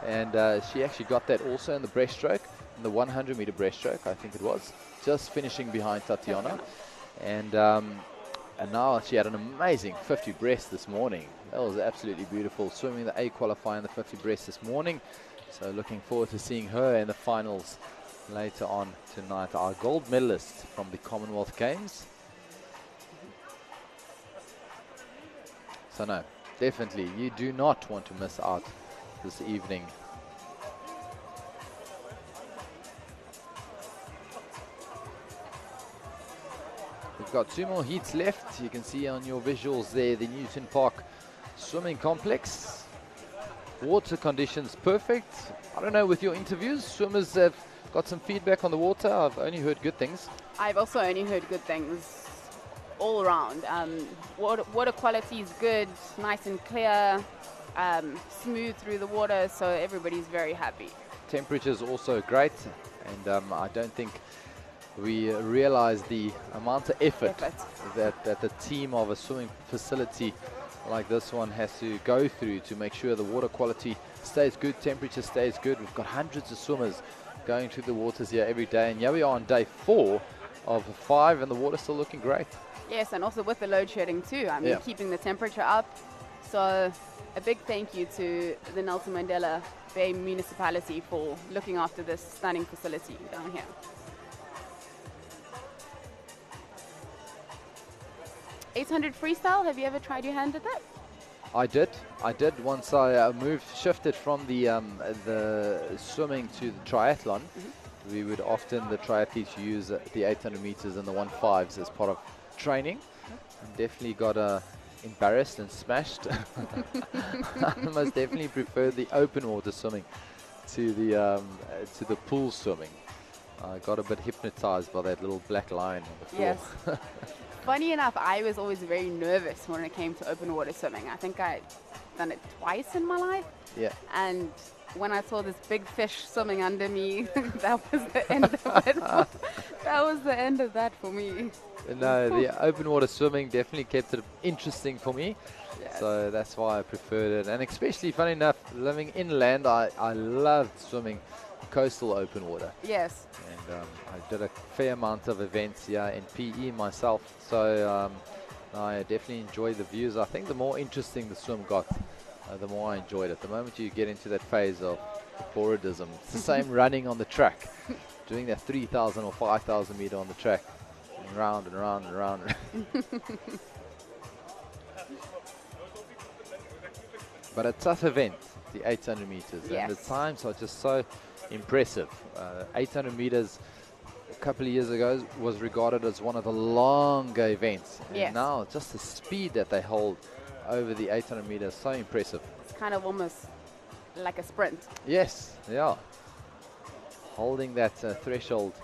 B: And she actually got that also in the breaststroke, in the 100-meter breaststroke, I think it was, just finishing behind Tatiana. And now she had an amazing 50 breast this morning. That was absolutely beautiful, swimming the A qualifier in the 50 breast this morning. So looking forward to seeing her in the finals later on tonight. Our gold medalist from the Commonwealth Games. So no, definitely, you do not want to miss out this evening. We've got 2 more heats left. You can see on your visuals there the Newton Park swimming complex. Water conditions perfect. I don't know, with your interviews, swimmers have got some feedback on the water. I've only heard good things.
C: I've also only heard good things all around. Water quality is good, nice and clear, smooth through the water, so everybody's very happy.
B: Temperature's also great, and I don't think we realize the amount of effort that the team of a swimming facility like this one has to go through to make sure the water quality stays good, temperature stays good. We've got hundreds of swimmers going through the waters here every day, and here we are on day 4 of 5, and the water's still looking great.
C: Yes, and also with the load shedding too. I mean, keeping the temperature up. So a big thank you to the Nelson Mandela Bay municipality for looking after this stunning facility down here. .800 freestyle, have you ever tried your hand at that?
B: I did once I shifted from the swimming to the triathlon. We would often, the triathletes, use the 800 meters and the 1.5s as part of training, and definitely got embarrassed and smashed. I most definitely prefer the open water swimming to the pool swimming. I got a bit hypnotized by that little black line on the floor.
C: Yes. Funny enough, I was always very nervous when it came to open water swimming. I think I'd done it twice in my life. Yeah. And when I saw this big fish swimming under me, that was the end of it. That was the end of that for me.
B: No, the open water swimming definitely kept it interesting for me.
C: Yes.
B: So that's why I preferred it. And especially, funny enough, living inland, I loved swimming coastal open water.
C: Yes.
B: And I did a fair amount of events here in PE myself. So I definitely enjoyed the views. I think the more interesting the swim got, the more I enjoyed it. The moment you get into that phase of boredom, it's the same running on the track, doing that 3,000 or 5,000 meter on the track. and round and round and round. But a tough event, the 800 meters.
C: Yes.
B: And the times are just so impressive. 800 meters a couple of years ago was regarded as one of the longer events.
C: Yes.
B: And now just the speed that they hold over the 800 meters, so impressive.
C: It's kind of almost like a sprint.
B: Yes, they are. Holding that threshold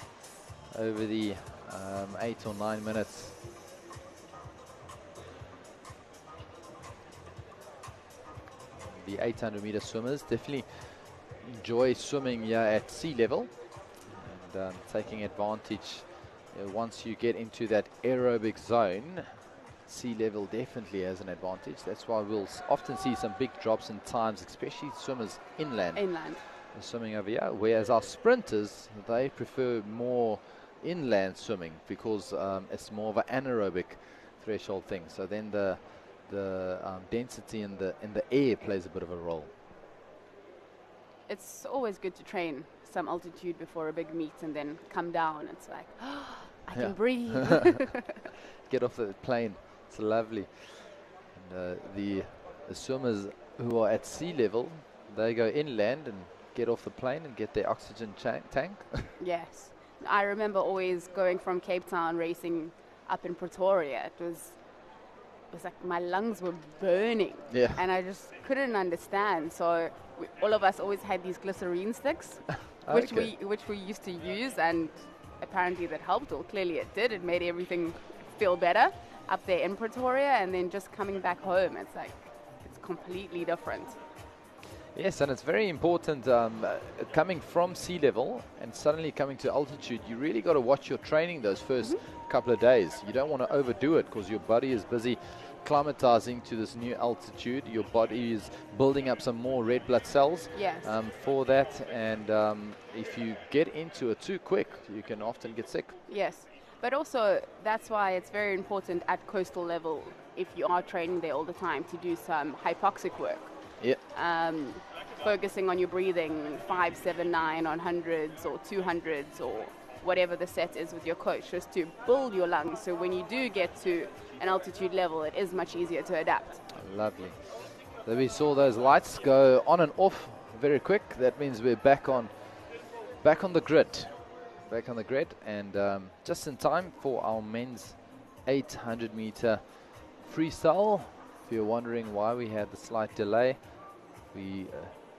B: over the 8 or 9 minutes. The 800 meter swimmers definitely enjoy swimming here at sea level and taking advantage. Once you get into that aerobic zone, sea level definitely has an advantage. That's why we'll often see some big drops in times, especially swimmers inland. Swimming over here, whereas our sprinters, they prefer more inland swimming because it's more of an anaerobic threshold thing. So then the density in the air plays a bit of a role.
C: It's always good to train some altitude before a big meet and then come down. It's like, oh, I can breathe.
B: Get off the plane. It's lovely. And, the swimmers who are at sea level, they go inland and get off the plane and get their oxygen tank.
C: Yes. I remember always going from Cape Town racing up in Pretoria. It was like my lungs were burning.
B: Yeah.
C: And I just couldn't understand. So all of us always had these glycerine sticks, which we used to use, and apparently that helped, or clearly it did. It made everything feel better up there in Pretoria, and then just coming back home, it's like, it's completely different.
B: Yes, and it's very important coming from sea level and suddenly coming to altitude. You really got to watch your training those first couple of days. You don't want to overdo it because your body is busy climatizing to this new altitude. Your body is building up some more red blood cells for that, and if you get into it too quick, you can often get sick.
C: Yes, but also that's why it's very important at coastal level, if you are training there all the time, to do some hypoxic work.
B: Yeah.
C: Focusing on your breathing, 5, 7, 9 on hundreds or 200s or whatever the set is with your coach, just to build your lungs. So when you do get to an altitude level, it is much easier to adapt.
B: Lovely. So we saw those lights go on and off very quick. That means we're back on the grid. Back on the grid, and just in time for our men's 800 meter freestyle. If you're wondering why we had the slight delay, we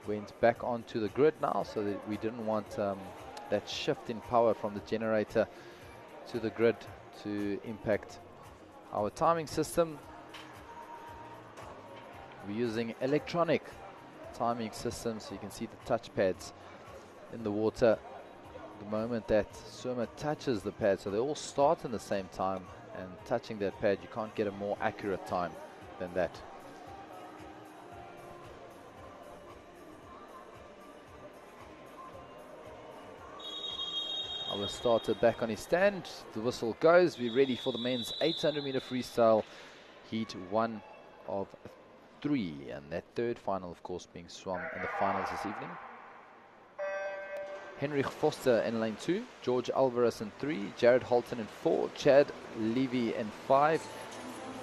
B: went back onto the grid now, so that we didn't want that shift in power from the generator to the grid to impact our timing system. We're using electronic timing system, so you can see the touch pads in the water the moment that swimmer touches the pad. So they all start in the same time, and touching that pad, you can't get a more accurate time than that. Our starter back on his stand. The whistle goes. We're ready for the men's 800 meter freestyle heat 1 of 3, and that third final, of course, being swum in the finals this evening. Henrik Foster in lane 2, George Alvarez in 3, Jared Holton in 4, Chad Levy in 5,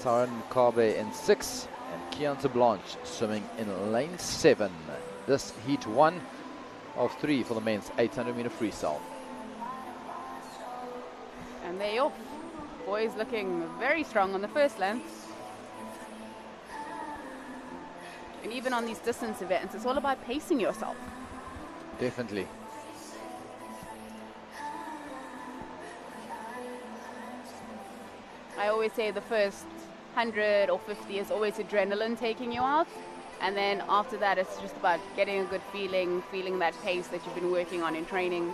B: Taran Mukabe in 6, and Keonta Blanche swimming in lane 7. This heat 1 of 3 for the men's 800 meter freestyle.
C: And they're off. Boys looking very strong on the first length. And even on these distance events, it's all about pacing yourself.
B: Definitely.
C: I always say the first 100 or 50 is always adrenaline taking you out. And then after that, it's just about getting a good feeling that pace that you've been working on in training.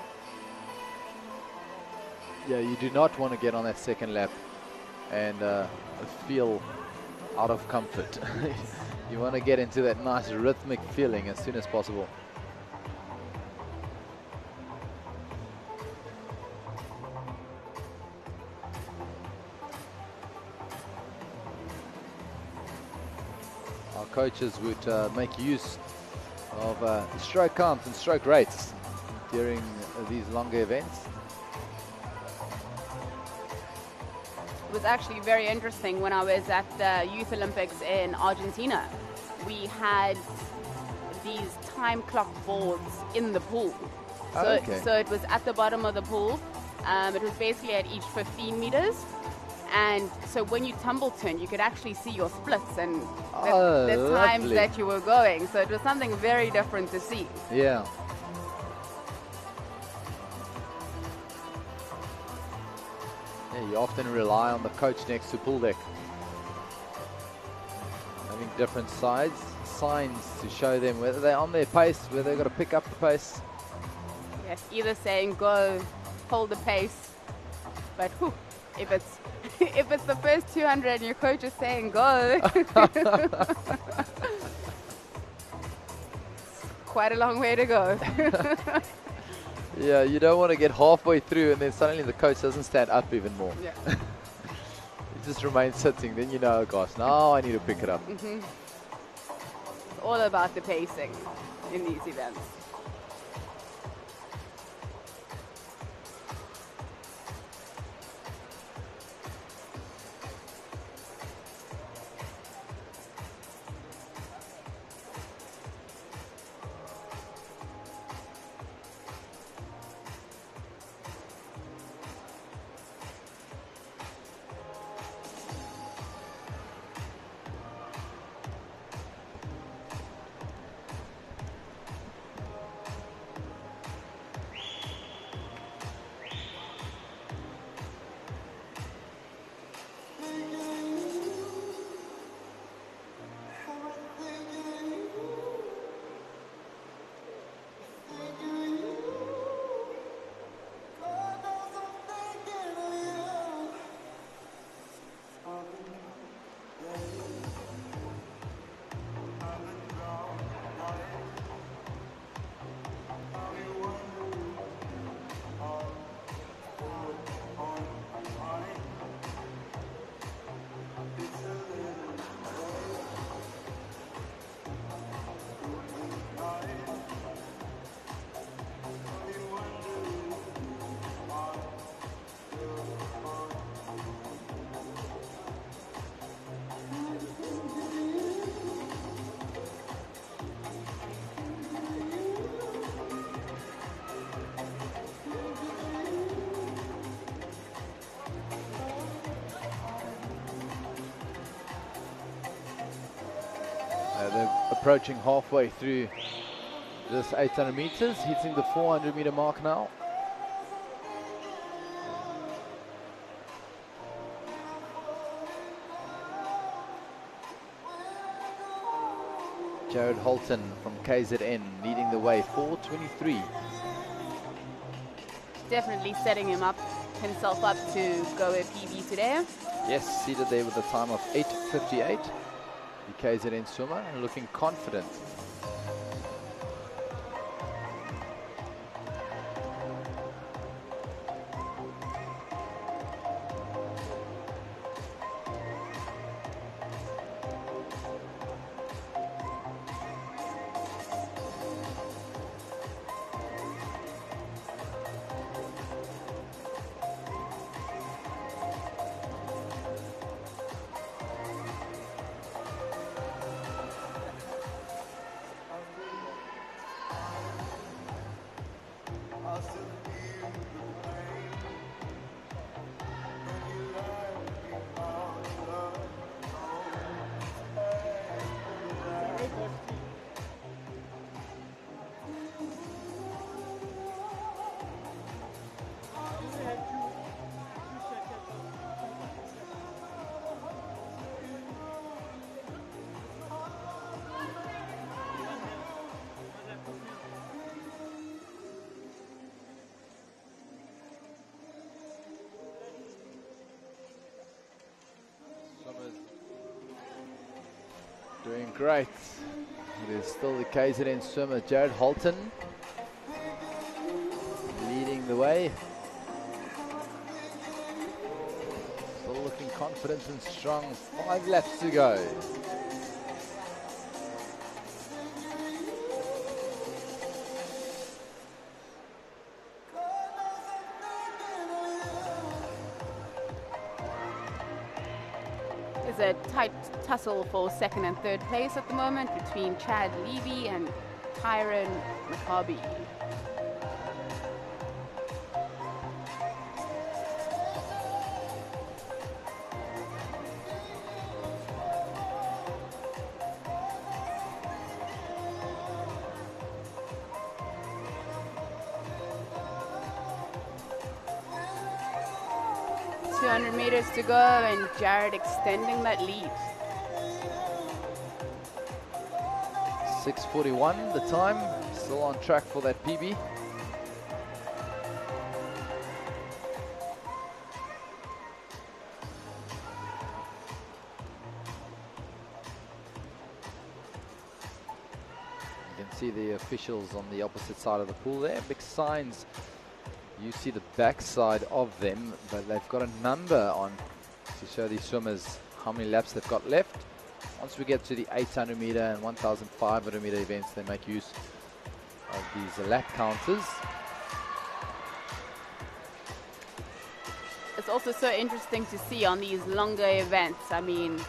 B: Yeah, you do not want to get on that second lap and feel out of comfort. You want to get into that nice rhythmic feeling as soon as possible. Our coaches would make use of stroke counts and stroke rates during these longer events.
C: was actually very interesting when I was at the Youth Olympics in Argentina. We had these time clock boards in the pool. So it was at the bottom of the pool. It was basically at each 15 meters. And so when you tumble turn, you could actually see your splits and the times that you were going. So it was something very different to see.
B: Yeah. You often rely on the coach next to pool deck, having different signs to show them whether they're on their pace, whether they've got to pick up the pace.
C: Yes, either saying go, hold the pace, but if it's if it's the first 200 and your coach is saying go, quite a long way to go.
B: Yeah, you don't want to get halfway through and then suddenly the coach doesn't stand up even more.
C: Yeah.
B: He just remains sitting. Then you know, gosh, now I need to pick it up.
C: It's all about the pacing in these events.
B: They're approaching halfway through this 800 meters, hitting the 400 meter mark now. Jared Holton from KZN leading the way, 4:23.
C: Definitely setting himself up to go a PB today.
B: Yes, seated there with a time of 8:58. The KZN swimmer and looking confident. Doing great. It is still the KZN swimmer Jared Holton leading the way. Still looking confident and strong. 5 laps to go.
C: There's a tight tussle for second and third place at the moment between Chad Levy and Tyron McCarby. Meters to go, and Jared extending that lead.
B: 6:41 the time, still on track for that PB. You can see the officials on the opposite side of the pool there, big signs. You see the backside of them, but they've got a number on to show these swimmers how many laps they've got left. Once we get to the 800 meter and 1500 meter events, they make use of these lap counters.
C: It's also so interesting to see on these longer events. I mean,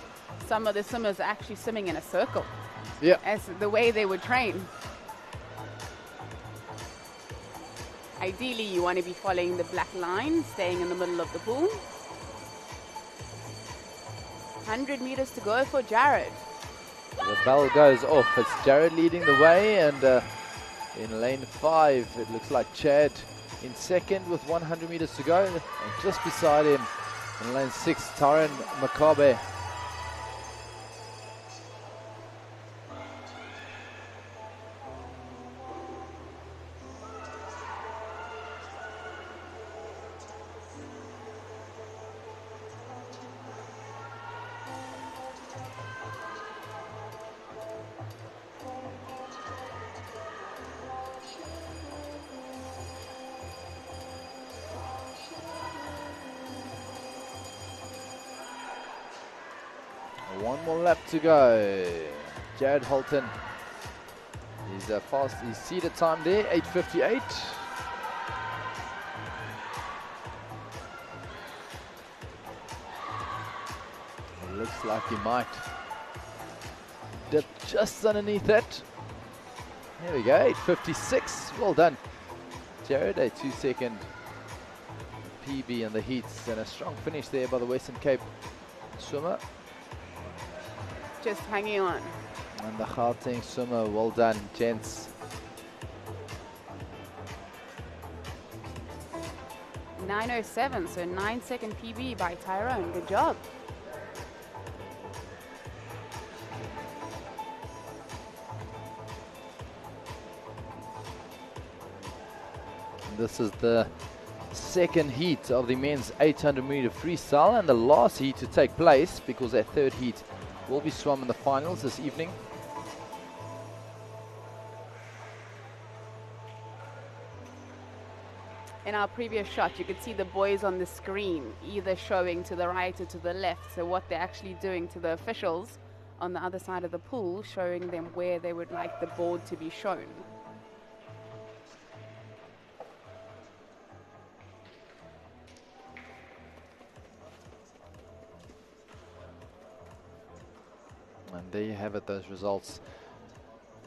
C: some of the swimmers are actually swimming in a circle.
B: Yeah.
C: As the way they would train. Ideally, you want to be following the black line, staying in the middle of the pool. 100 meters to go for Jared.
B: The bell goes off. It's Jared leading the way, and in lane 5, it looks like Chad in second with 100 meters to go. And just beside him, in lane 6, Tyron McCarby. One more lap to go. Jared Holton. He's fast. He's seated time there, 8:58. It looks like he might dip just underneath that. There we go, 8:56. Well done, Jared. A 2-second PB in the heats, and a strong finish there by the Western Cape swimmer.
C: Just hanging on.
B: And the Gauteng swimmer, well done, gents.
C: 9:07, so 9-second PB by Tyrone. Good job.
B: This is the second heat of the men's 800 meter freestyle, and the last heat to take place, because that third heat will be swum in the finals this evening.
C: In our previous shot, you could see the boys on the screen either showing to the right or to the left. So what they're actually doing to the officials on the other side of the pool, showing them where they would like the board to be shown.
B: And there you have it, those results.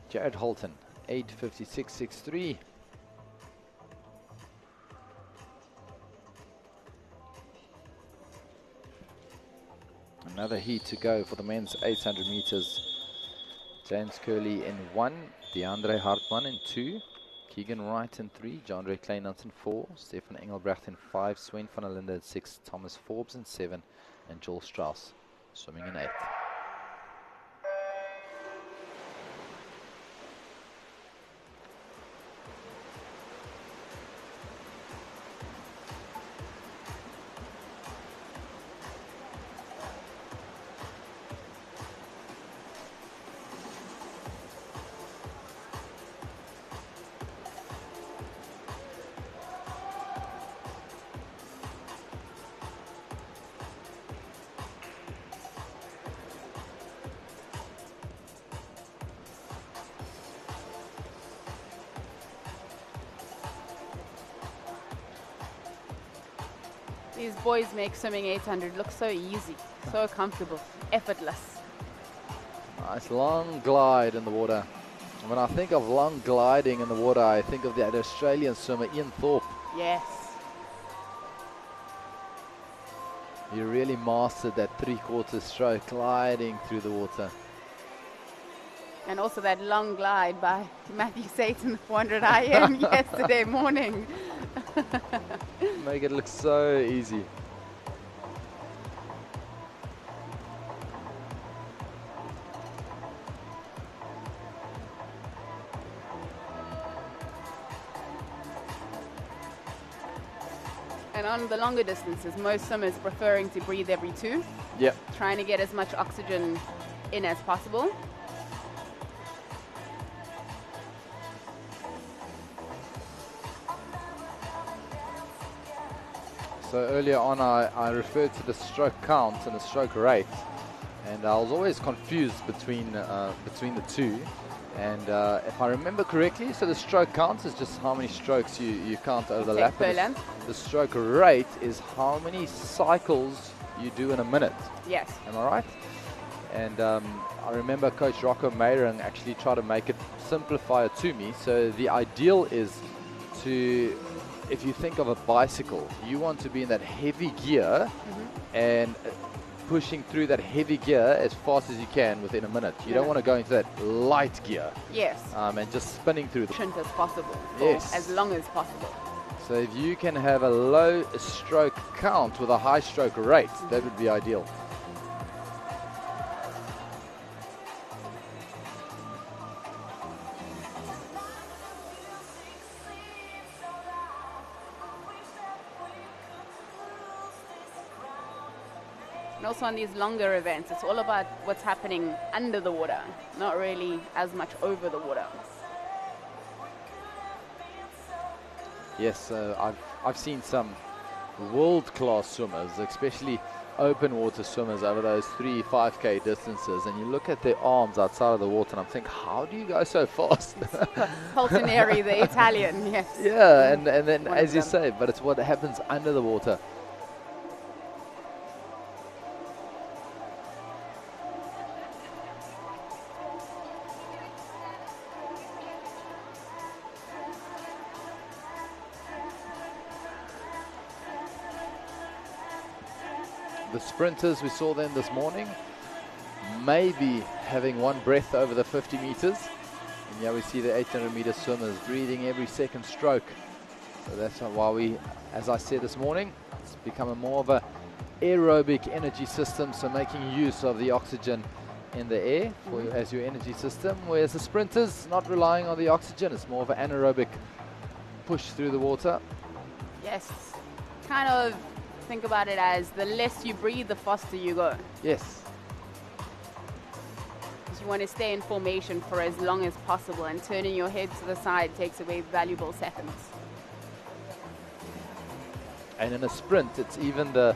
B: Jared Holton, 8:56.63. Another heat to go for the men's 800 meters. James Curley in 1, DeAndre Hartman in 2, Keegan Wright in 3, John Ray Kleinert in 4, Stefan Engelbrecht in 5, Sven van der Linde in 6, Thomas Forbes in 7, and Joel Strauss swimming in 8.
C: These boys make swimming 800 look so easy, so comfortable, effortless.
B: Nice long glide in the water. When I think of long gliding in the water, I think of that Australian swimmer, Ian Thorpe.
C: Yes.
B: He really mastered that three-quarter stroke gliding through the water.
C: And also that long glide by Matthew Satan, the 400 IM yesterday morning.
B: Make it look so easy.
C: And on the longer distances, most swimmers preferring to breathe every 2,
B: Yep.
C: trying to get as much oxygen in as possible.
B: So earlier on, I referred to the stroke count and the stroke rate, and I was always confused between the two. And if I remember correctly, so the stroke count is just how many strokes you count over the lap.
C: Per length.
B: The stroke rate is how many cycles you do in a minute.
C: Yes.
B: Am I right? And I remember Coach Rocco Meyring actually tried to make it simplify it to me. So the ideal is to, if you think of a bicycle, you want to be in that heavy gear and pushing through that heavy gear as fast as you can within a minute. You don't want to go into that light gear.
C: Yes.
B: And just spinning through the...
C: As possible.
B: Yes.
C: As long as possible.
B: So if you can have a low stroke count with a high stroke rate, that would be ideal.
C: And also on these longer events, it's all about what's happening under the water, not really as much over the water.
B: Yes, I've seen some world-class swimmers, especially open water swimmers over those 3-5K distances, and you look at their arms outside of the water and I'm thinking, how do you go so fast?
C: Poltineri, the Italian, yes.
B: Yeah, and then
C: One
B: as
C: of
B: you
C: them.
B: say, but it's what happens under the water. The sprinters, we saw them this morning, maybe having one breath over the 50 meters. And yeah, we see the 800-meter swimmers breathing every second stroke. So that's why we, as I said this morning, it's become a more of a aerobic energy system, so making use of the oxygen in the air as your energy system, whereas the sprinters, not relying on the oxygen, it's more of an anaerobic push through the water.
C: Yes. Kind of think about it as the less you breathe, the faster you go.
B: Yes.
C: Because you want to stay in formation for as long as possible, and turning your head to the side takes away valuable seconds.
B: And in a sprint, it's even the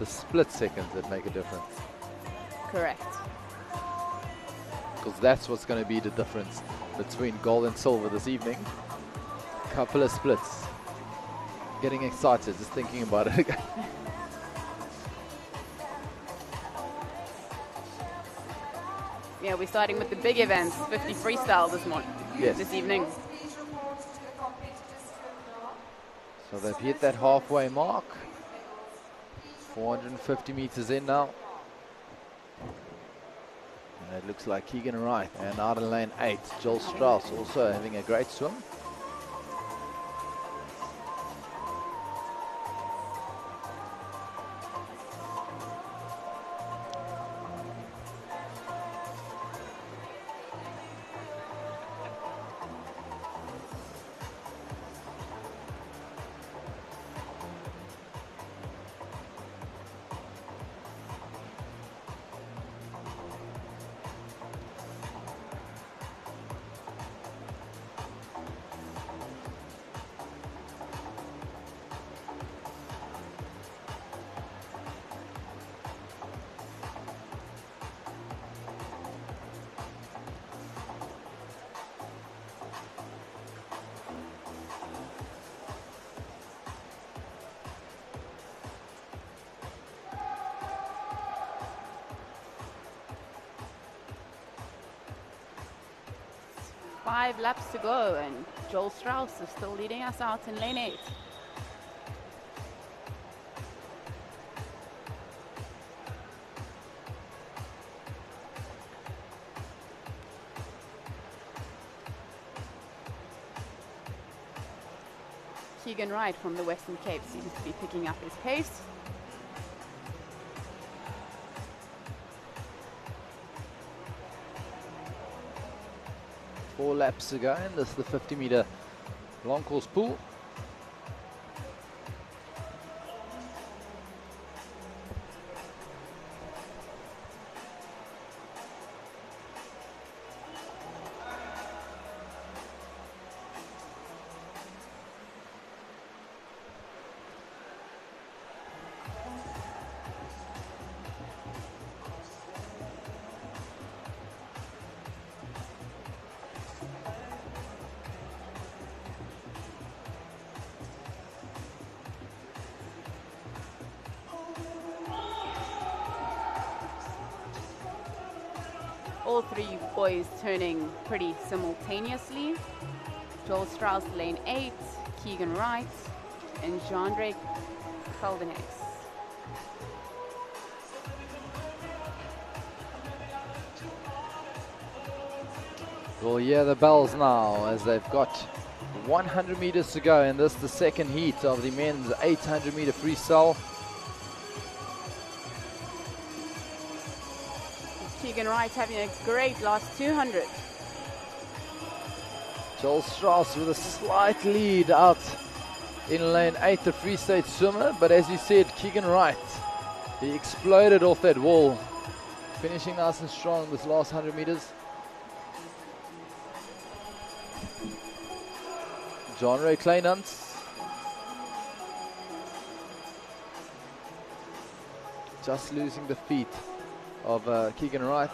B: split seconds that make a difference.
C: Correct.
B: Because that's what's going to be the difference between gold and silver this evening. Couple of splits. Getting excited just thinking about it again.
C: Yeah, we're starting with the big events, 50 freestyle this evening.
B: So they've hit that halfway mark. 450 meters in now. And it looks like Keegan Wright and out in lane 8, Joel Strauss also having a great swim.
C: 5 laps to go, and Joel Strauss is still leading us out in lane 8. Keegan Wright from the Western Cape seems to be picking up his pace.
B: Four laps to go, and this is the 50-meter long course pool.
C: All 3 boys turning pretty simultaneously. Joel Strauss lane 8, Keegan Wright, and Jean-Drake Caldenex.
B: We'll hear the bells now as they've got 100 meters to go, and this is the second heat of the men's 800-meter freestyle.
C: Keegan Wright having a great last 200.
B: Joel Strauss with a slight lead out in lane 8, the Free State swimmer. But as you said, Keegan Wright, he exploded off that wall, finishing nice and strong this last 100 meters. John Ray Kleinans just losing the feet of Keegan Wright.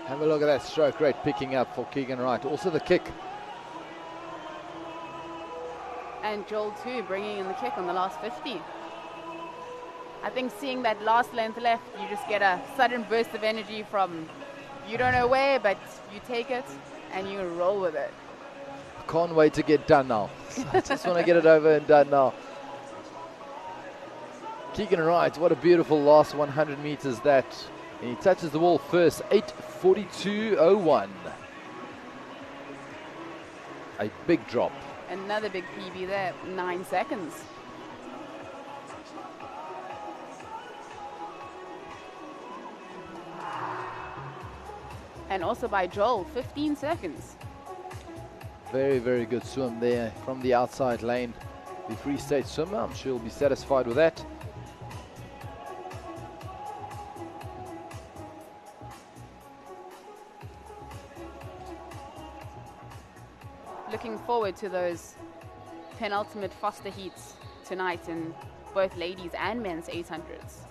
B: Have a look at that stroke rate picking up for Keegan Wright. Also the kick.
C: And Joel too, bringing in the kick on the last 50. I think seeing that last length left, you just get a sudden burst of energy from you don't know where, but you take it and you roll with it.
B: I can't wait to get done now. I just want to get it over and done now. Keegan Wright, what a beautiful last 100 meters that. And he touches the wall first, 8:42.01. A big drop.
C: Another big PB there, 9 seconds. And also by Joel, 15 seconds.
B: Very, very good swim there from the outside lane. The Free State swimmer, I'm sure he'll be satisfied with that.
C: Looking forward to those penultimate Foster heats tonight in both ladies and men's 800s.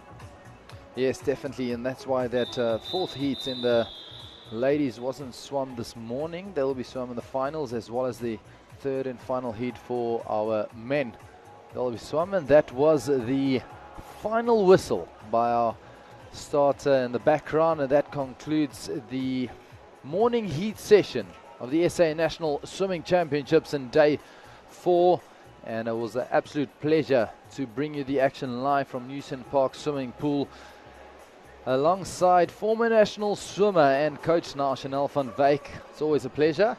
B: Yes, definitely, and that's why that fourth heat in the ladies wasn't swum this morning. They'll be swum in the finals, as well as the third and final heat for our men. They'll be swum, and that was the final whistle by our starter in the background, and that concludes the morning heat session of the SA National Swimming Championships in day 4. And it was an absolute pleasure to bring you the action live from Newson Park Swimming Pool, alongside former national swimmer and coach now Chanel van Wyk. It's always a pleasure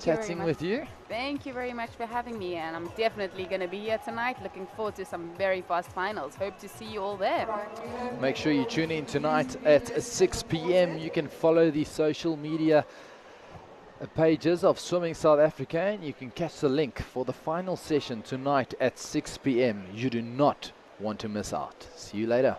B: chatting with you.
C: Thank you very much for having me, and I'm definitely going to be here tonight. Looking forward to some very fast finals. Hope to see you all there.
B: Make sure you tune in tonight at 6 p.m. You can follow the social media pages of Swimming South Africa, and you can catch the link for the final session tonight at 6 p.m. You do not want to miss out. See you later.